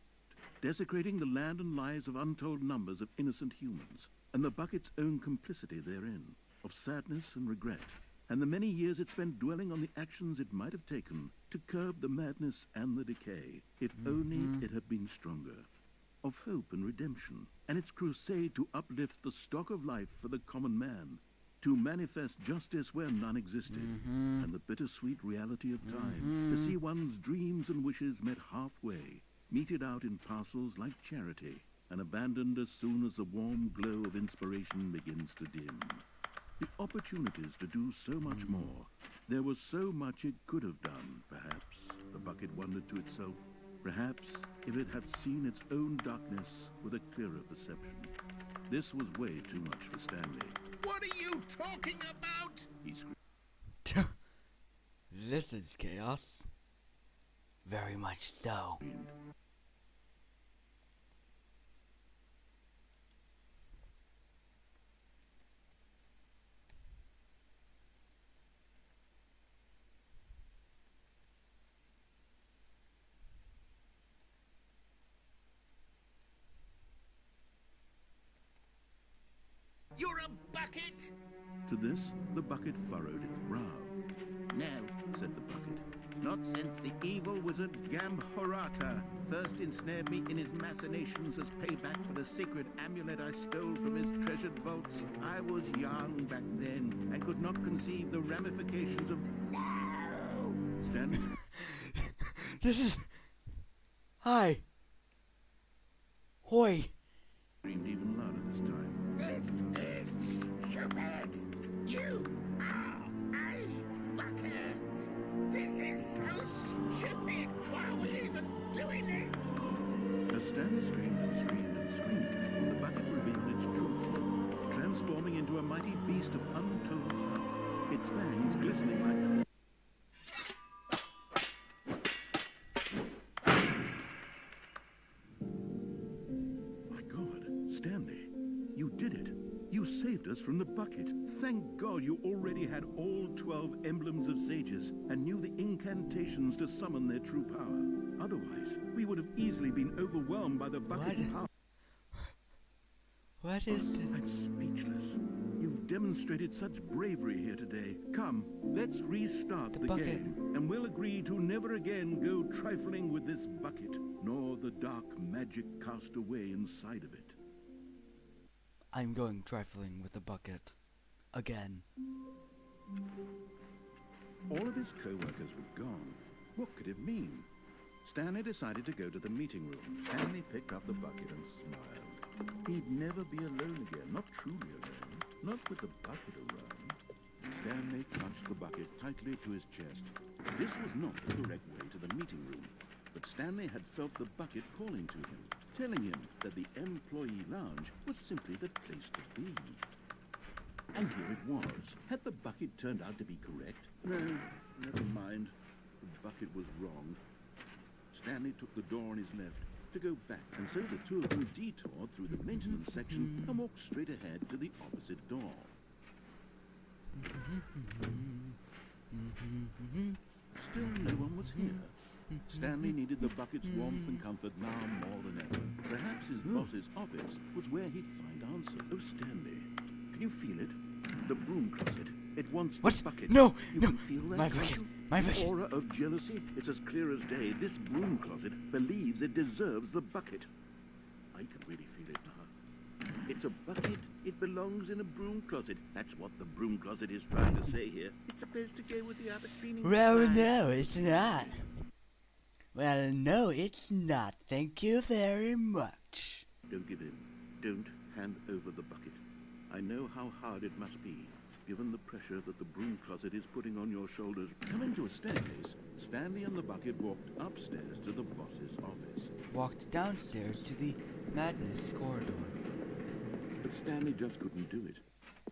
desecrating the land and lives of untold numbers of innocent humans, and the bucket's own complicity therein, of sadness and regret, and the many years it spent dwelling on the actions it might have taken to curb the madness and the decay, if only it had been stronger, of hope and redemption, and its crusade to uplift the stock of life for the common man, to manifest justice where none existed, and the bittersweet reality of time, to see one's dreams and wishes met halfway, meted out in parcels like charity, and abandoned as soon as the warm glow of inspiration begins to dim. The opportunities to do so much more. There was so much it could have done, perhaps, the bucket wondered to itself. Perhaps if it had seen its own darkness with a clearer perception. This was way too much for Stanley. What are you talking about? He screamed. This is chaos. Very much so. You're a bucket! To this, the bucket furrowed its brow. No, said the bucket. Not since the evil wizard Gamhorata first ensnared me in his machinations as payback for the sacred amulet I stole from his treasured vaults. I was young back then and could not conceive the ramifications of... No! Stanley This is... Hi. Hoi. screamed even louder this time. This is stupid! You are a bucket! This is so stupid! Why are we even doing this? As Stanley screamed and screamed and screamed, the bucket revealed its true form, transforming into a mighty beast of untold power, its fangs glistening like... My God, Stanley, you did it. You saved us from the bucket. Thank God you already had all 12 emblems of sages and knew the incantations to summon their true power. Otherwise, we would have easily been overwhelmed by the bucket's power. What is... I'm speechless. You've demonstrated such bravery here today. Come, let's restart the bucket. game, and we'll agree to never again go trifling with this bucket, nor the dark magic cast away inside of it. I'm going trifling with the bucket. Again. All of his co-workers were gone. What could it mean? Stanley decided to go to the meeting room. Stanley picked up the bucket and smiled. He'd never be alone again, not truly alone, not with the bucket around. Stanley clutched the bucket tightly to his chest. This was not the correct way to the meeting room, but Stanley had felt the bucket calling to him, telling him that the employee lounge was simply the place to be. And here it was. Had the bucket turned out to be correct? No, never mind. The bucket was wrong. Stanley took the door on his left to go back, and so the two of them detoured through the maintenance section and walked straight ahead to the opposite door. Still no one was here. Stanley needed the bucket's warmth and comfort now more than ever. Perhaps his boss's office was where he'd find answers. Oh, Stanley, can you feel it? The broom closet. It wants What? the bucket. No, you no. can feel that? My bucket. My The bucket. aura of jealousy. It's as clear as day. This broom closet believes it deserves the bucket. I can really feel it now. It's a bucket. It belongs in a broom closet. That's what the broom closet is trying to say here. It's supposed to go with the other cleaning Well, supplies. no, it's not. Well, no, it's not. Thank you very much. Don't give in. Don't hand over the bucket. I know how hard it must be, given the pressure that the broom closet is putting on your shoulders. Coming to a staircase, Stanley and the bucket walked upstairs to the boss's office. Walked downstairs to the madness corridor. But Stanley just couldn't do it.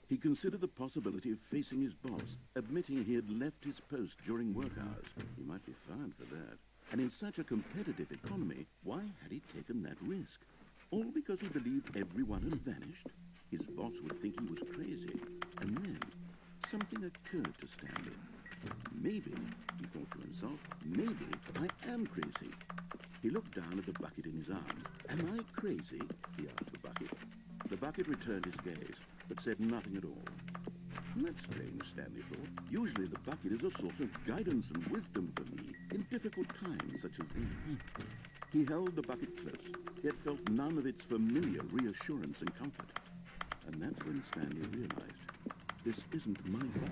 He considered the possibility of facing his boss, admitting he had left his post during work hours. He might be fined for that. And in such a competitive economy, why had he taken that risk? All because he believed everyone had vanished? His boss would think he was crazy. And then, something occurred to Stanley. Maybe, he thought to himself, maybe I am crazy. He looked down at the bucket in his arms. Am I crazy? He asked the bucket. The bucket returned his gaze, but said nothing at all. That's strange, Stanley thought. Usually the bucket is a source of guidance and wisdom for me in difficult times such as these. He held the bucket close, yet felt none of its familiar reassurance and comfort. And that's when Stanley realized, this isn't my bucket.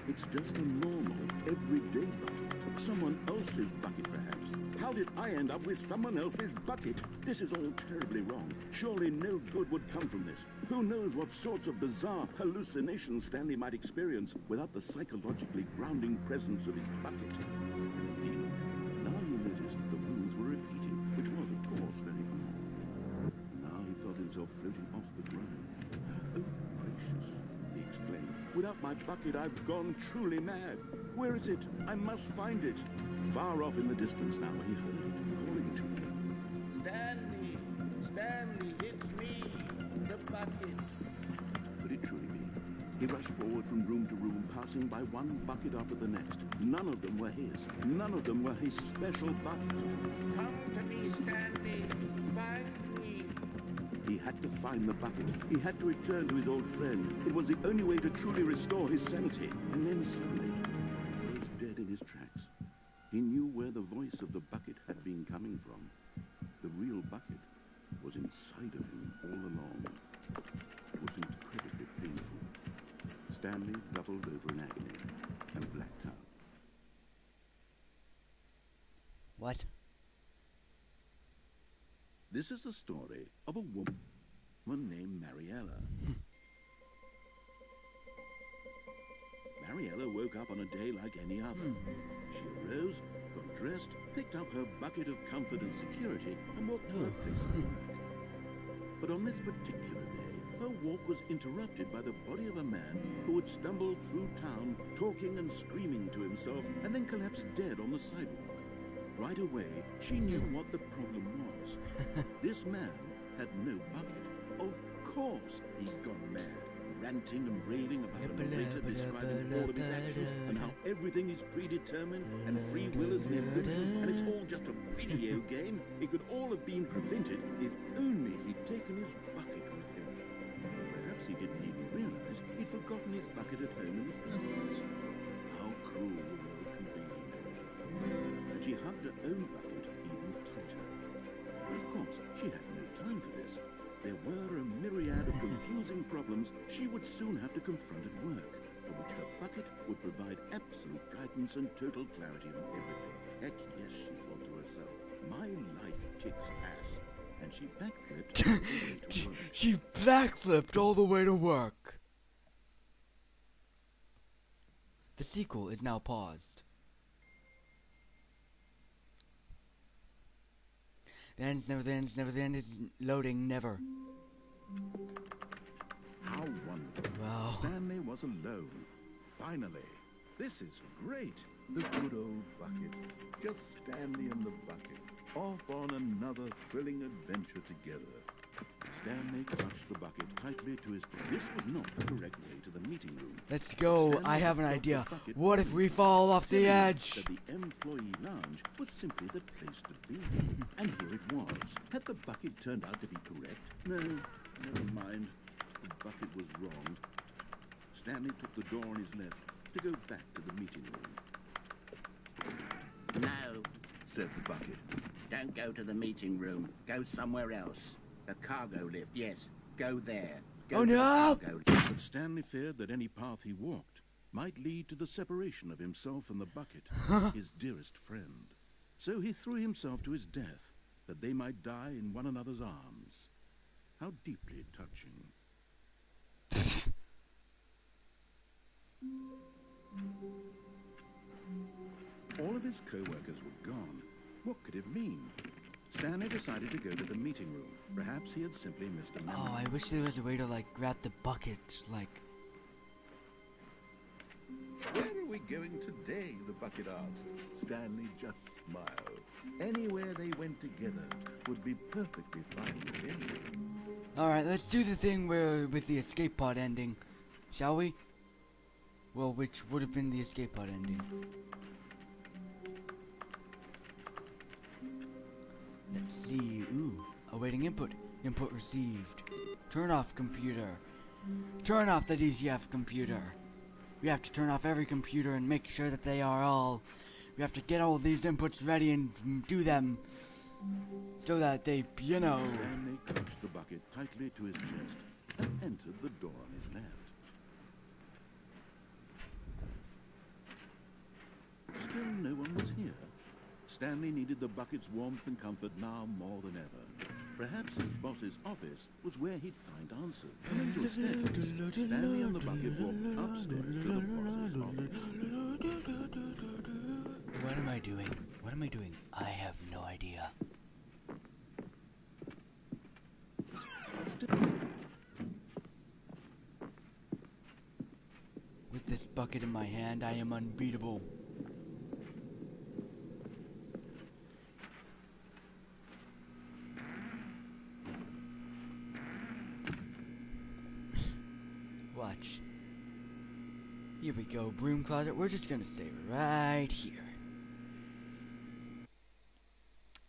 It's just a normal, everyday bucket. Someone else's bucket, perhaps. How did I end up with someone else's bucket? This is all terribly wrong. Surely no good would come from this. Who knows what sorts of bizarre hallucinations Stanley might experience without the psychologically grounding presence of his bucket. Indeed, now he noticed that the wounds were repeating, which was, of course, very odd. Now he felt himself floating off the ground. Oh, gracious, he exclaimed. Without my bucket, I've gone truly mad. Where is it? I must find it. Far off in the distance now, he heard it, calling to him. Stanley! Stanley, it's me! The bucket! Could it truly be? He rushed forward from room to room, passing by one bucket after the next. None of them were his. None of them were his special bucket. Come to me, Stanley! Find me! He had to find the bucket. He had to return to his old friend. It was the only way to truly restore his sanity. And then suddenly, he froze dead in his tracks. He knew where the voice of the bucket had been coming from. The real bucket was inside of him all along. It was incredibly painful. Stanley doubled over in agony and blacked out. What? This is the story of a woman named Mariella. Mariella woke up on a day like any other. She arose, got dressed, picked up her bucket of comfort and security, and walked to her place of work. But on this particular day, her walk was interrupted by the body of a man who had stumbled through town, talking and screaming to himself, and then collapsed dead on the sidewalk. Right away, she knew what the problem was. This man had no bucket. Of course he'd gone mad, ranting and raving about a narrator describing all of his actions and how everything is predetermined and free will is an illusion and it's all just a video game. It could all have been prevented if only he'd taken his bucket with him. Perhaps he didn't even realize realized he'd forgotten his bucket at home in the first place. How cruel the world can be nowadays. And she hugged her own bucket even tighter. But of course, she had no time for this. There were a myriad of confusing problems she would soon have to confront at work, for which her bucket would provide absolute guidance and total clarity on everything. Heck yes, she thought to herself, my life kicks ass. And she backflipped all the way to work. She backflipped all the way to work. The sequel is now paused. The ends, never the ends, never the end is loading, never. How wonderful. Wow. Stanley was alone. Finally. This is great. The good old bucket. Just Stanley and the bucket. Off on another thrilling adventure together. Stanley clutched the bucket tightly to his... This was not the correct way to the meeting room. Let's go. Stanley I have an thought the idea. bucket What if we fall off the telling edge? That the employee lounge was simply the place to be. And here it was. Had the bucket turned out to be correct? No, never mind. The bucket was wrong. Stanley took the door on his left to go back to the meeting room. No, Said the bucket. don't go to the meeting room. Go somewhere else. The cargo lift, yes. Go there. Go Oh, to the no! cargo lift. But Stanley feared that any path he walked might lead to the separation of himself and the bucket, his dearest friend. So he threw himself to his death, that they might die in one another's arms. How deeply touching. All of his co-workers were gone. What could it mean? Stanley decided to go to the meeting room. Perhaps he had simply missed a memo. Oh, I wish there was a way to, like, grab the bucket, like... Where are we going today? The bucket asked. Stanley just smiled. Anywhere they went together would be perfectly fine with him. Alright, let's do the thing where with the escape pod ending. Shall we? Well, which would have been the escape pod ending. Let's see. Ooh, awaiting input. Input received. Turn off computer. Turn off the DCF computer. We have to turn off every computer and make sure that they are all... We have to get all these inputs ready and do them so that they, you know... Stanley clutched the bucket tightly to his chest and entered the door on his left. Still no one was here. Stanley needed the bucket's warmth and comfort now more than ever. Perhaps his boss's office was where he'd find answers. Coming to a staircase, Stanley and the bucket walked upstairs to the boss's office. What am I doing? What am I doing? I have no idea. With this bucket in my hand, I am unbeatable. Watch. Here we go, broom closet. We're just gonna stay right here.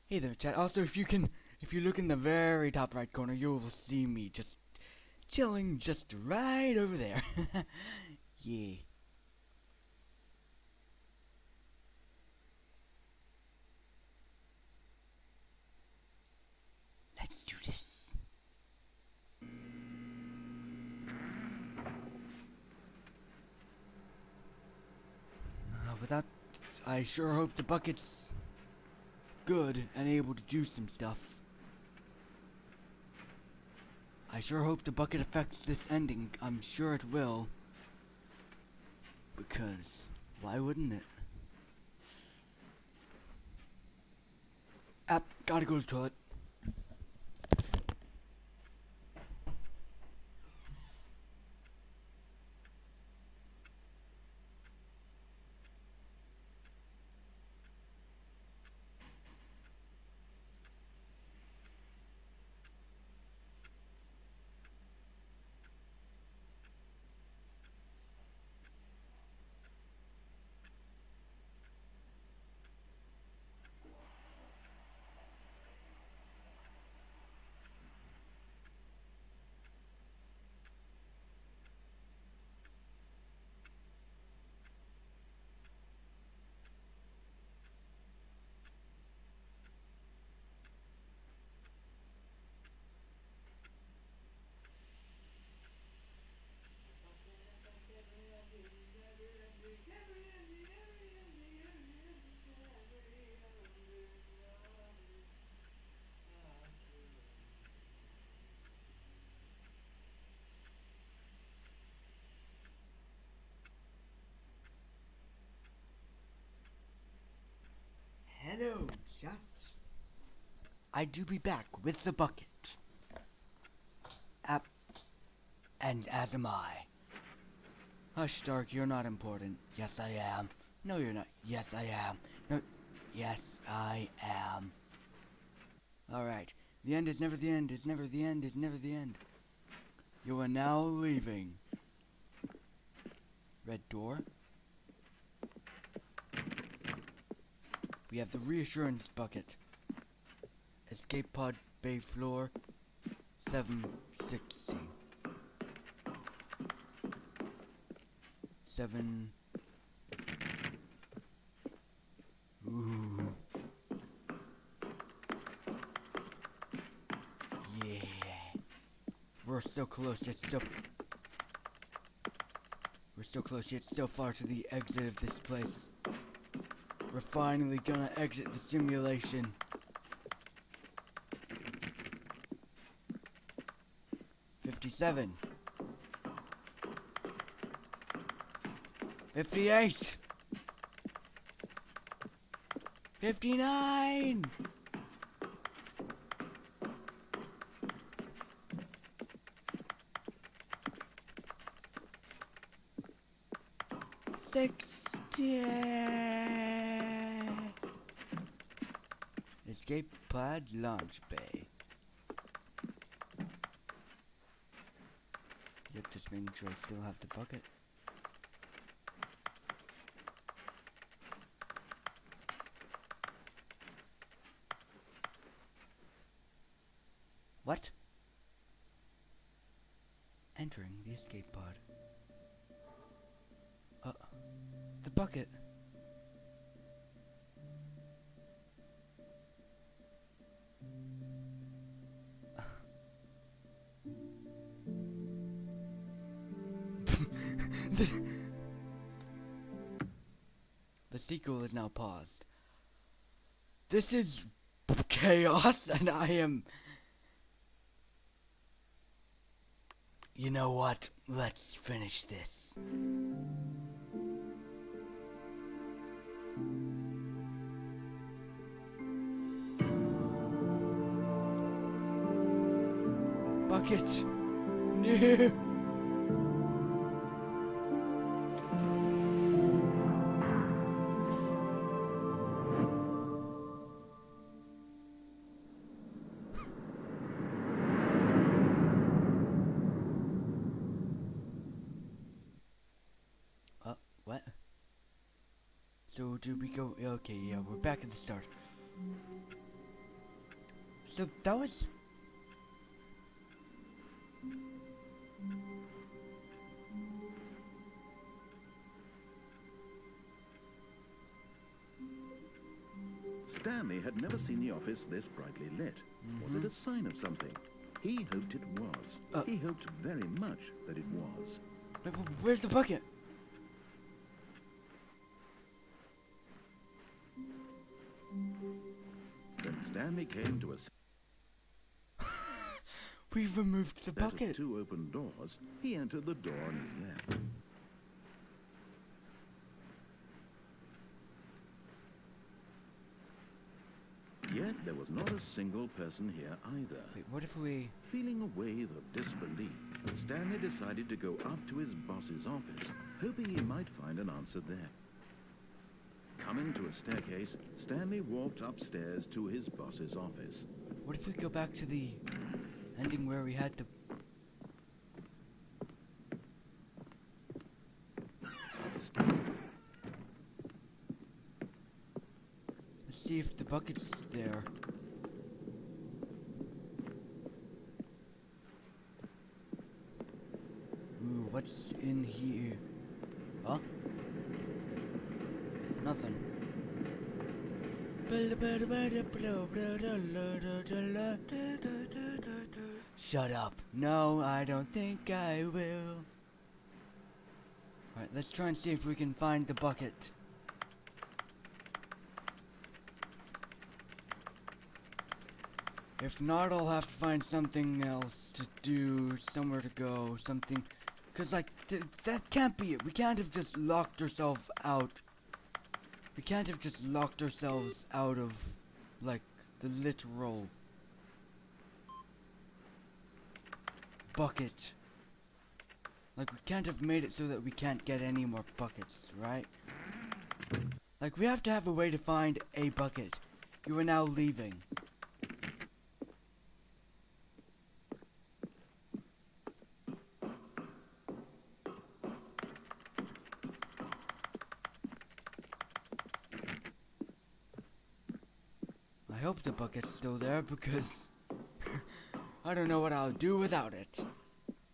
Hey there, chat. Also, if you look in the very top right corner, you will see me just chilling just right over there. Yeah. Let's do this. Without, I sure hope the bucket's good and able to do some stuff. I sure hope the bucket affects this ending. I'm sure it will. Because, why wouldn't it? Gotta go to the toilet. I do be back with the bucket. And as am I. Hush, Stark, you're not important. Yes, I am. No, you're not. Yes, I am. No, yes, I am. Alright. The end is never the end. It's never the end. It's never the end. You are now leaving. Red door. We have the reassurance bucket. Escape pod bay floor 760. 7. Ooh. Yeah. We're so close, yet so... We're so close, yet so far to the exit of this place. We're finally gonna exit the simulation. $57. 58. 59. 60. Escape pod launch bay. Yep, just making sure I still have the bucket. What? Entering the escape pod. The bucket. The sequel is now paused. This is chaos, and I am... You know what? Let's finish this. Bucket! No! What? So do we go? Okay, yeah, we're back at the start. So that was... Stanley had never seen the office this brightly lit. Was it a sign of something? He hoped it was. He hoped very much that it was. But where's the bucket? When Stanley came to a... We've removed the set of bucket. 2 open doors, he entered the door on his left. Yet there was not a single person here either. Wait, what if we... Feeling a wave of disbelief, Stanley decided to go up to his boss's office, hoping he might find an answer there. Coming to a staircase, Stanley walked upstairs to his boss's office. What if we go back to the ending where we had the... Let's see if the bucket's there. Ooh, what's in here? Huh? Nothing. Shut up. No, I don't think I will. Alright, let's try and see if we can find the bucket. If not, I'll have to find something else to do, somewhere to go, something. Cause like, that can't be it. We can't have just locked ourselves out. We can't have just locked ourselves out of, like, the literal bucket. Like, we can't have made it so that we can't get any more buckets, right? Like, we have to have a way to find a bucket. You are now leaving. I hope the bucket's still there because I don't know what I'll do without it.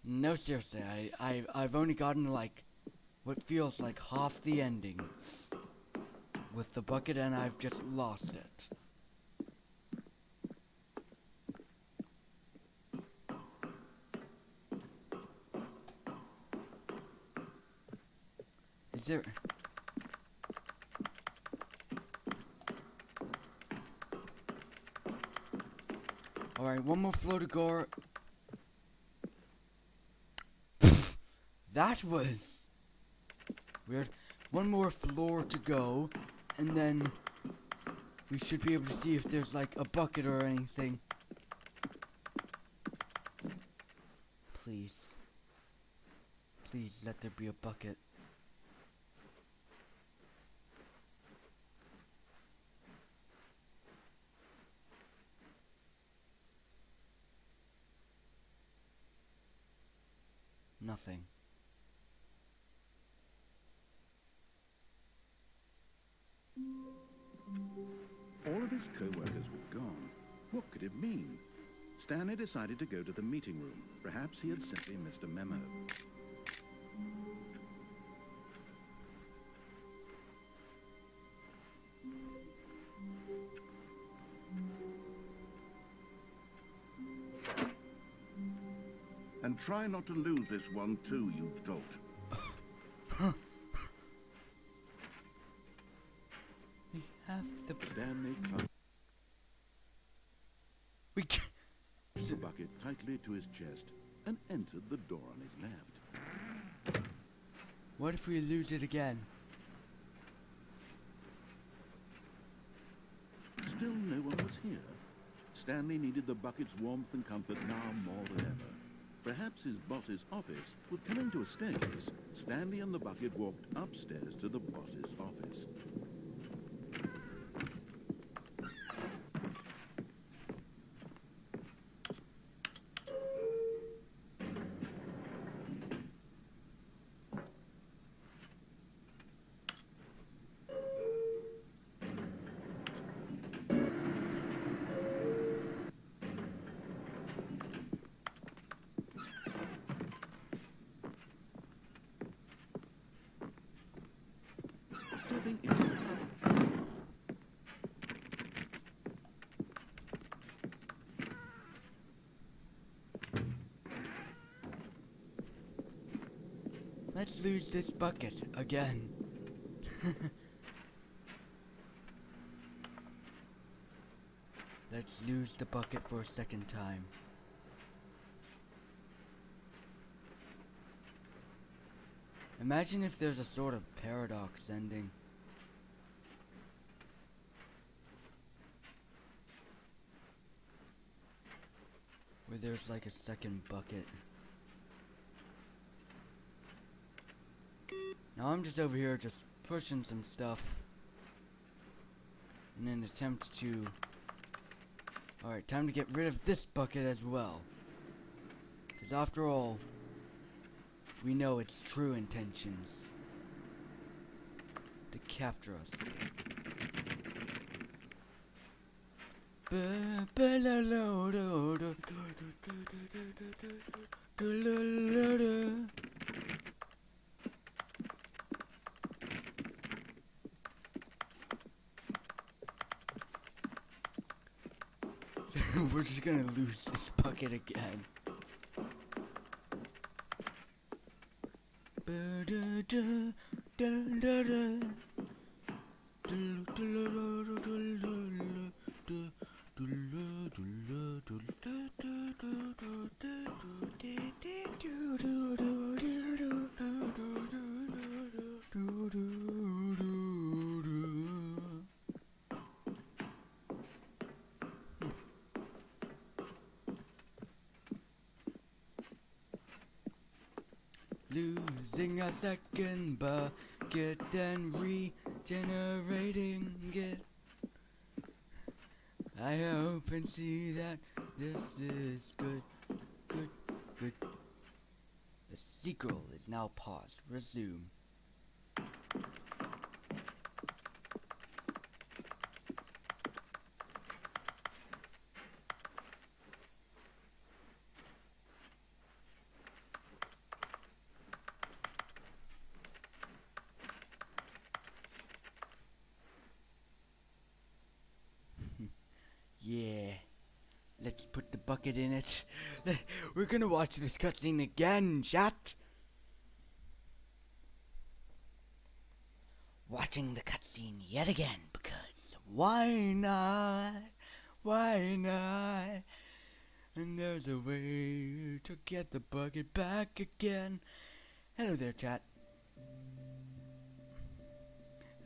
No, seriously, I've only gotten like what feels like half the ending with the bucket and I've just lost it. Is there... Alright, one more floor to go. That was weird. One more floor to go, and then we should be able to see if there's like a bucket or anything. Please. Please let there be a bucket. Nothing. All of his co-workers were gone. What could it mean? Stanley decided to go to the meeting room. Perhaps he had simply missed a memo. And try not to lose this one too, you dolt. We have the... Stanley clutched We can't... the bucket tightly to his chest and entered the door on his left. What if we lose it again? Still no one was here. Stanley needed the bucket's warmth and comfort now more than ever. Perhaps his boss's office was coming to a staircase. Stanley and the bucket walked upstairs to the boss's office. Stepping into the cupboard. Let's lose this bucket again. Let's lose the bucket for a second time. Imagine if there's a sort of paradox ending. Where there's like a second bucket. Now I'm just over here just pushing some stuff in an attempt to... Alright, time to get rid of this bucket as well. Because after all, we know its true intentions. To capture us. We're just gonna lose this bucket again. losing a second bucket, then regenerating it. I hope and see that this is good. The sequel is now paused. Resume. Yeah. Let's put the bucket in it. We're gonna watch this cutscene again, chat. Watching the cutscene yet again, because why not? Why not? And there's a way to get the bucket back again. Hello there, chat.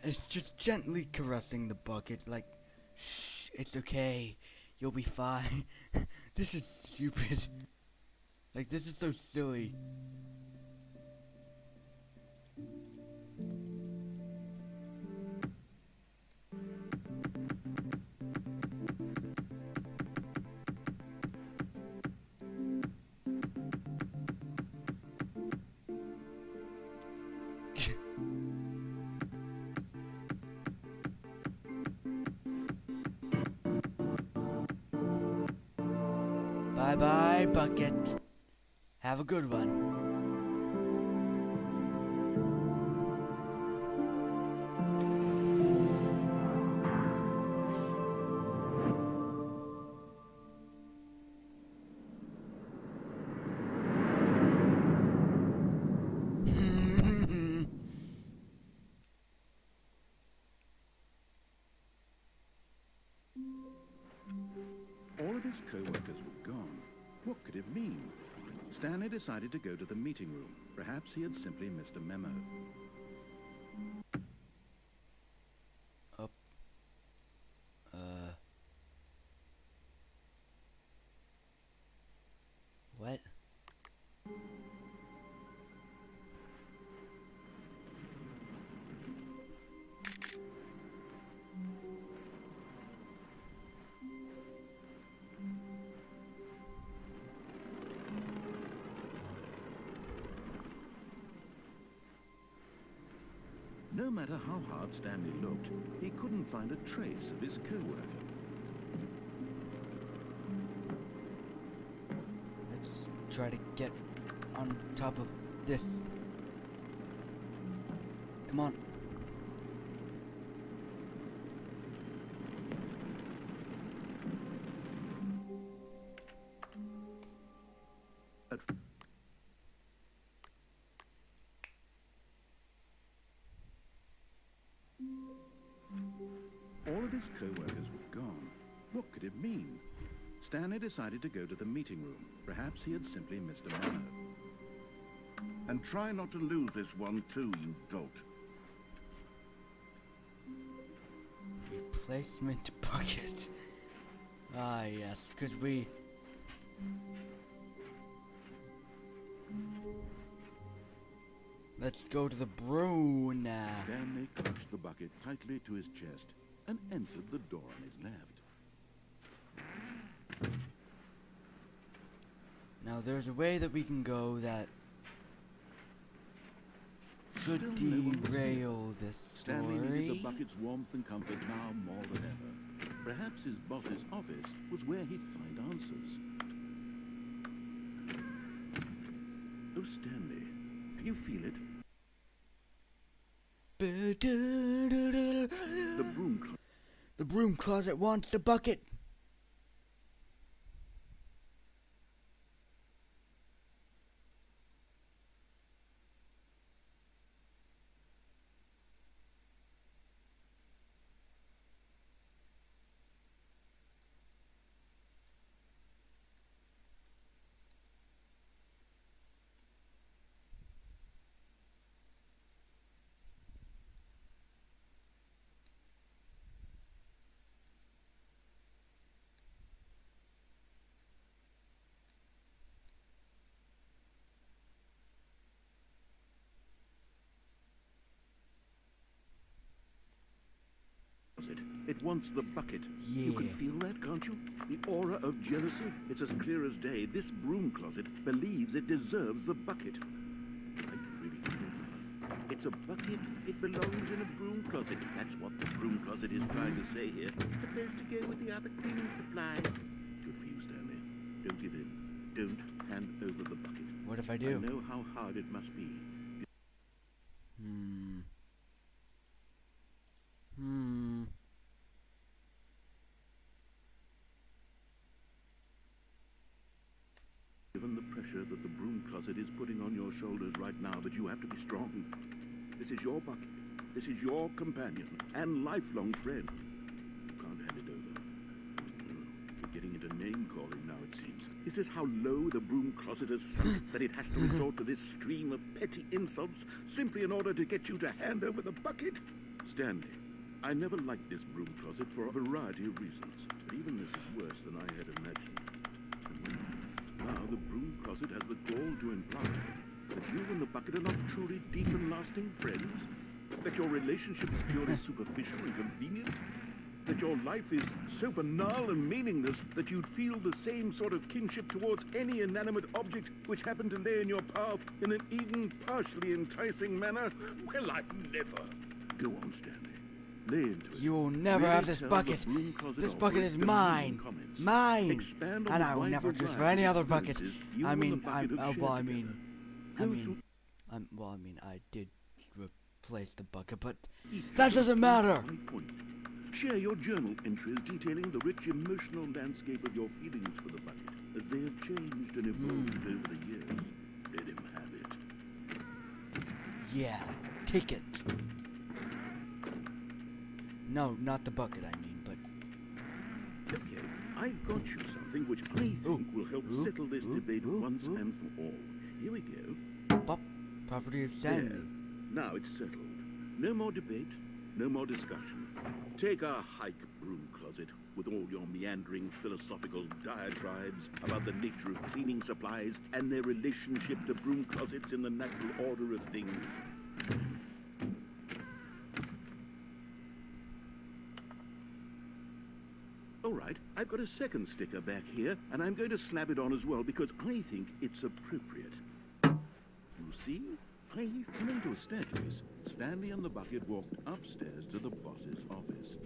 It's just gently caressing the bucket, like, shh, it's okay. You'll be fine. This is stupid. Like, this is so silly. Bye-bye, bucket. Have a good one. All of his co-workers were gone. What could it mean? Stanley decided to go to the meeting room. Perhaps he had simply missed a memo. What? No matter how hard Stanley looked, he couldn't find a trace of his co-worker. Let's try to get on top of this. Come on. All of his co-workers were gone. What could it mean? Stanley decided to go to the meeting room. Perhaps he had simply missed a memo. And try not to lose this one too, you dolt. Replacement bucket. Ah, yes, because we... Let's go to the brew now. Stanley clutched the bucket tightly to his chest and entered the door on his left. Now there's a way that we can go that should Still no one was derail this Stanley needed the story. bucket's warmth and comfort now more than ever. Perhaps his boss's office was where he'd find answers. Oh, Stanley, can you feel it? The broom closet wants the bucket. It wants the bucket. You can Yeah. feel that, can't you? The aura of jealousy. It's as clear as day. This broom closet believes it deserves the bucket. I can really feel it. It's a bucket. It belongs in a broom closet. That's what the broom closet is trying to say here. It's supposed to go with the other cleaning supplies. Good for you, Stanley. Don't give in. Don't hand over the bucket. What if I do? I know how hard it must be. Given the pressure that the broom closet is putting on your shoulders right now, but you have to be strong. This is your bucket. This is your companion and lifelong friend. You can't hand it over. We're getting into name-calling now, it seems. Is this how low the broom closet has sunk that it has to resort to this stream of petty insults simply in order to get you to hand over the bucket? Stanley, I never liked this broom closet for a variety of reasons, but even this is worse than I had imagined. And now the broom closet has the gall to imply that you and the bucket are not truly deep and lasting friends, that your relationship is purely superficial and convenient, that your life is so banal and meaningless that you'd feel the same sort of kinship towards any inanimate object which happened to lay in your path in an even partially enticing manner? Well, I'd never. Go on, Stanley. Lay into it. You'll never Really have this tell bucket. the broom closet This off bucket with is those mine. comments. Mine. Expand on And the I will wide never choose for variety any of other bucket. experiences you I and the mean, bucket have shared together. I did replace the bucket, but Each that doesn't matter. high point. Share your journal entries detailing the rich emotional landscape of your feelings for the bucket as they have changed and evolved over the years. Let him have it. Yeah, take it. No, not the bucket, I mean, but... Okay, I've got you something which I think will help settle this debate once and for all. Here we go. Pop, property of There. Stanley. Now it's settled. No more debate, no more discussion. Take a hike, broom closet, with all your meandering philosophical diatribes about the nature of cleaning supplies and their relationship to broom closets in the natural order of things. All right, I've got a second sticker back here, and I'm going to slap it on as well because I think it's appropriate. You see? I've come into a staircase. Stanley and the bucket walked upstairs to the boss's office.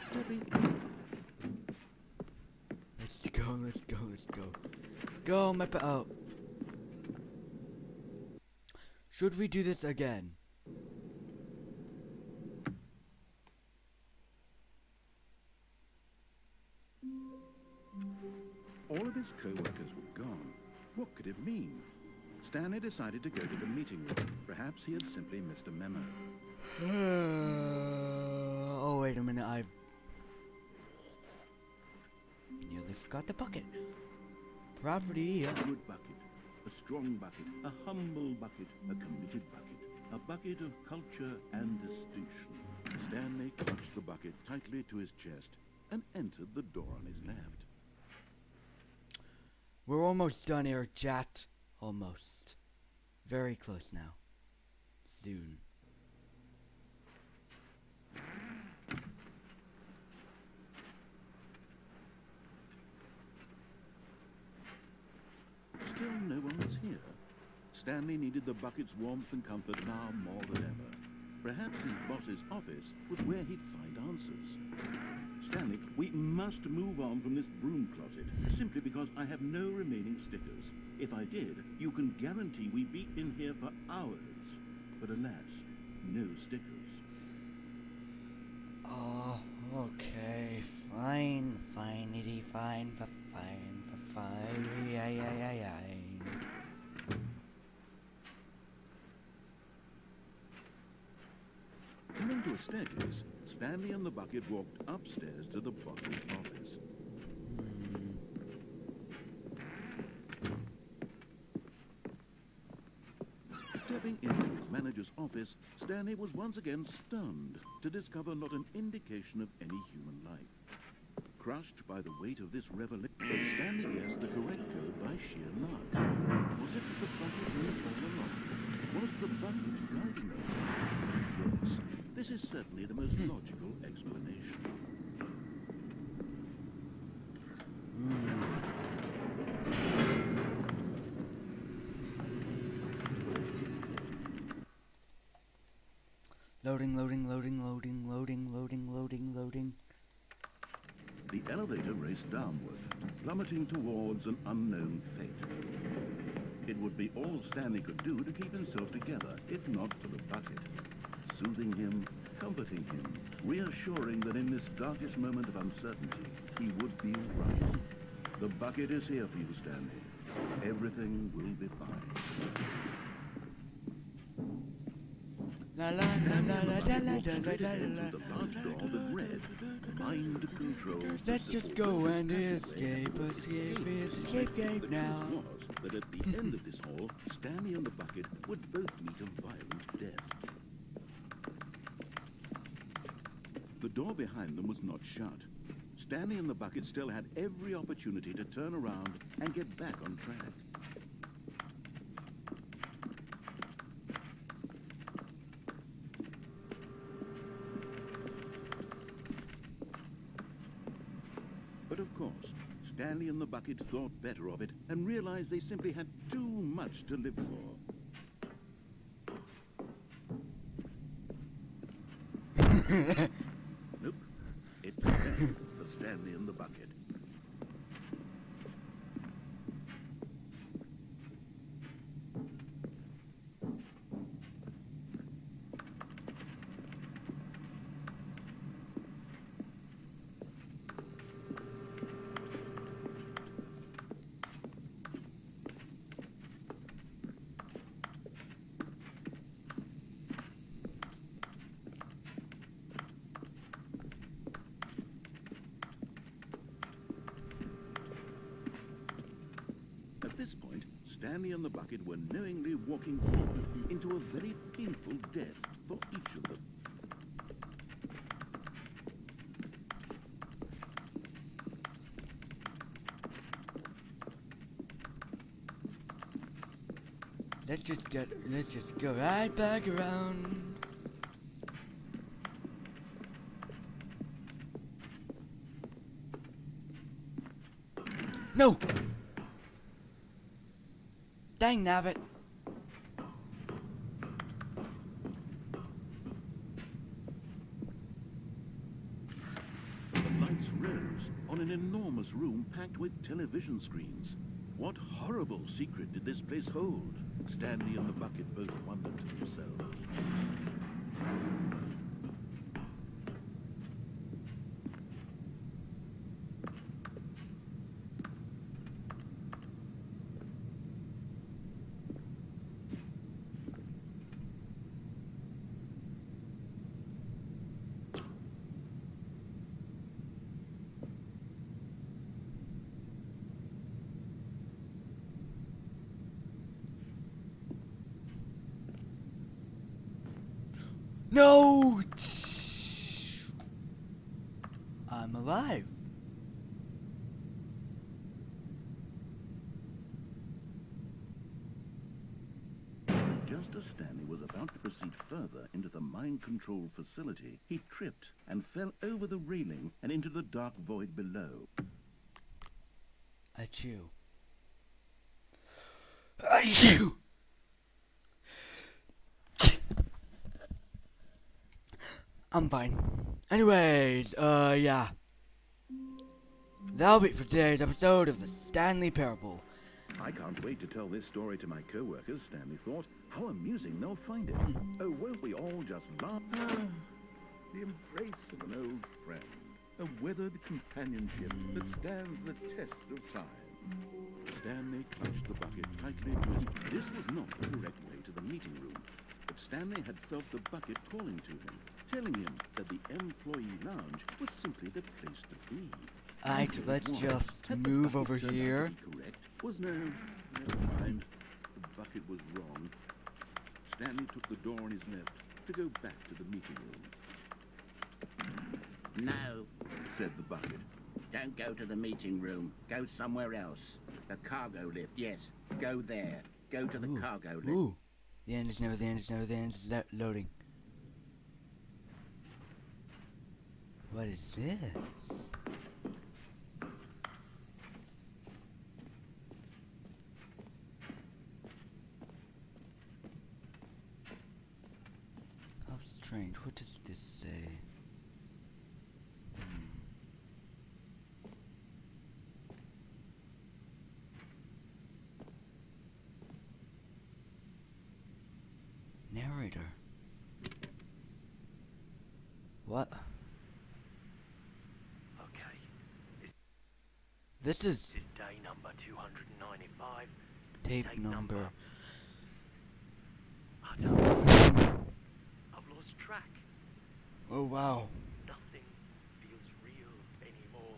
Stepping in. Let's go, let's go, let's go. Go, my oh. Should we do this again? All of his co-workers were gone. What could it mean? Stanley decided to go to the meeting room. Perhaps he had simply missed a memo. Oh, wait a minute, I nearly forgot the bucket. Property, A good bucket, a strong bucket, a humble bucket, a committed bucket, a bucket of culture and distinction. Stanley clutched the bucket tightly to his chest and entered the door on his left. We're almost done here, chat. Almost. Very close now. Soon. Still no one was here. Stanley needed the bucket's warmth and comfort now more than ever. Perhaps his boss's office was where he'd find answers. Stanley, we must move on from this broom closet, simply because I have no remaining stickers. If I did, you can guarantee we'd be in here for hours. But alas, no stickers. Oh, okay. Fine, finity, fine, for fine, for fine. Yeah. Coming to a staircase, Stanley and the bucket walked upstairs to the boss's office. Stepping into his manager's office, Stanley was once again stunned to discover not an indication of any human life. Crushed by the weight of this revelation, Stanley guessed the correct code by sheer luck. explanation. Loading, loading, loading, loading, loading, loading, loading, loading. The elevator raced downward, plummeting towards an unknown fate. It would be all Stanley could do to keep himself together, if not for the bucket. Soothing him, comforting him, reassuring that in this darkest moment of uncertainty, he would be right. The bucket is here for you, Stanley. Everything will be fine. La la Stanley la and la the la bucket la walked la straight la ahead la through the large door that read, Mind Control. Let's just go and escape, escape now. The truth was that at the end of this hall, Stanley and the bucket would both meet a violent death. The door behind them was not shut. Stanley and the bucket still had every opportunity to turn around and get back on track. But of course, Stanley and the bucket thought better of it and realized they simply had too much to live for. Nope. It's death for Stanley and the bucket. At this point, Stanley and the bucket were knowingly walking forward into a very painful death for each of them. Let's just go right back around. No! Dang nabbit. The lights rose on an enormous room packed with television screens. What horrible secret did this place hold? Stanley and the bucket both wondered to themselves. No! I'm alive. Just as Stanley was about to proceed further into the mind control facility, he tripped and fell over the railing and into the dark void below. Achoo. Achoo! I'm fine. Anyways, yeah. That'll be it for today's episode of the Stanley Parable. I can't wait to tell this story to my co-workers, Stanley thought. How amusing they'll find it. Oh, won't we all just laugh? The embrace of an old friend. A weathered companionship that stands the test of time. Stanley clutched the bucket tightly to his... This was not the correct way to the meeting room. But Stanley had felt the bucket calling to him, telling him that the employee lounge was simply the place to be. Alright, let's just move over here. Correct. Was no, never mind. The bucket was wrong. Stanley took the door on his left to go back to the meeting room. No, Said the bucket. don't go to the meeting room. Go somewhere else. The cargo lift, yes. Go there. Go to the cargo lift. Ooh. The end is never the end is never the end is loading. What is this? How strange. What does this say? Narrator. What? Okay. This is This is day number 295. tape number. I don't know. I've lost track. Oh wow. Nothing feels real anymore.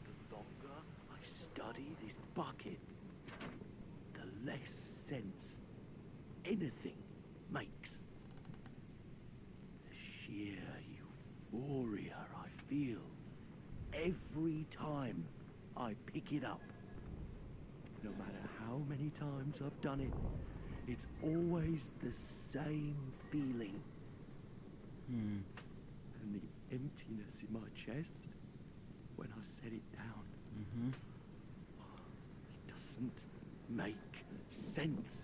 The longer I study this bucket, the less sense anything makes. The sheer euphoria I feel every time I pick it up. No matter how many times I've done it, it's always the same feeling. And the emptiness in my chest when I set it down. It doesn't make sense.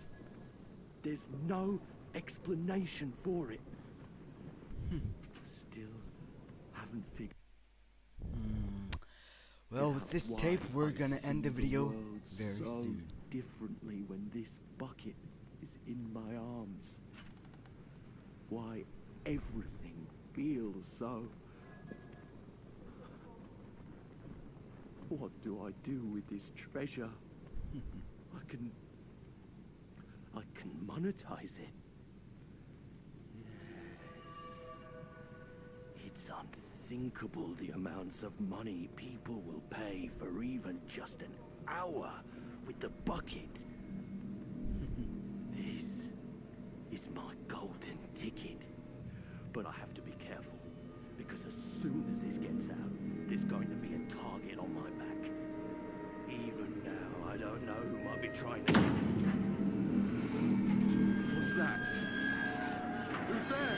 There's no explanation for it. Still haven't figured. Well, with this tape, we're gonna end the video very so soon. differently when this bucket is in my arms. Why everything feels so. What do I do with this treasure? I can monetize it. Yes. It's unthinkable the amounts of money people will pay for even just an hour with the bucket. This is my golden ticket. But I have to be careful, because as soon as this gets out, there's going to be a target on my back. Even now, I don't know who might be trying to... What's that? Who's there?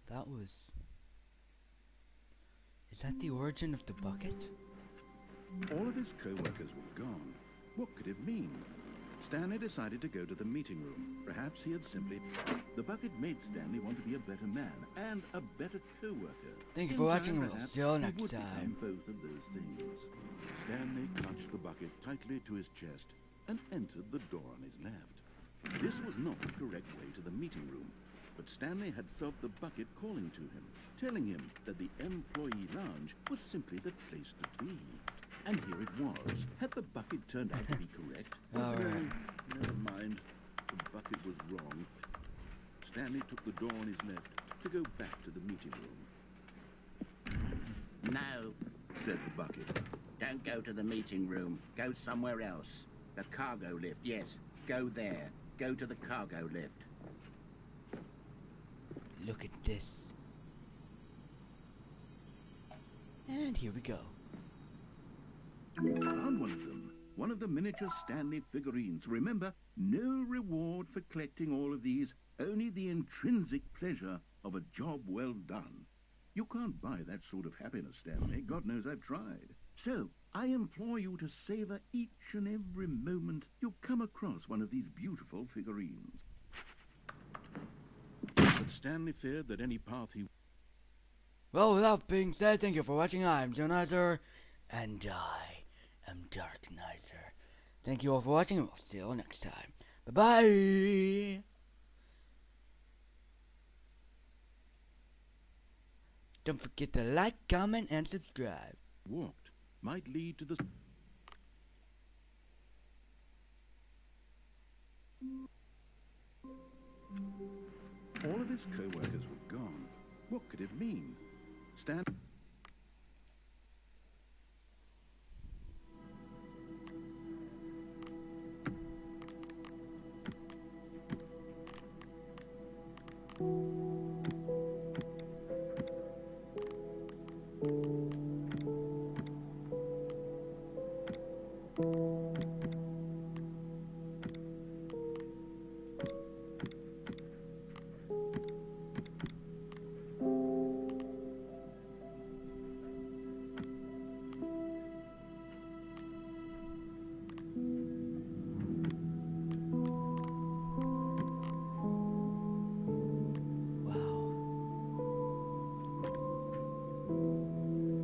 That was... Is that the origin of the bucket? All of his co-workers were gone. What could it mean? Stanley decided to go to the meeting room. Perhaps he had simply... The bucket made Stanley want to be a better man and a better co-worker. Thank you In for watching, time, and we'll perhaps, see you all he next would become time. both of those things. Stanley clutched the bucket tightly to his chest and entered the door on his left. This was not the correct way to the meeting room, but Stanley had felt the bucket calling to him, telling him that the employee lounge was simply the place to be. And here it was. Had the bucket turned out to be correct? All right. No, never mind. The bucket was wrong. Stanley took the door on his left to go back to the meeting room. No, Said the bucket. don't go to the meeting room. Go somewhere else. The cargo lift, yes. Go there. Go to the cargo lift. Look at this. And here we go. Found one of them. One of the miniature Stanley figurines. Remember, no reward for collecting all of these, only the intrinsic pleasure of a job well done. You can't buy that sort of happiness, Stanley. God knows I've tried. So, I implore you to savor each and every moment you come across one of these beautiful figurines. But Stanley feared that any path he... Well, with that being said, thank you for watching. I'm Jonazer, and I am Dark Nizer. Thank you all for watching, and we'll see you all next time. Bye-bye! Don't forget to like, comment, and subscribe. walked might lead to the... All of his co-workers were gone. What could it mean? Stan...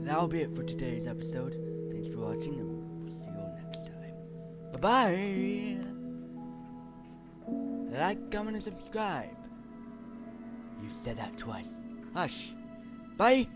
that'll be it for today's episode. Thanks for watching, and we'll see you all next time. Bye-bye! Like, comment, and subscribe. You said that twice. Hush. Bye!